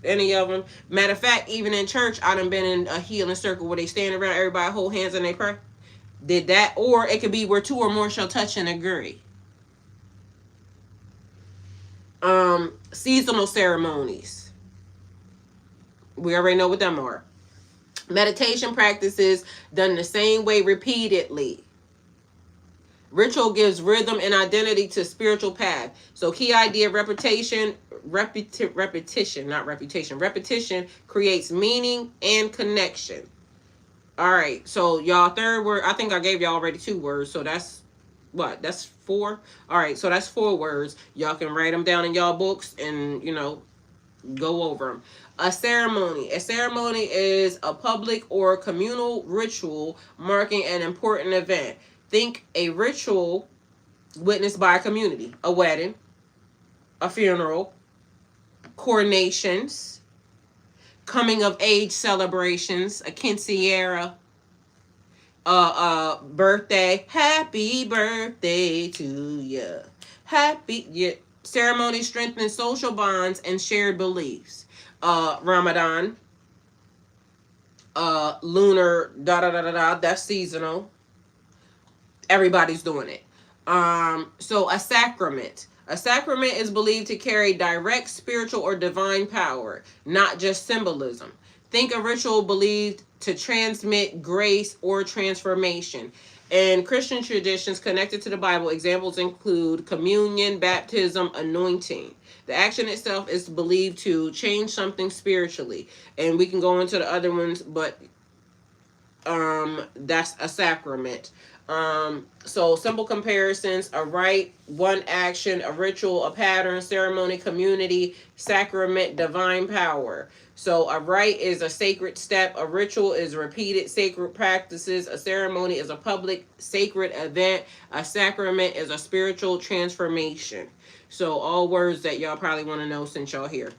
any of them? Matter of fact, even in church, I done been in a healing circle where they stand around, everybody hold hands and they pray. Did that. Or it could be where two or more shall touch and agree. Seasonal ceremonies. We already know what them are. Meditation practices done the same way repeatedly. Ritual gives rhythm and identity to spiritual path. So key idea, repetition creates meaning and connection. All right, so y'all, third word, I think I gave y'all already 2 words, so that's what? That's 4? All right, so that's 4 words. Y'all can write them down in y'all books and, go over them. A ceremony. A ceremony is a public or communal ritual marking an important event. Think a ritual witnessed by a community. A wedding, a funeral, coronations, coming of age celebrations, a quinceañera, birthday, happy birthday to you. Ceremony strengthens social bonds and shared beliefs. Ramadan, lunar, that's seasonal. Everybody's doing it. So a sacrament. A sacrament is believed to carry direct spiritual or divine power, not just symbolism. Think a ritual believed to transmit grace or transformation. In Christian traditions connected to the Bible, examples include communion, baptism, anointing. The action itself is believed to change something spiritually. And we can go into the other ones, but that's a sacrament. So simple comparisons: a rite, one action; a ritual, a pattern; ceremony, community; sacrament, divine power. So a rite is a sacred step, a ritual is repeated sacred practices, a ceremony is a public sacred event, a sacrament is a spiritual transformation. So all words that y'all probably want to know since y'all here.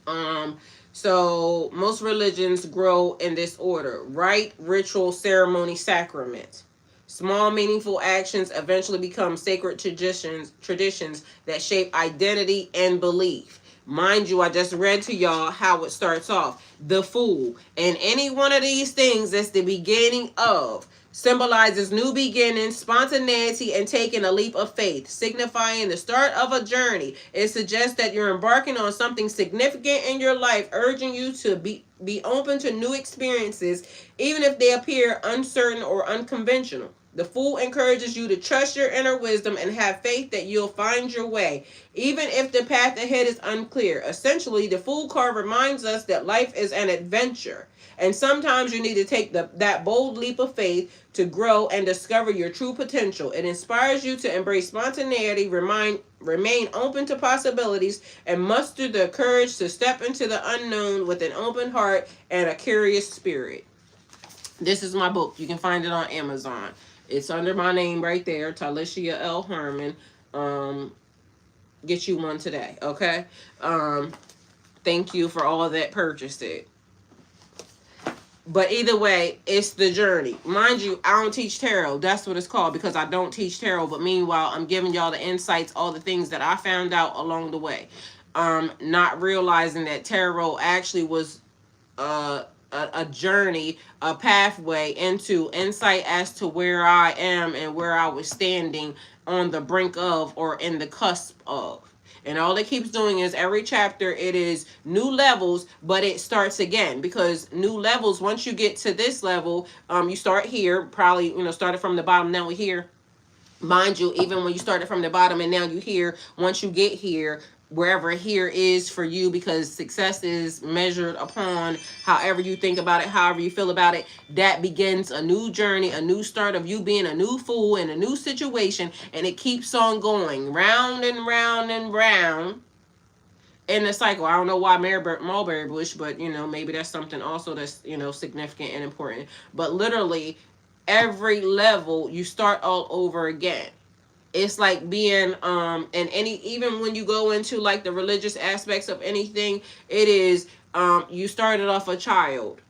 Um, so most religions grow in this order: rite, ritual, ceremony, sacrament. Small, meaningful actions eventually become sacred traditions that shape identity and belief. Mind you, I just read to y'all how it starts off. The fool. And any one of these things that's the beginning of symbolizes new beginnings, spontaneity, and taking a leap of faith, signifying the start of a journey. It suggests that you're embarking on something significant in your life, urging you to be open to new experiences, even if they appear uncertain or unconventional. The Fool encourages you to trust your inner wisdom and have faith that you'll find your way, even if the path ahead is unclear. Essentially, the Fool card reminds us that life is an adventure, and sometimes you need to take that bold leap of faith to grow and discover your true potential. It inspires you to embrace spontaneity, remain open to possibilities, and muster the courage to step into the unknown with an open heart and a curious spirit. This is my book. You can find it on Amazon. It's under my name right there, Tylishia LHarmon. Get you one today, okay? Thank you for all that purchased it. But either way, it's the journey. Mind you, I don't teach tarot. That's what it's called, because I don't teach tarot. But meanwhile, I'm giving y'all the insights, all the things that I found out along the way. Not realizing that tarot actually was a journey, a pathway into insight as to where I am and where I was standing on the brink of, or in the cusp of. And all it keeps doing is every chapter it is new levels, but it starts again, because new levels, once you get to this level, you start here, probably, started from the bottom, now we're here. Mind you, even when you started from the bottom and now you here, once you get here, wherever here is for you, because success is measured upon however you think about it, however you feel about it, that begins a new journey, a new start of you being a new fool in a new situation, and it keeps on going round and round and round in the cycle. I don't know why mulberry bush, but maybe that's something also that's significant and important. But literally every level you start all over again. It's like being and even when you go into like the religious aspects of anything, it is you started off a child,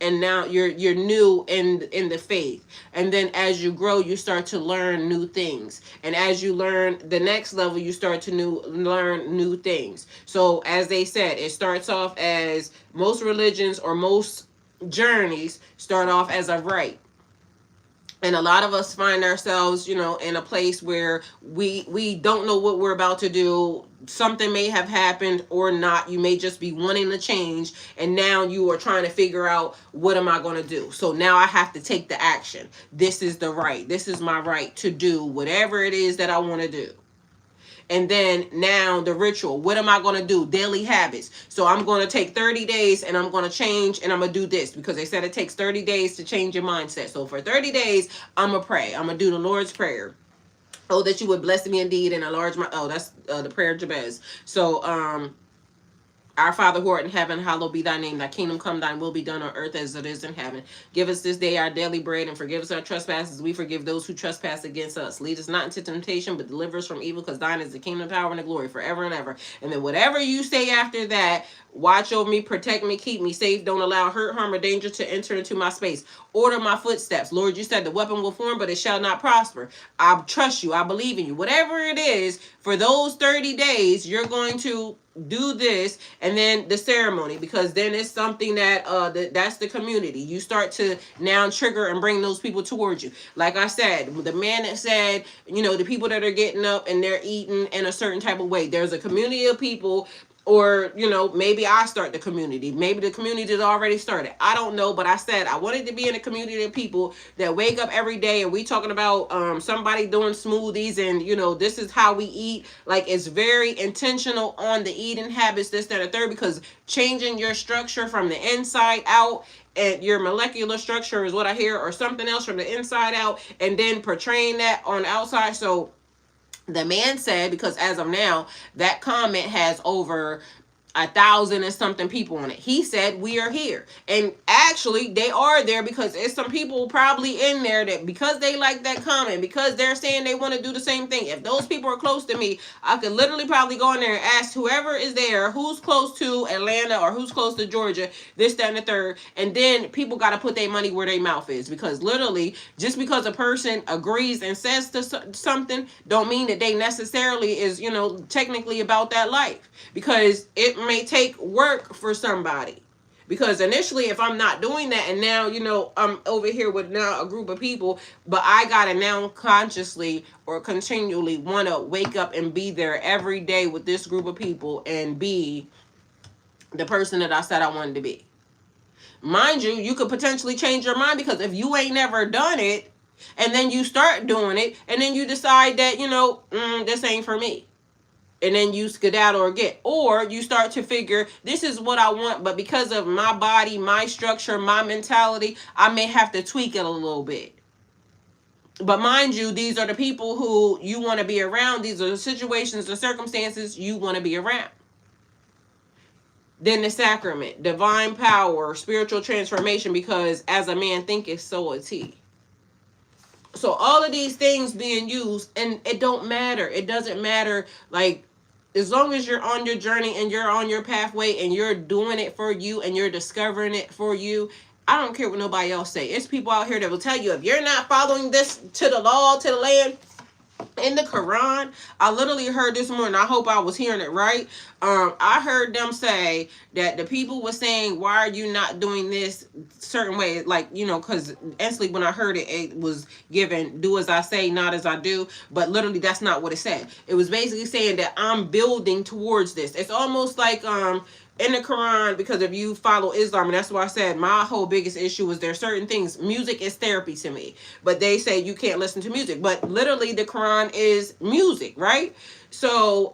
and now you're new in the faith, and then as you grow you start to learn new things, and as you learn the next level you start to learn new things. So as they said, it starts off as most religions or most journeys start off as a rite. And a lot of us find ourselves, in a place where we don't know what we're about to do. Something may have happened or not. You may just be wanting to change. And now you are trying to figure out, what am I going to do? So now I have to take the action. This is the right. This is my right to do whatever it is that I want to do. And then now the ritual. What am I going to do? Daily habits. So I'm going to take 30 days and I'm going to change, and I'm going to do this, because they said it takes 30 days to change your mindset. So for 30 days, I'm going to pray. I'm going to do the Lord's Prayer. Oh, that you would bless me indeed and enlarge my... Oh, that's the prayer of Jabez. So, our Father who art in heaven, hallowed be thy name. Thy kingdom come, thine will be done on earth as it is in heaven. Give us this day our daily bread, and forgive us our trespasses. We forgive those who trespass against us. Lead us not into temptation, but deliver us from evil, because thine is the kingdom, power, and the glory forever and ever. And then whatever you say after that, watch over me, protect me, keep me safe. Don't allow hurt, harm, or danger to enter into my space. Order my footsteps. Lord, you said the weapon will form, but it shall not prosper. I trust you. I believe in you. Whatever it is, for those 30 days, you're going to do this. And then the ceremony, because then it's something that that's the community. You start to now trigger and bring those people towards you. Like I said, the man that said, the people that are getting up and they're eating in a certain type of way, there's a community of people. Or, maybe I start the community. Maybe the community has already started. I don't know. But I said I wanted to be in a community of people that wake up every day and we talking about somebody doing smoothies and, this is how we eat. Like, it's very intentional on the eating habits, this, that, and third, because changing your structure from the inside out and your molecular structure is what I hear, or something else from the inside out, and then portraying that on the outside. So the man said, because as of now, that comment has over 1,000 and something people on it. He said, we are here. And actually, they are there because there's some people probably in there that, because they like that comment, because they're saying they want to do the same thing. If those people are close to me, I could literally probably go in there and ask whoever is there, who's close to Atlanta or who's close to Georgia, this, that, and the third. And then people got to put their money where their mouth is. Because literally, just because a person agrees and says to something, don't mean that they necessarily is, technically about that life. Because it may take work for somebody. Because initially, if I'm not doing that, and now, I'm over here with now a group of people, but I gotta now consciously or continually want to wake up and be there every day with this group of people and be the person that I said I wanted to be. Mind you, you could potentially change your mind, because if you ain't never done it, and then you start doing it, and then you decide that, this ain't for me. And then you skedaddle or get, or you start to figure, this is what I want, but because of my body, my structure, my mentality, I may have to tweak it a little bit. But mind you, these are the people who you want to be around. These are the situations, the circumstances you want to be around. Then the sacrament, divine power, spiritual transformation, because as a man thinketh, so is he. So all of these things being used, and it don't matter. It doesn't matter, like, as long as you're on your journey and you're on your pathway and you're doing it for you and you're discovering it for you, I don't care what nobody else say. It's people out here that will tell you, if you're not following this to the law, to the land, in the Quran, I literally heard this morning, I hope I was hearing it right. I heard them say that the people were saying, why are you not doing this certain way? Like, because instantly when I heard it, it was given, do as I say, not as I do. But literally, that's not what it said. It was basically saying that I'm building towards this. It's almost like, in the Quran, because if you follow Islam, and that's why I said my whole biggest issue is there's certain things, music is therapy to me, but they say you can't listen to music, but literally the Quran is music, right? So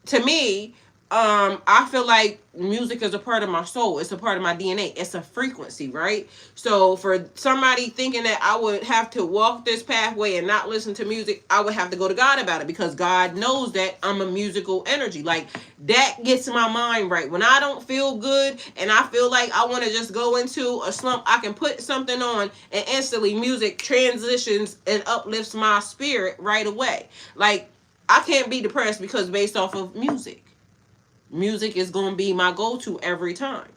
to me, I feel like music is a part of my soul. It's a part of my DNA. It's a frequency, right? So for somebody thinking that I would have to walk this pathway and not listen to music, I would have to go to God about it, because God knows that I'm a musical energy. Like, that gets my mind right. When I don't feel good and I feel like I want to just go into a slump, I can put something on and instantly music transitions and uplifts my spirit right away. Like, I can't be depressed because based off of music. Music is going to be my go-to every time.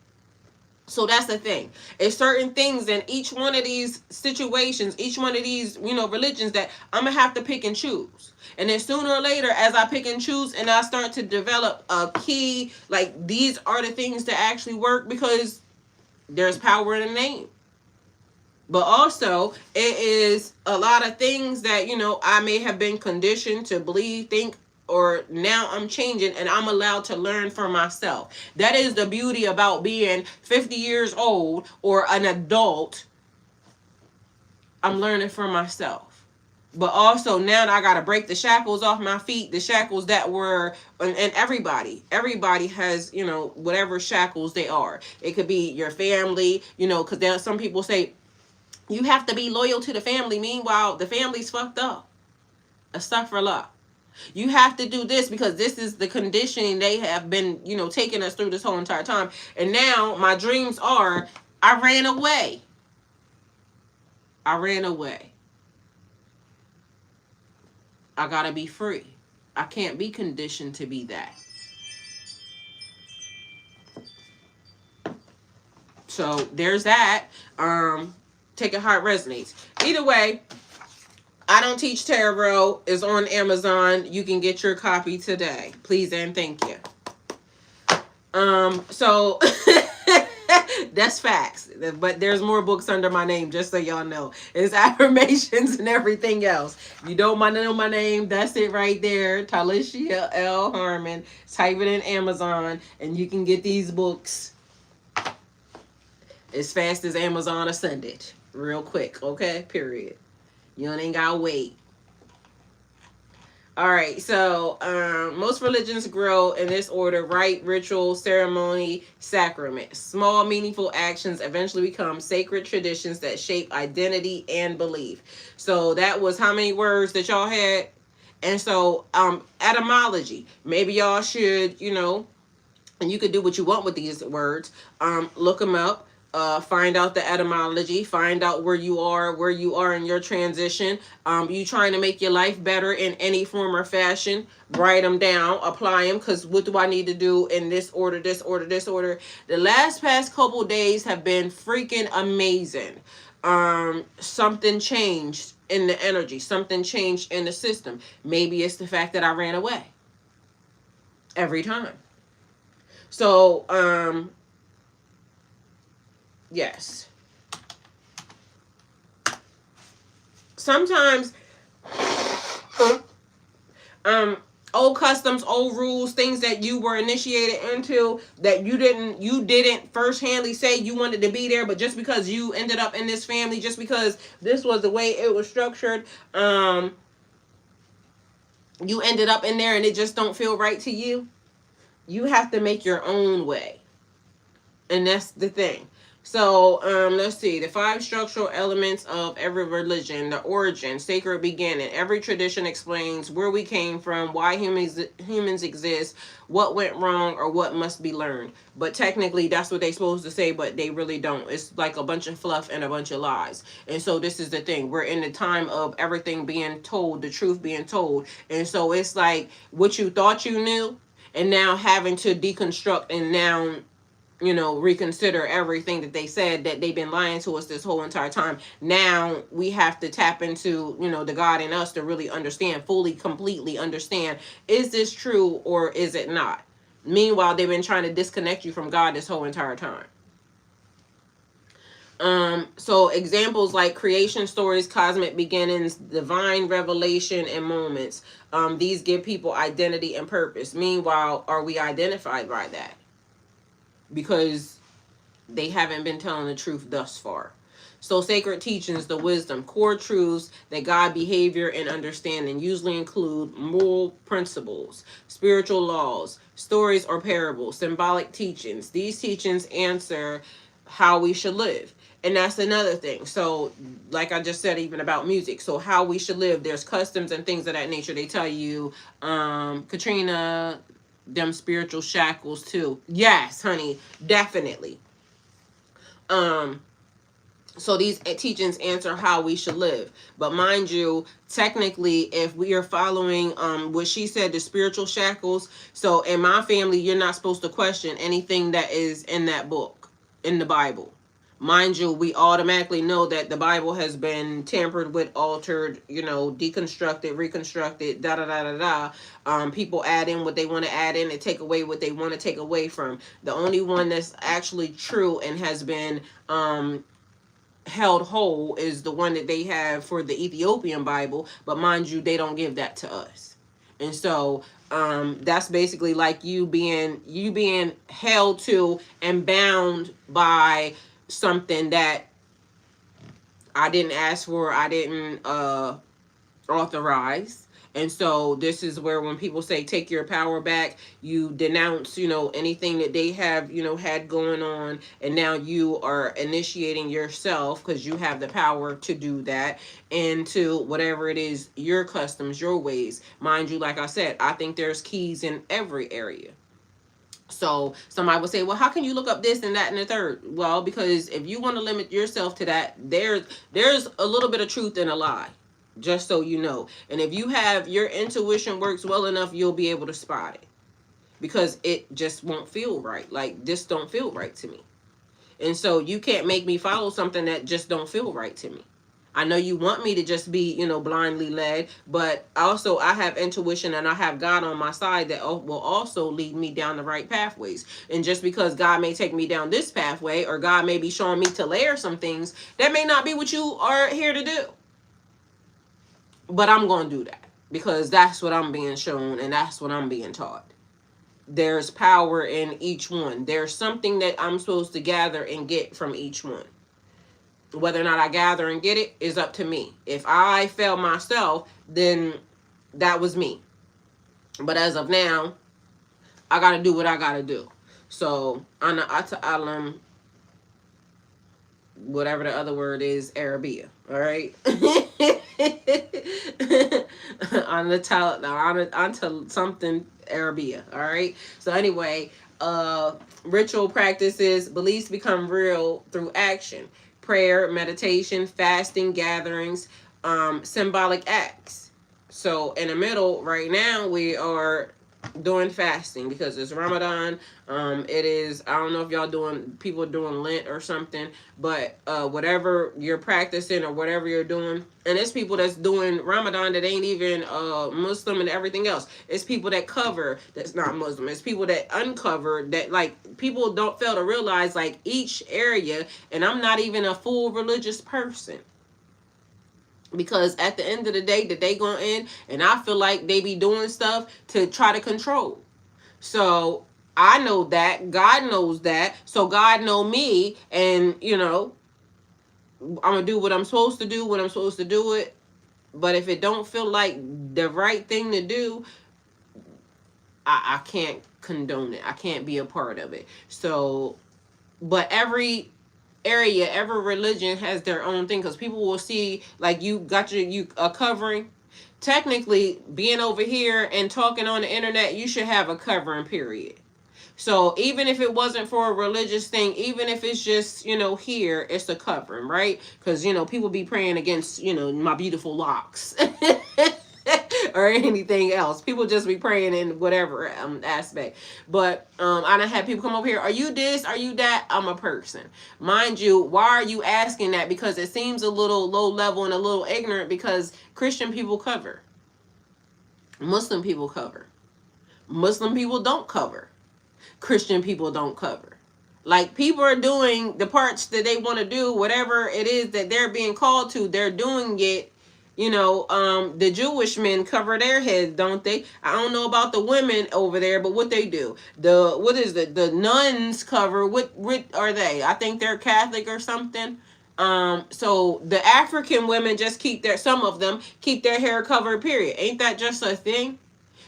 So that's the thing. It's certain things in each one of these situations, each one of these, religions, that I'm going to have to pick and choose. And then sooner or later, as I pick and choose and I start to develop a key, like, these are the things that actually work, because there's power in the name. But also, it is a lot of things that, I may have been conditioned to believe, think, or now I'm changing and I'm allowed to learn for myself. That is the beauty about being 50 years old or an adult. I'm learning for myself. But also now I got to break the shackles off my feet, the shackles that were, and everybody has, whatever shackles they are. It could be your family, because there some people say you have to be loyal to the family. Meanwhile, the family's fucked up. Astaghfirullah. You have to do this because this is the conditioning they have been, taking us through this whole entire time. And now my dreams are, I ran away. I ran away. I gotta be free. I can't be conditioned to be that. So there's that. Take it how it resonates. Either way, I Don't Teach Tarot is on Amazon. You can get your copy today. Please and thank you. So that's facts. But there's more books under my name, just so y'all know. It's affirmations and everything else. If you don't know my name, that's it right there. Tylishia LHarmon. Type it in Amazon and you can get these books as fast as Amazon will send it. Real quick, okay? Period. You ain't gotta wait. All right, so most religions grow in this order: rite, ritual, ceremony, sacrament. Small, meaningful actions eventually become sacred traditions that shape identity and belief. So that was how many words that y'all had? And so etymology. Maybe y'all should, and you could do what you want with these words. Look them up. Find out the etymology. Find out where you are in your transition. You trying to make your life better in any form or fashion. Write them down. Apply them. Because what do I need to do in this order, this order, this order? The past couple days have been freaking amazing. Something changed in the energy. Something changed in the system. Maybe it's the fact that I ran away. Every time. So, yes. Sometimes, old customs, old rules, things that you were initiated into that you didn't firsthandly say you wanted to be there, but just because you ended up in this family, just because this was the way it was structured, you ended up in there and it just don't feel right to you. You have to make your own way. And that's the thing. So let's see. The 5 structural elements of every religion: the origin, sacred beginning. Every tradition explains where we came from, why humans exist, what went wrong, or what must be learned. But technically, that's what they're supposed to say, but they really don't. It's like a bunch of fluff and a bunch of lies. And so this is the thing. We're in the time of everything being told, the truth being told. And so it's like what you thought you knew, and now having to deconstruct and now reconsider everything that they said that they've been lying to us this whole entire time. Now we have to tap into, the God in us to really understand, fully, completely understand, is this true or is it not? Meanwhile, they've been trying to disconnect you from God this whole entire time. So examples like creation stories, cosmic beginnings, divine revelation, and moments. These give people identity and purpose. Meanwhile, are we identified by that? Because they haven't been telling the truth thus far. So sacred teachings, the wisdom, core truths that guide behavior and understanding usually include moral principles, spiritual laws, stories or parables, symbolic teachings. These teachings answer how we should live. And that's another thing. So like I just said, even about music. So how we should live, there's customs and things of that nature. They tell you, Katrina, them spiritual shackles too. Yes, honey, definitely. So these teachings answer how we should live. But mind you, technically, if we are following what she said, the spiritual shackles, so in my family, you're not supposed to question anything that is in that book, in the Bible. Mind you, we automatically know that the Bible has been tampered with, altered, deconstructed, reconstructed, da da da da da. People add in what they want to add in and take away what they want to take away from. The only one that's actually true and has been held whole is the one that they have for the Ethiopian Bible. But mind you, they don't give that to us. And so that's basically like you being held to and bound by something that I didn't ask for, I didn't authorize. And so this is where when people say take your power back, you denounce, anything that they have, had going on. And now you are initiating yourself, because you have the power to do that, into whatever it is, your customs, your ways. Mind you, like I said, I think there's keys in every area. So somebody will say, well, how can you look up this and that and the third? Well, because if you want to limit yourself to that, there's a little bit of truth in a lie, just so you know. And if you have your intuition works well enough, you'll be able to spot it, because it just won't feel right. Like, this don't feel right to me. And so you can't make me follow something that just don't feel right to me. I know you want me to just be, blindly led, but also I have intuition and I have God on my side that will also lead me down the right pathways. And just because God may take me down this pathway, or God may be showing me to layer some things, that may not be what you are here to do. But I'm going to do that because that's what I'm being shown and that's what I'm being taught. There's power in each one. There's something that I'm supposed to gather and get from each one. Whether or not I gather and get it is up to me. If I fail myself, then that was me. But as of now, I got to do what I got to do. So, ana ata'alam, whatever the other word is, Arabia. All right. onto something Arabia. All right. So anyway, ritual practices, beliefs become real through action, prayer, meditation, fasting, gatherings, symbolic acts. So in the middle right now, we are doing fasting because it's Ramadan. It is, I don't know if y'all doing, people doing Lent or something, but whatever you're practicing or whatever you're doing, and it's people that's doing Ramadan that ain't even Muslim and everything else. It's people that cover that's not Muslim. It's people that uncover that, like, people don't fail to realize, like, each area, and I'm not even a full religious person. Because at the end of the day, they going in, and I feel like they be doing stuff to try to control. So I know that. God knows that. So God know me, and I'm gonna do what I'm supposed to do when I'm supposed to do it. But if it don't feel like the right thing to do, I can't condone it. I can't be a part of it. So, but every area, every religion has their own thing, because people will see, like, you got you a covering. Technically, being over here and talking on the internet, you should have a covering, period. So even if it wasn't for a religious thing, even if it's just, here, it's a covering, right? Because, people be praying against, my beautiful locks. Or anything else. People just be praying in whatever aspect. But I done had people come over here. Are you this? Are you that? I'm a person. Mind you, why are you asking that? Because it seems a little low level and a little ignorant, because Christian people cover. Muslim people cover. Muslim people don't cover. Christian people don't cover. Like, people are doing the parts that they want to do, whatever it is that they're being called to, they're doing it. The Jewish men cover their heads, don't they? I don't know about the women over there, but what they do, the nuns cover. What are they? I think they're Catholic or something. So the African women just some of them keep their hair covered, period. Ain't that just a thing?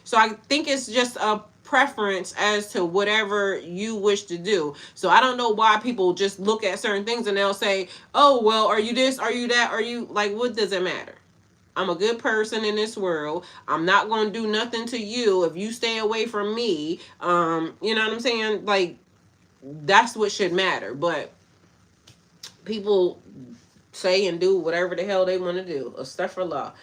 So I think it's just a preference as to whatever you wish to do. So I don't know why people just look at certain things and they'll say, oh, well, are you this? Are you that? Are you, like, what does it matter? I'm a good person in this world. I'm not going to do nothing to you if you stay away from me. You know what I'm saying? Like, that's what should matter. But people say and do whatever the hell they want to do. Astaghfirullah.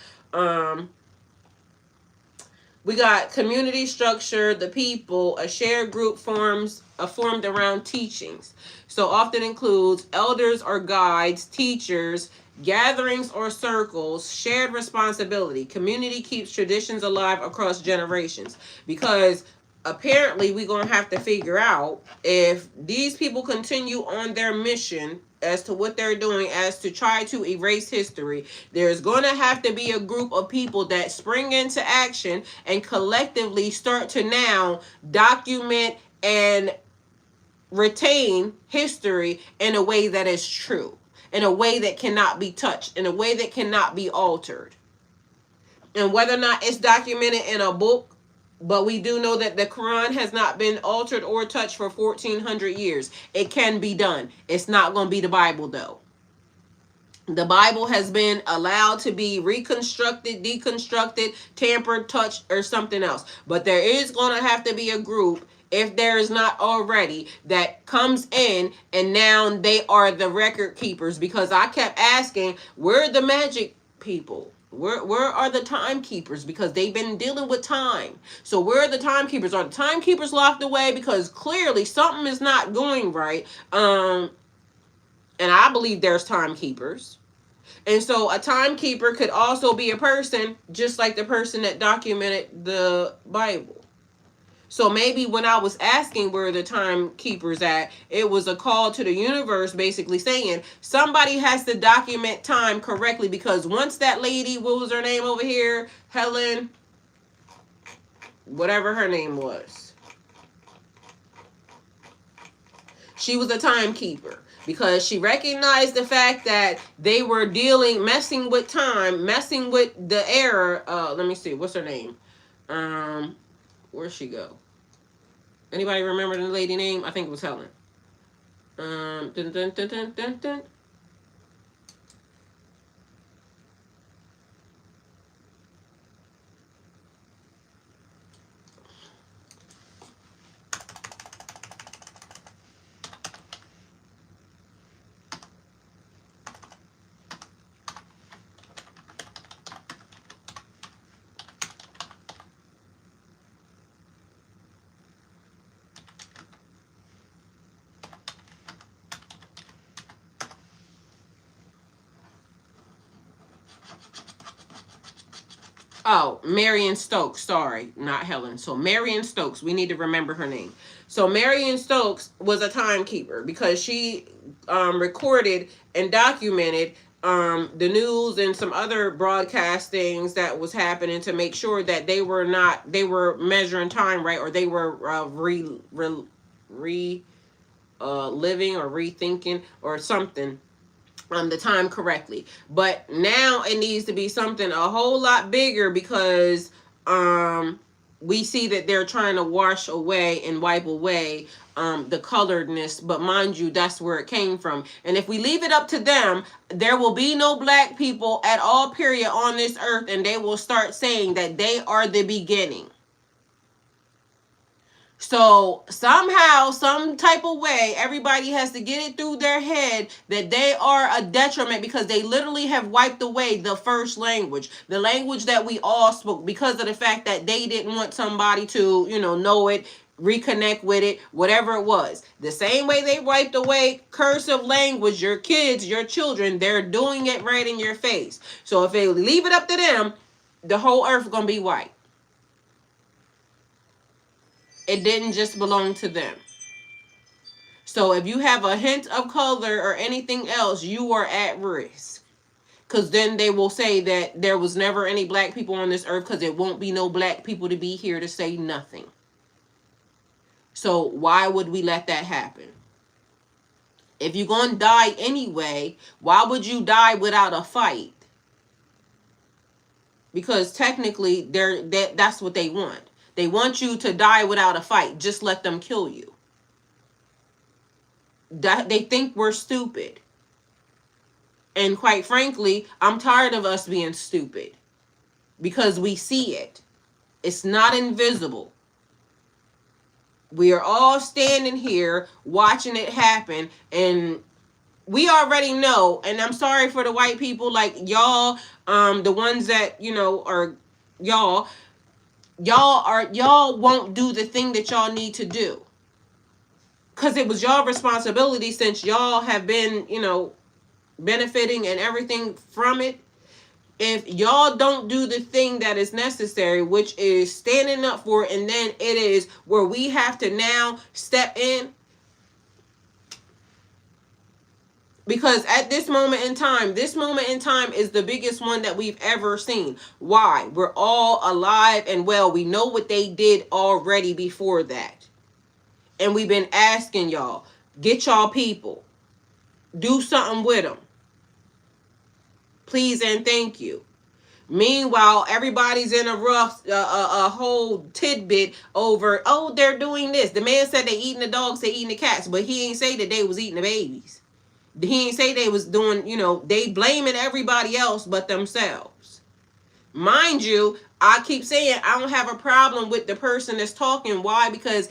We got community structure, the people, a shared group formed around teachings. So often includes elders or guides, teachers, gatherings or circles, shared responsibility. Community keeps traditions alive across generations, because apparently we're going to have to figure out if these people continue on their mission as to what they're doing as to try to erase history. There's going to have to be a group of people that spring into action and collectively start to now document and retain history in a way that is true, in a way that cannot be touched, in a way that cannot be altered. And whether or not it's documented in a book, but we do know that the Quran has not been altered or touched for 1400 years. It can be done. It's not going to be the Bible, though. The Bible has been allowed to be reconstructed, deconstructed, tampered, touched, or something else. But there is going to have to be a group, if there is not already, that comes in and now they are the record keepers. Because I kept asking, where are the magic people? Where are the timekeepers? Because they've been dealing with time. So where are the timekeepers? Are the timekeepers locked away? Because clearly something is not going right. And I believe there's timekeepers. And so a timekeeper could also be a person, just like the person that documented the Bible. So maybe when I was asking where the timekeepers at, it was a call to the universe basically saying somebody has to document time correctly, because once that lady, what was her name over here? Helen, whatever her name was. She was a timekeeper because she recognized the fact that they were messing with time, messing with the era. Let me see, what's her name? Where'd she go? Anybody remember the lady name? I think it was Helen. Dun, dun, dun, dun, dun, dun. Oh, Marion Stokes. Sorry, not Helen. So Marion Stokes. We need to remember her name. So Marion Stokes was a timekeeper because she recorded and documented the news and some other broadcastings that was happening to make sure that they were measuring time right, or they were living or rethinking or something the time correctly. But now it needs to be something a whole lot bigger because we see that they're trying to wash away and wipe away the coloredness. But mind you, that's where it came from. And if we leave it up to them, there will be no black people at all, period, on this earth. And they will start saying that they are the beginning. So somehow, some type of way, everybody has to get it through their head that they are a detriment because they literally have wiped away the first language, the language that we all spoke, because of the fact that they didn't want somebody to, know it, reconnect with it, whatever it was. The same way they wiped away cursive language, your kids, your children, they're doing it right in your face. So if they leave it up to them, the whole earth is going to be white. It didn't just belong to them. So if you have a hint of color or anything else, you are at risk. Because then they will say that there was never any black people on this earth because it won't be no black people to be here to say nothing. So why would we let that happen? If you're going to die anyway, why would you die without a fight? Because technically, that's what they want. They want you to die without a fight. Just let them kill you. They think we're stupid. And quite frankly, I'm tired of us being stupid. Because we see it. It's not invisible. We are all standing here watching it happen. And we already know. And I'm sorry for the white people like y'all. The ones that, are y'all. Y'all won't do the thing that y'all need to do. Because it was y'all responsibility since y'all have been, benefiting and everything from it. If y'all don't do the thing that is necessary, which is standing up for it, and then it is where we have to now step in. Because at this moment in time is the biggest one that we've ever seen. Why? We're all alive and well. We know what they did already before that. And we've been asking y'all, get y'all people. Do something with them. Please and thank you. Meanwhile, everybody's in a rough, a whole tidbit over, oh, they're doing this. The man said they eating the dogs, they eating the cats, but he ain't say that they was eating the babies. He ain't say they was doing, they blaming everybody else but themselves. Mind you, I keep saying I don't have a problem with the person that's talking. Why? Because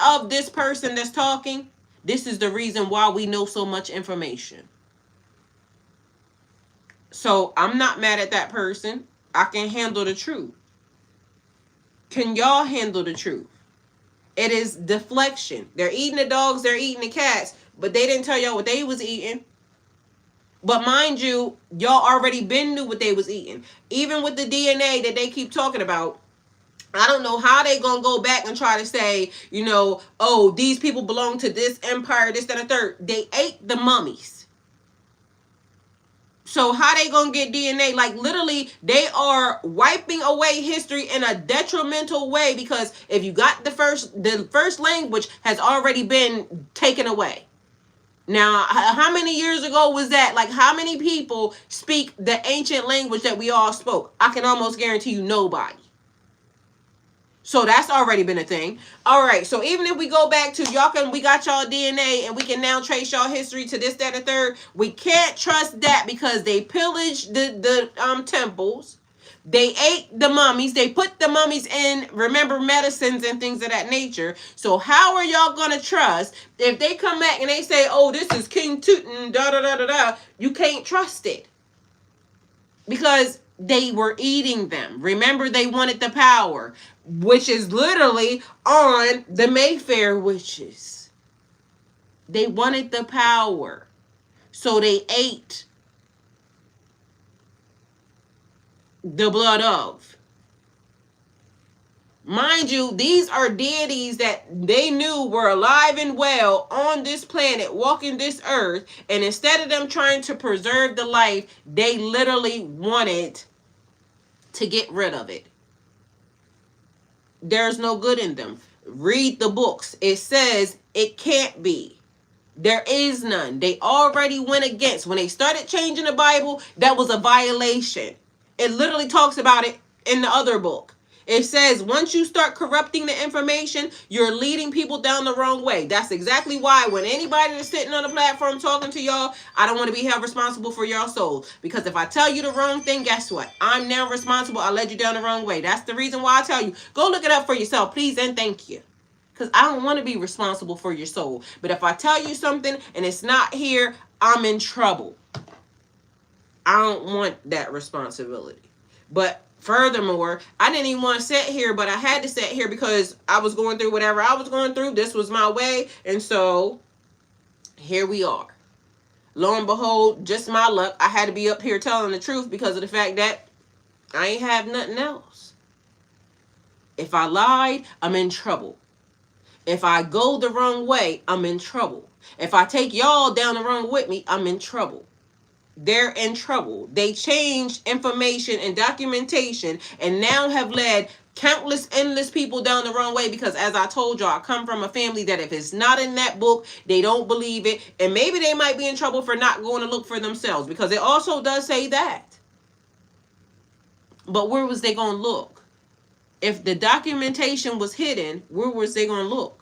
of this person that's talking, this is the reason why we know so much information. So I'm not mad at that person. I can handle the truth. Can y'all handle the truth? It is deflection. They're eating the dogs, they're eating the cats. But they didn't tell y'all what they was eating. But mind you, y'all already been knew what they was eating. Even with the DNA that they keep talking about, I don't know how they gonna go back and try to say, oh, these people belong to this empire, this, that, and the third. They ate the mummies. So how they gonna get DNA? Like literally, they are wiping away history in a detrimental way because if you got the first language has already been taken away. Now, how many years ago was that? Like, how many people speak the ancient language that we all spoke? I can almost guarantee you nobody. So that's already been a thing. All right. So even if we go back to we got y'all DNA and we can now trace y'all history to this, that, and the third. We can't trust that because they pillaged the temples. They ate the mummies. They put the mummies in, remember, medicines and things of that nature. So how are y'all gonna trust if they come back and they say, "Oh, this is King Tut and da da da da da"? You can't trust it because they were eating them. Remember, they wanted the power, which is literally on the Mayfair witches. They wanted the power, so they ate the blood of. Mind you, these are deities that they knew were alive and well on this planet, walking this earth, and instead of them trying to preserve the life, they literally wanted to get rid of it. There's no good in them. Read the books. It says it can't be. There is none. They already went against. When they started changing the Bible, that was a violation. It literally talks about it in the other book. It says once you start corrupting the information, you're leading people down the wrong way. That's exactly why when anybody is sitting on the platform talking to y'all, I don't want to be held responsible for your soul. Because if I tell you the wrong thing, guess what? I'm now responsible. I led you down the wrong way. That's the reason why I tell you, go look it up for yourself, please and thank you. Because I don't want to be responsible for your soul. But if I tell you something and it's not here, I'm in trouble. I don't want that responsibility. But furthermore, I didn't even want to sit here, but I had to sit here because I was going through whatever I was going through. This was my way. And so here we are. Lo and behold, just my luck. I had to be up here telling the truth because of the fact that I ain't have nothing else. If I lied, I'm in trouble. If I go the wrong way, I'm in trouble. If I take y'all down the wrong with me, I'm in trouble. They're in trouble. They changed information and documentation and now have led countless, endless people down the wrong way because, as I told y'all, I come from a family that if it's not in that book, they don't believe it. And maybe they might be in trouble for not going to look for themselves because it also does say that. But where was they going to look? If the documentation was hidden, where was they going to look?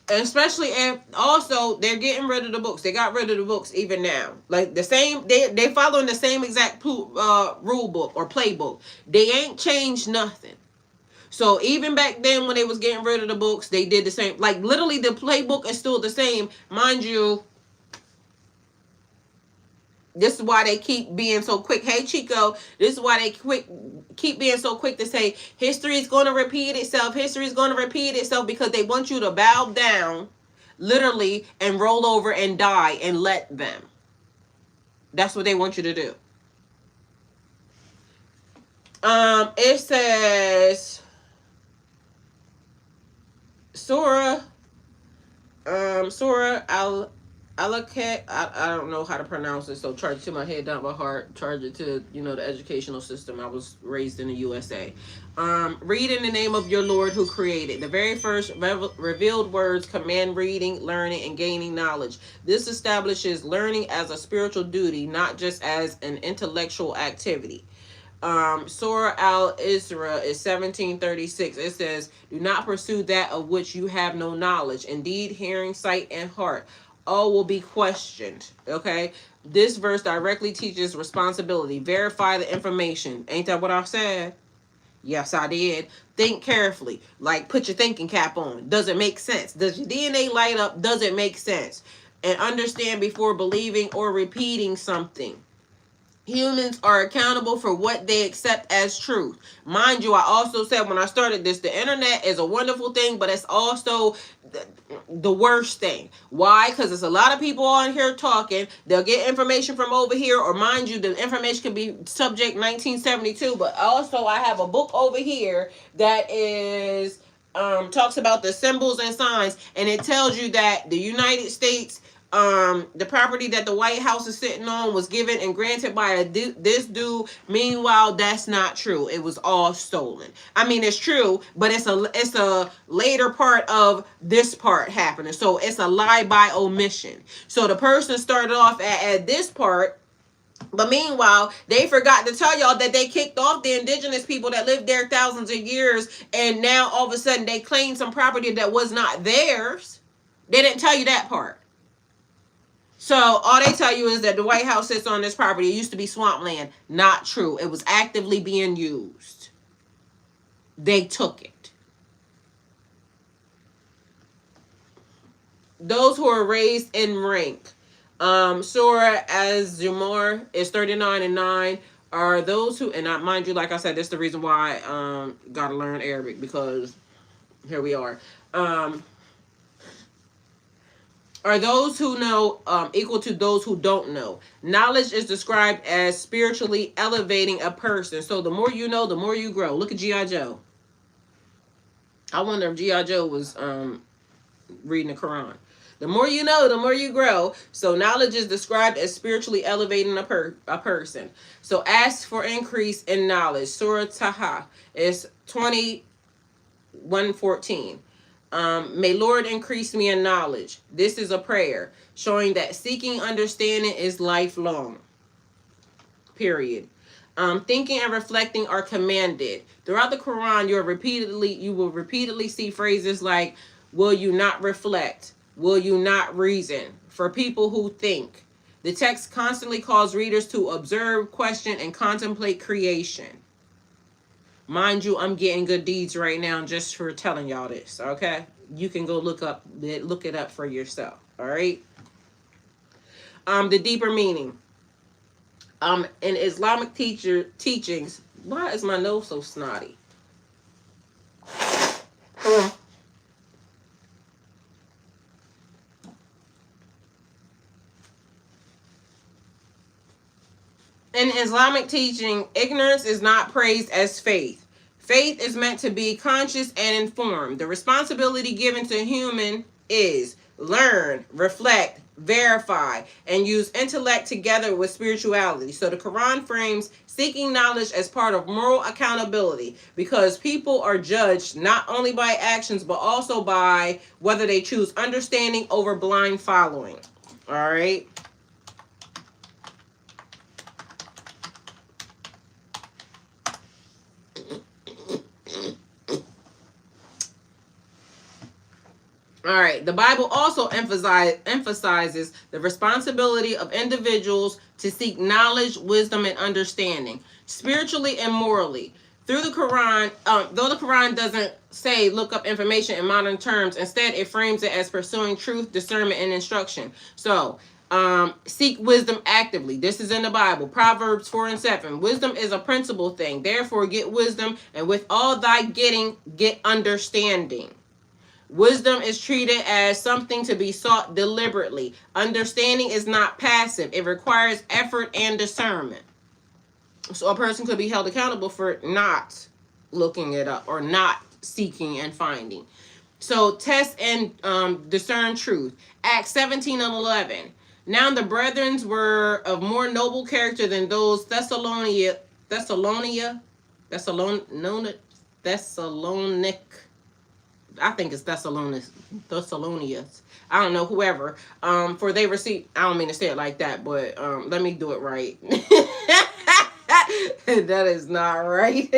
Especially if also they're getting rid of the books. They got rid of the books even now. Like the same, they following the same exact rule book or playbook. They ain't changed nothing. So even back then when they was getting rid of the books, they did the same. Like literally the playbook is still the same. Mind you, this is why they keep being so quick. Hey, Chico, this is why they keep being so quick to say history is going to repeat itself. History is going to repeat itself because they want you to bow down, literally, and roll over and die and let them. That's what they want you to do. It says Surah I don't know how to pronounce it, so charge it to my head, not my heart. Charge it to, the educational system. I was raised in the USA. Read in the name of your Lord who created. The very first revealed words command reading, learning, and gaining knowledge. This establishes learning as a spiritual duty, not just as an intellectual activity. Surah Al-Isra is 1736. It says, do not pursue that of which you have no knowledge. Indeed, hearing, sight, and heart all will be questioned. Okay, this verse directly teaches responsibility. Verify the information. Ain't that what I said? Yes, I did. Think carefully. Like, put your thinking cap on. Does it make sense? Does your DNA light up? Does it make sense? And understand before believing or repeating something. Humans are accountable for what they accept as truth. Mind you, I also said when I started this, the internet is a wonderful thing, but it's also the worst thing. Why? Because there's a lot of people on here talking. They'll get information from over here, or mind you, the information can be subject 1972, but also I have a book over here that is talks about the symbols and signs, and it tells you that the United States, the property that the White House is sitting on was given and granted by this dude. Meanwhile, that's not true. It was all stolen. I mean, it's true, but it's a later part of this part happening. So it's a lie by omission. So the person started off at this part, but meanwhile, they forgot to tell y'all that they kicked off the indigenous people that lived there thousands of years, and now all of a sudden they claimed some property that was not theirs. They didn't tell you that part. So all they tell you is that the White House sits on this property. It used to be swampland. Not true. It was actively being used. They took it. Those who are raised in rank. Surah Az-Zumar is 39:9. Are those who, and mind you, like I said, this is the reason why gotta learn Arabic, because here we are. Are those who know equal to those who don't know? Knowledge is described as spiritually elevating a person. So the more you know, the more you grow. Look at G.I. Joe. I wonder if G.I. Joe was reading the Quran. The more you know, the more you grow. So knowledge is described as spiritually elevating a person. So ask for increase in knowledge. Surah Taha is 21:14. May Lord increase me in knowledge. This is a prayer showing that seeking understanding is lifelong. Period. Thinking and reflecting are commanded. Throughout the Quran, you will repeatedly see phrases like, will you not reflect? Will you not reason? For people who think. The text constantly calls readers to observe, question, and contemplate creation. Mind you, I'm getting good deeds right now just for telling y'all this, okay? You can go look it up for yourself, all right? The deeper meaning. In Islamic teachings, why is my nose so snotty? In Islamic teaching, ignorance is not praised as faith. Faith is meant to be conscious and informed. The responsibility given to human is learn, reflect, verify, and use intellect together with spirituality. So the Quran frames seeking knowledge as part of moral accountability, because people are judged not only by actions but also by whether they choose understanding over blind following. All right. All right. The Bible also emphasizes the responsibility of individuals to seek knowledge, wisdom, and understanding, spiritually and morally. Through the Quran, though the Quran doesn't say look up information in modern terms, instead it frames it as pursuing truth, discernment, and instruction. So, seek wisdom actively. This is in the Bible. Proverbs 4:7. Wisdom is a principal thing. Therefore, get wisdom, and with all thy getting, get understanding. Wisdom is treated as something to be sought deliberately. Understanding is not passive. It requires effort and discernment. So a person could be held accountable for not looking it up or not seeking and finding. So test and discern truth. Acts 17:11. Now the brethren were of more noble character than those Thessalonic. I think it's Thessalonians. I don't know, whoever. For they received, I don't mean to say it like that, but let me do it right. That is not right.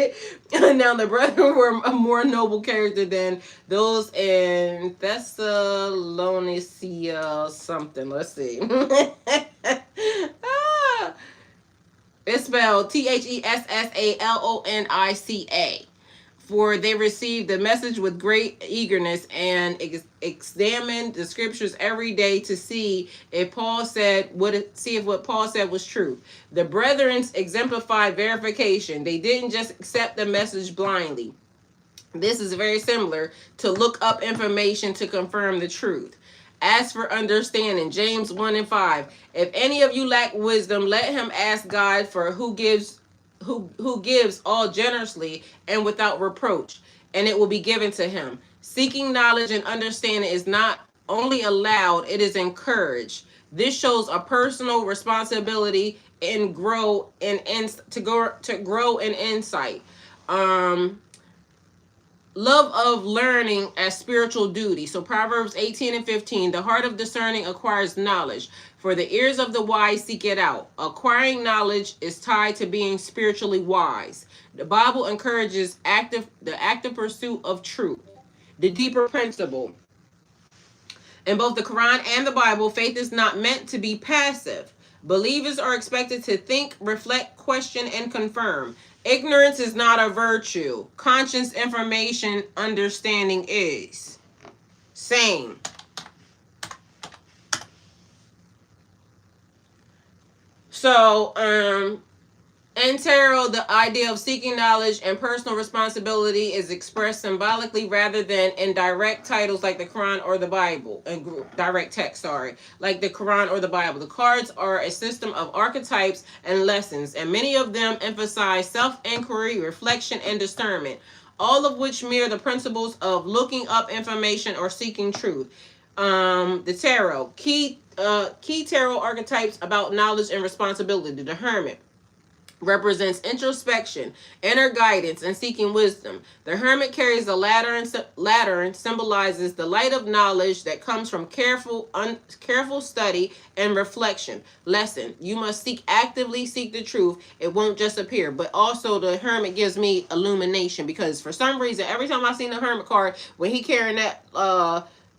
Now the brethren were a more noble character than those in Thessalonica something. Let's see. It's spelled Thessalonica. For they received the message with great eagerness and examined the scriptures every day to see if what Paul said was true. The brethren exemplified verification. They didn't just accept the message blindly. This is very similar to look up information to confirm the truth. As for understanding, James 1:5. If any of you lack wisdom, let him ask God, for who gives all generously and without reproach, and it will be given to him. Seeking knowledge and understanding is not only allowed, it is encouraged. This shows a personal responsibility and to grow in insight. Love of learning as spiritual duty. So Proverbs 18:15, the heart of discerning acquires knowledge, for the ears of the wise seek it out. Acquiring knowledge is tied to being spiritually wise. The Bible encourages the active pursuit of truth. The deeper principle. In both the Quran and the Bible, faith is not meant to be passive. Believers are expected to think, reflect, question, and confirm. Ignorance is not a virtue. Conscious information understanding is. Same. So, in tarot, the idea of seeking knowledge and personal responsibility is expressed symbolically rather than in direct titles like the Quran or the Bible. Direct text, sorry. Like the Quran or the Bible. The cards are a system of archetypes and lessons, and many of them emphasize self-inquiry, reflection, and discernment, all of which mirror the principles of looking up information or seeking truth. The tarot. Key tarot archetypes about knowledge and responsibility. The Hermit represents introspection, inner guidance, and seeking wisdom. The Hermit carries a ladder and symbolizes the light of knowledge that comes from careful study and reflection. Lesson: you must actively seek the truth. It won't just appear. But also the Hermit gives me illumination, because for some reason, every time I see the Hermit card, when he carrying that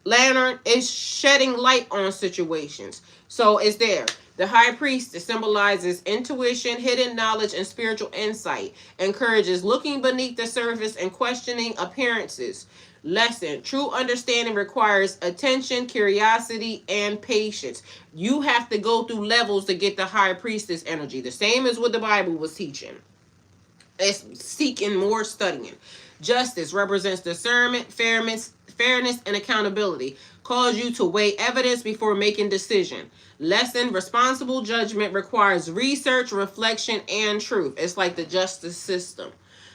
lantern, it's shedding light on situations. So it's there. The High Priest symbolizes intuition, hidden knowledge, and spiritual insight. Encourages looking beneath the surface and questioning appearances. Lesson: true understanding requires attention, curiosity, and patience. You have to go through levels to get the High Priestess energy. The same as what the Bible was teaching. It's seeking more studying. Justice represents discernment, fairness, and accountability. Calls you to weigh evidence before making decision. Lesson: responsible judgment requires research, reflection, and truth. It's like the justice system.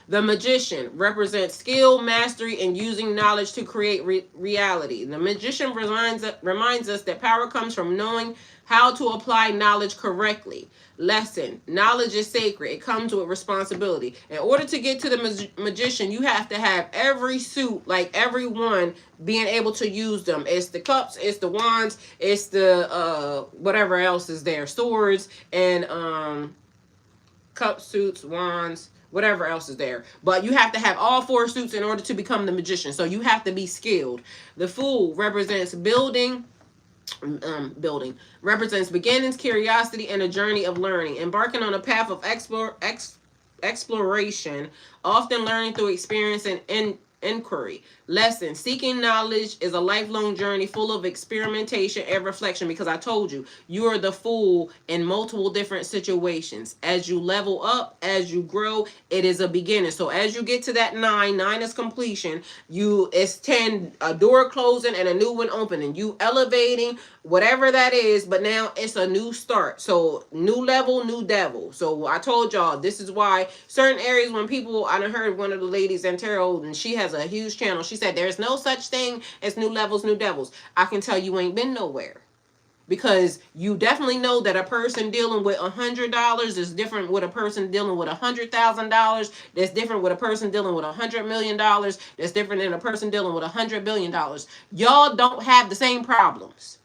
The Magician represents skill, mastery, and using knowledge to create reality. The Magician reminds us that power comes from knowing how to apply knowledge correctly. Lesson: knowledge is sacred. It comes with responsibility. In order to get to the Magician, you have to have every suit, like everyone, being able to use them. It's the cups, it's the wands, it's the whatever else is there, swords, and cups, suits, wands, whatever else is there. But you have to have all four suits in order to become the Magician. So you have to be skilled. The Fool represents building represents beginnings, curiosity, and a journey of learning. Embarking on a path of exploration, often learning through experience and inquiry. Lesson: seeking knowledge is a lifelong journey full of experimentation and reflection, because I told you, you are the fool in multiple different situations. As you level up, as you grow, it is a beginning. So as you get to that 9 is completion. It's 10, a door closing and a new one opening. You elevating, whatever that is, but now it's a new start. So new level, new devil. So I told y'all, this is why certain areas, when people, I done heard one of the ladies in tarot, and she has a huge channel, she said there's no such thing as new levels, new devils. I can tell you ain't been nowhere, because you definitely know that a person dealing with $100 is different with a person dealing with $100,000. That's different with a person dealing with $100 million. That's different than a person dealing with $100 billion. Y'all don't have the same problems.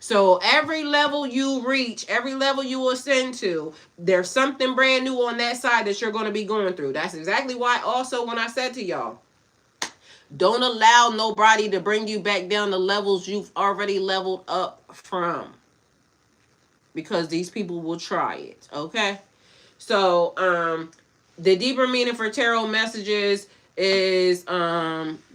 So every level you reach, every level you ascend to, there's something brand new on that side that you're going to be going through. That's exactly why also when I said to y'all, don't allow nobody to bring you back down to levels you've already leveled up from, because these people will try it, okay? So, the deeper meaning for tarot messages is,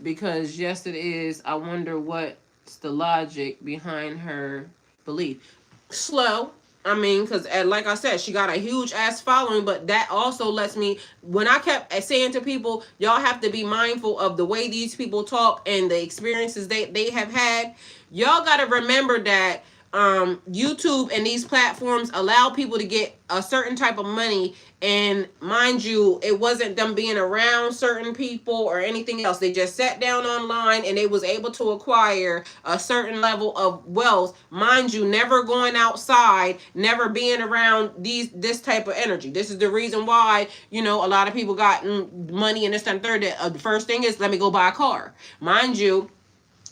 because yes, it is, I wonder what's the logic behind her belief. Slow. I mean, because like I said, she got a huge ass following, but that also lets me, when I kept saying to people, y'all have to be mindful of the way these people talk and the experiences they have had. Y'all got to remember that YouTube and these platforms allow people to get a certain type of money. And mind you, it wasn't them being around certain people or anything else. They just sat down online and they was able to acquire a certain level of wealth. Mind you, never going outside, never being around this type of energy. This is the reason why, you know, a lot of people got money and this and third. The first thing is, let me go buy a car. Mind you,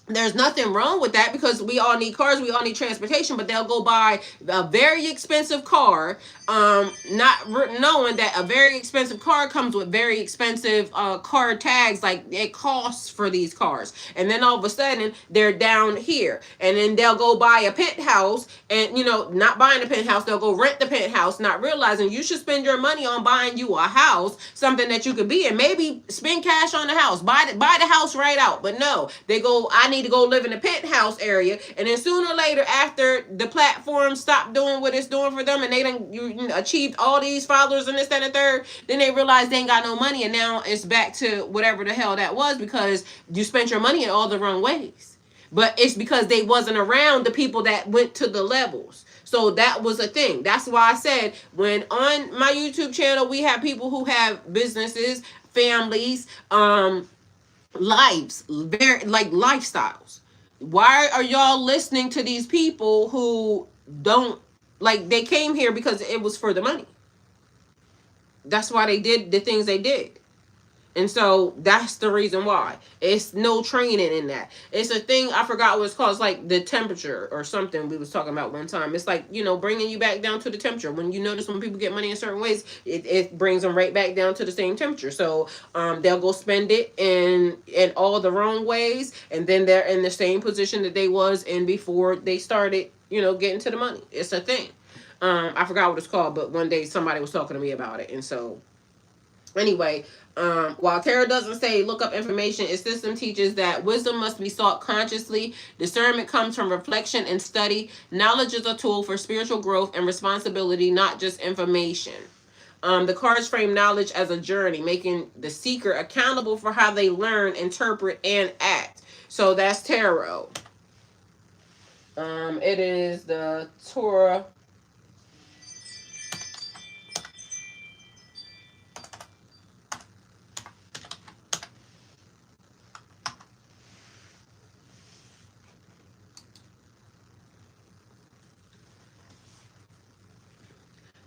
there's nothing wrong with that, because we all need cars, we all need transportation, but they'll go buy a very expensive car, not knowing that a very expensive car comes with very expensive car tags, like it costs for these cars. And then all of a sudden they're down here, and then they'll go buy a penthouse, and, you know, not buying a penthouse, they'll go rent the penthouse, not realizing you should spend your money on buying you a house, something that you could be in. Maybe spend cash on the house, buy the house right out. But no, they go, I need to go live in the penthouse area, and then sooner or later, after the platform stopped doing what it's doing for them, and they done achieved all these followers and this, that, and the third, then they realize they ain't got no money, and now it's back to whatever the hell that was, because you spent your money in all the wrong ways. But it's because they wasn't around the people that went to the levels. So that was a thing. That's why I said, when on my YouTube channel, we have people who have businesses, families, lives, very like lifestyles. Why are y'all listening to these people who don't, like, they came here because it was for the money? That's why they did the things they did. And so that's the reason why. It's no training in that. It's a thing, I forgot what it's called. It's like the temperature or something we was talking about one time. It's like, you know, bringing you back down to the temperature. When you notice when people get money in certain ways, it brings them right back down to the same temperature. So they'll go spend it in all the wrong ways, and then they're in the same position that they was in before they started, you know, getting to the money. It's a thing. I forgot what it's called, but one day somebody was talking to me about it. And so anyway, while tarot doesn't say look up information, its system teaches that wisdom must be sought consciously. Discernment comes from reflection and study. Knowledge is a tool for spiritual growth and responsibility, not just information. The cards frame knowledge as a journey, making the seeker accountable for how they learn, interpret, and act. So that's tarot. It is the Torah.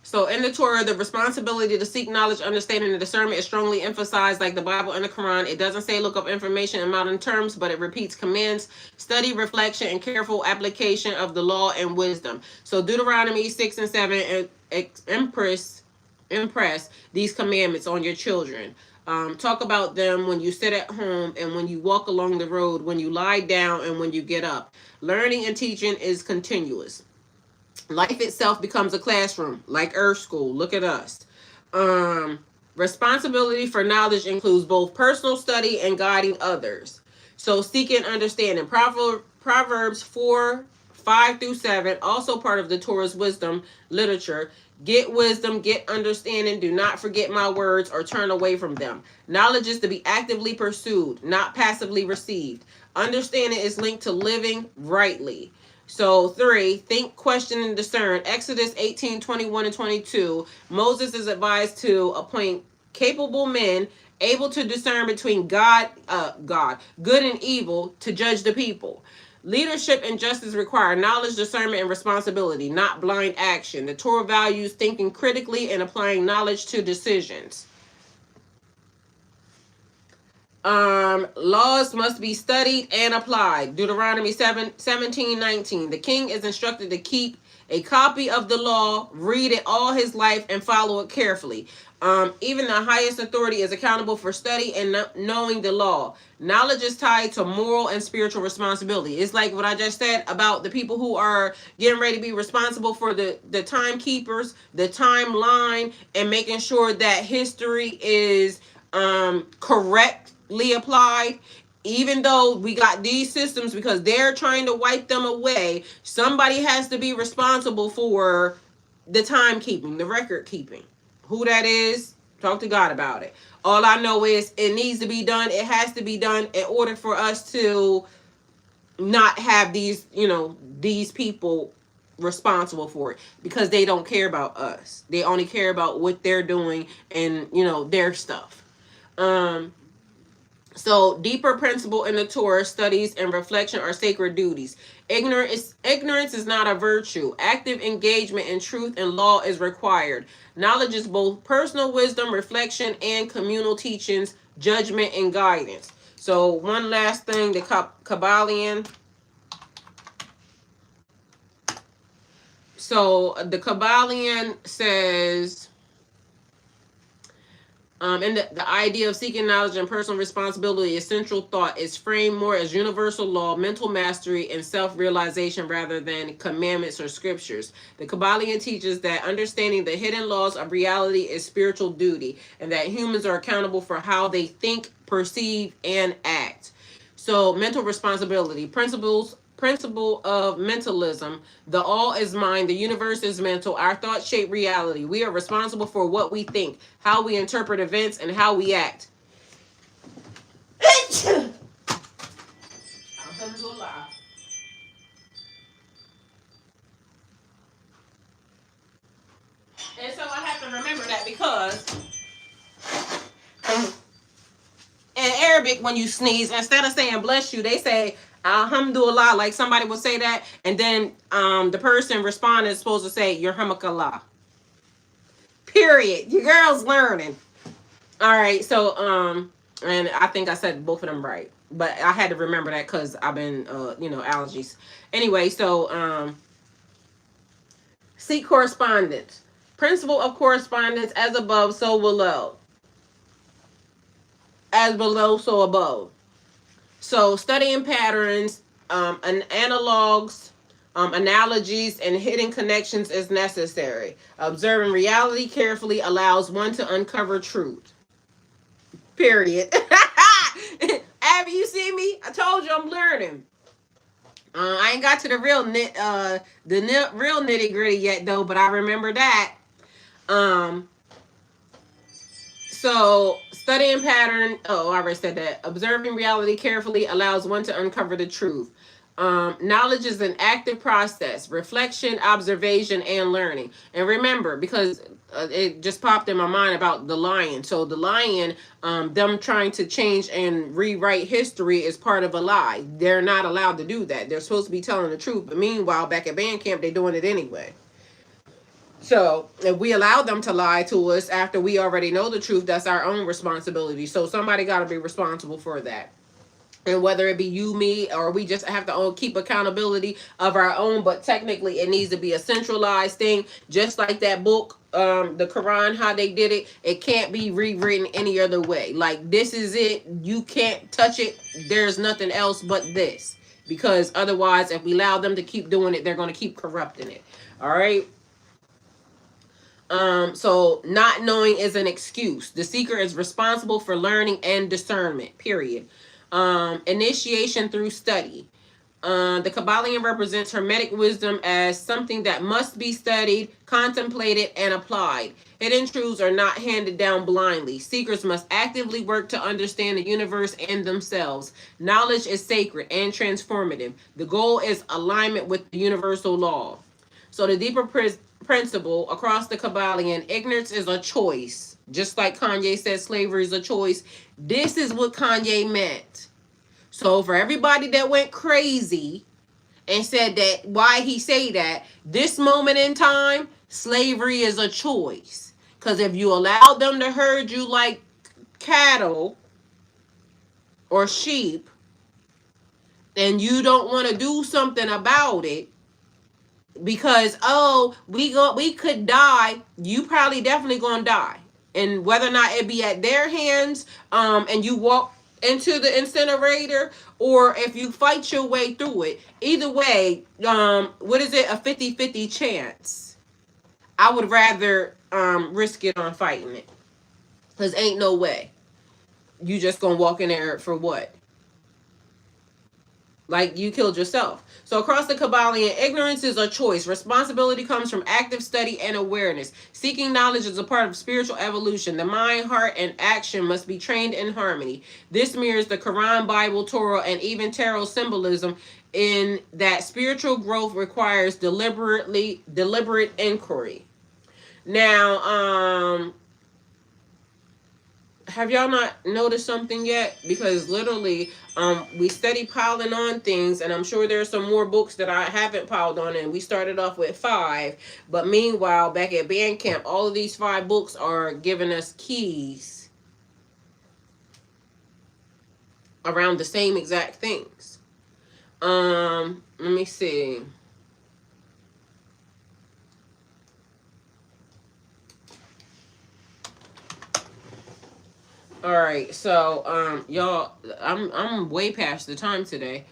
So in the Torah, the responsibility to seek knowledge, understanding, and discernment is strongly emphasized, like the Bible and the Quran. It doesn't say look up information in modern terms, but it repeats commands, study, reflection, and careful application of the law and wisdom. So Deuteronomy 6 and 7 impress these commandments on your children. Talk about them when you sit at home and when you walk along the road, when you lie down and when you get up. Learning and teaching is continuous. Life itself becomes a classroom, like Earth School. Look at us. Responsibility for knowledge includes both personal study and guiding others. So seeking understanding. Proverbs 4:5-7, also part of the Torah's wisdom literature. Get wisdom, get understanding. Do not forget my words or turn away from them. Knowledge is to be actively pursued, not passively received. Understanding is linked to living rightly. So 3, think, question, and discern. Exodus 18:21 and 22. Moses is advised to appoint capable men able to discern between good and evil, to judge the people. Leadership and justice require knowledge, discernment, and responsibility, not blind action. The Torah values thinking critically and applying knowledge to decisions. Laws must be studied and applied. Deuteronomy 17:19. The king is instructed to keep a copy of the law, read it all his life, and follow it carefully. Even the highest authority is accountable for study and knowing the law. Knowledge is tied to moral and spiritual responsibility. It's like what I just said about the people who are getting ready to be responsible for the timekeepers, the timeline, and making sure that history is correctly applied. Even though we got these systems, because they're trying to wipe them away, somebody has to be responsible for the timekeeping, the record keeping. Who that is, talk to God about it. All I know is it needs to be done. It has to be done in order for us to not have these, these people responsible for it, because they don't care about us. They only care about what they're doing and, you know, their stuff. So, deeper principle in the Torah, studies and reflection are sacred duties. Ignorance is not a virtue. Active engagement in truth and law is required. Knowledge is both personal wisdom, reflection, and communal teachings, judgment, and guidance. So, one last thing, the Kabbalion. So, the Kabbalion says, and the idea of seeking knowledge and personal responsibility is central thought is framed more as universal law, mental mastery, and self-realization rather than commandments or scriptures. The Kabbalion teaches that understanding the hidden laws of reality is spiritual duty, and that humans are accountable for how they think, perceive, and act. So, mental responsibility, principle of mentalism. The all is mind, the universe is mental, our thoughts shape reality. We are responsible for what we think, how we interpret events, and how we act. I'm coming to a lie. And so I have to remember that, because in Arabic, when you sneeze, instead of saying bless you, they say alhamdulillah, like somebody would say that, and then the person responding is supposed to say yerhamakallah. Period. Your girl's learning. All right, so and I think I said both of them right, but I had to remember that because I've been allergies. Anyway, so seek correspondence. Principle of correspondence: as above, so below. As below, so above. So studying patterns, analogs, analogies, and hidden connections is necessary. Observing reality carefully allows one to uncover truth. Period. Abby, you see me? I told you I'm learning. I ain't got to the real real nitty gritty yet though, but I remember that. So, studying pattern, I already said that. Observing reality carefully allows one to uncover the truth. Knowledge is an active process, reflection, observation, and learning. And remember, because it just popped in my mind about the lion. So, the lion, them trying to change and rewrite history is part of a lie. They're not allowed to do that. They're supposed to be telling the truth. But meanwhile, back at band camp, they're doing it anyway. So if we allow them to lie to us after we already know the truth, that's our own responsibility. So somebody got to be responsible for that. And whether it be you, me, or we just have to keep accountability of our own, but technically it needs to be a centralized thing, just like that book, the Quran, how they did it. It can't be rewritten any other way. Like, this is it. You can't touch it. There's nothing else but this. Because otherwise, if we allow them to keep doing it, they're going to keep corrupting it. All right. So not knowing is an excuse. The seeker is responsible for learning and discernment, period. Initiation through study. The Kabbalion represents Hermetic wisdom as something that must be studied, contemplated, and applied. Hidden truths are not handed down blindly. Seekers must actively work to understand the universe and themselves. Knowledge is sacred and transformative. The goal is alignment with the universal law. So the deeper principle across the Kabbalion, ignorance is a choice. Just like Kanye said slavery is a choice. This is what Kanye meant. So for everybody that went crazy and said that, why he say that, this moment in time, slavery is a choice. Because if you allow them to herd you like cattle or sheep, and you don't want to do something about it, because we could die, you probably definitely gonna die. And whether or not it be at their hands, and you walk into the incinerator, or if you fight your way through it, either way, what is it, a 50-50 chance. I would rather risk it on fighting it, because ain't no way you just gonna walk in there for what? Like you killed yourself. So across the Kabbalion, ignorance is a choice. Responsibility comes from active study and awareness. Seeking knowledge is a part of spiritual evolution. The mind, heart, and action must be trained in harmony. This mirrors the Quran, Bible, Torah, and even tarot symbolism in that spiritual growth requires deliberate inquiry. Now, have y'all not noticed something yet? Because literally, we steady piling on things, and I'm sure there's some more books that I haven't piled on, and we started off with 5. But meanwhile, back at Bandcamp, all of these 5 books are giving us keys around the same exact things. Let me see. All right, so y'all, I'm way past the time today.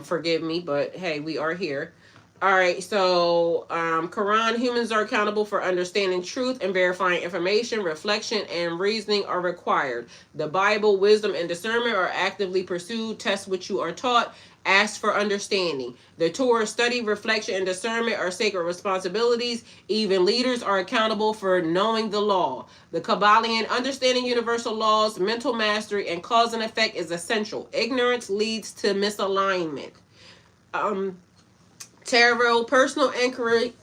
Forgive me, but hey, we are here. All right, so Quran, humans are accountable for understanding truth and verifying information. Reflection and reasoning are required. The Bible, wisdom and discernment are actively pursued. Test what you are taught. Ask for understanding. The Torah, study, reflection, and discernment are sacred responsibilities. Even leaders are accountable for knowing the law. The Kabbalion, understanding universal laws, mental mastery, and cause and effect is essential. Ignorance leads to misalignment. Tarot, personal inquiry,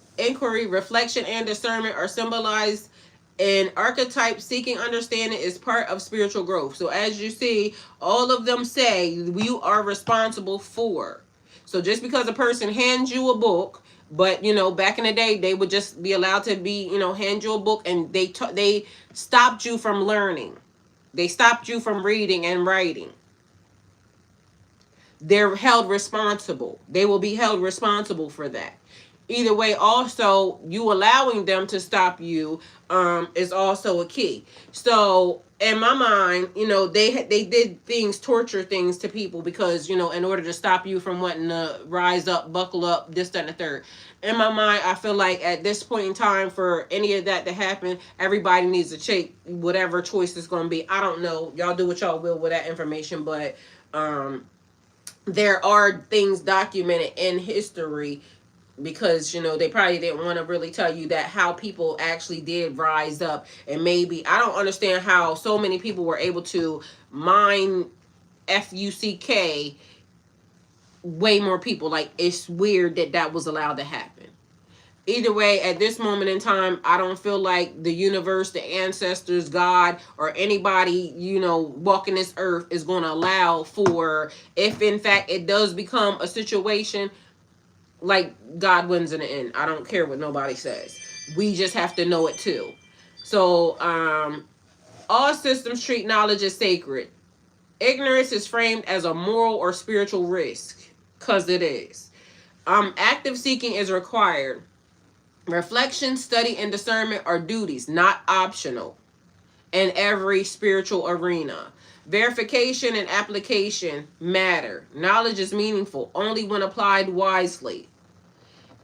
reflection, and discernment are symbolized in archetype. Seeking understanding is part of spiritual growth. So as you see, all of them say you are responsible for. So just because a person hands you a book, but back in the day they would just be allowed to be hand you a book, and they stopped you from learning. They stopped you from reading and writing. They're held responsible. They will be held responsible for that. Either way, also, you allowing them to stop you is also a key. So, in my mind, they did things, torture things to people because, in order to stop you from wanting to rise up, buckle up, this, that, and the third. In my mind, I feel like at this point in time, for any of that to happen, everybody needs to take whatever choice it's going to be. I don't know. Y'all do what y'all will with that information, but there are things documented in history because they probably didn't want to really tell you that how people actually did rise up. And maybe I don't understand how so many people were able to mine FUCK way more people. Like, it's weird that was allowed to happen. Either way, at this moment in time, I don't feel like the universe, the ancestors, God, or anybody, walking this earth is going to allow for, if in fact it does become a situation, like, God wins in the end. I don't care what nobody says. We just have to know it too. So, all systems treat knowledge as sacred. Ignorance is framed as a moral or spiritual risk, because it is. Active seeking is required. Reflection, study, and discernment are duties, not optional, in every spiritual arena. Verification and application matter. Knowledge is meaningful only when applied wisely.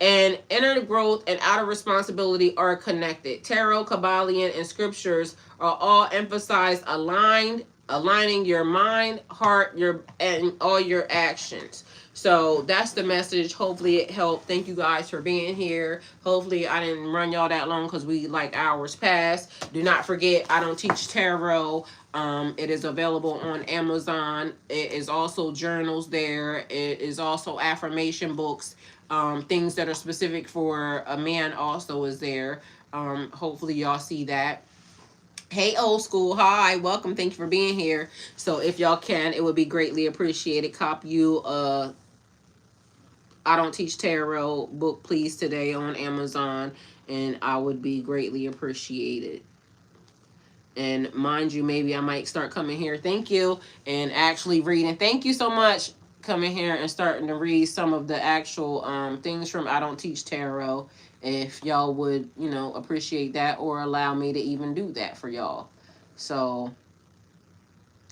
And inner growth and outer responsibility are connected. Tarot, Kabbalion, and scriptures are all emphasized aligning your mind, heart, and all your actions. So that's the message. Hopefully it helped. Thank you guys for being here. Hopefully I didn't run y'all that long because we like hours past. Do not forget, I don't teach tarot. It is available on Amazon. It is also journals there. It is also affirmation books. Things that are specific for a man also is there. Hopefully y'all see that. Hey, old school. Hi, welcome. Thank you for being here. So if y'all can, it would be greatly appreciated. Cop you I Don't Teach Tarot book, please, today on Amazon, and I would be greatly appreciated. And mind you, maybe I might start coming here, thank you, and actually reading. Thank you so much. Coming here and starting to read some of the actual things from I Don't Teach Tarot. If y'all would, appreciate that or allow me to even do that for y'all. So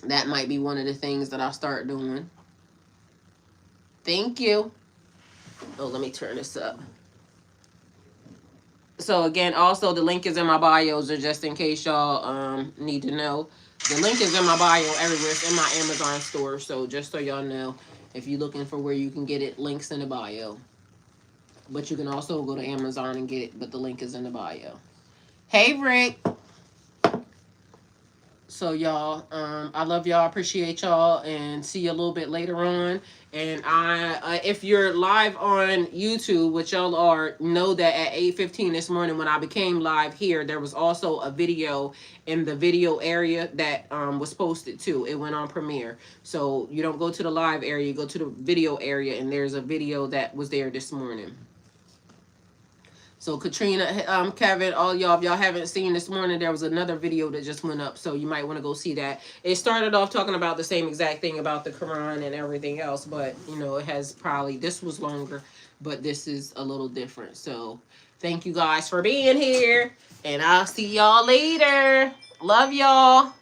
that might be one of the things that I'll start doing. Thank you. Oh, let me turn this up. So again, also the link is in my bio, so just in case y'all need to know. The link is in my bio everywhere. It's in my Amazon store. So just so y'all know, if you're looking for where you can get it, links in the bio. But you can also go to Amazon and get it, but the link is in the bio. Hey, Rick. So y'all, I love y'all, appreciate y'all, and see you a little bit later on. And if you're live on YouTube, which y'all are, know that at 8:15 this morning when I became live here, there was also a video in the video area that was posted too. It went on premiere. So you don't go to the live area, you go to the video area, and there's a video that was there this morning. So Katrina, Kevin, all y'all, if y'all haven't seen this morning, there was another video that just went up. So you might want to go see that. It started off talking about the same exact thing about the Quran and everything else. But, you know, it has probably, this was longer, but this is a little different. So thank you guys for being here. And I'll see y'all later. Love y'all.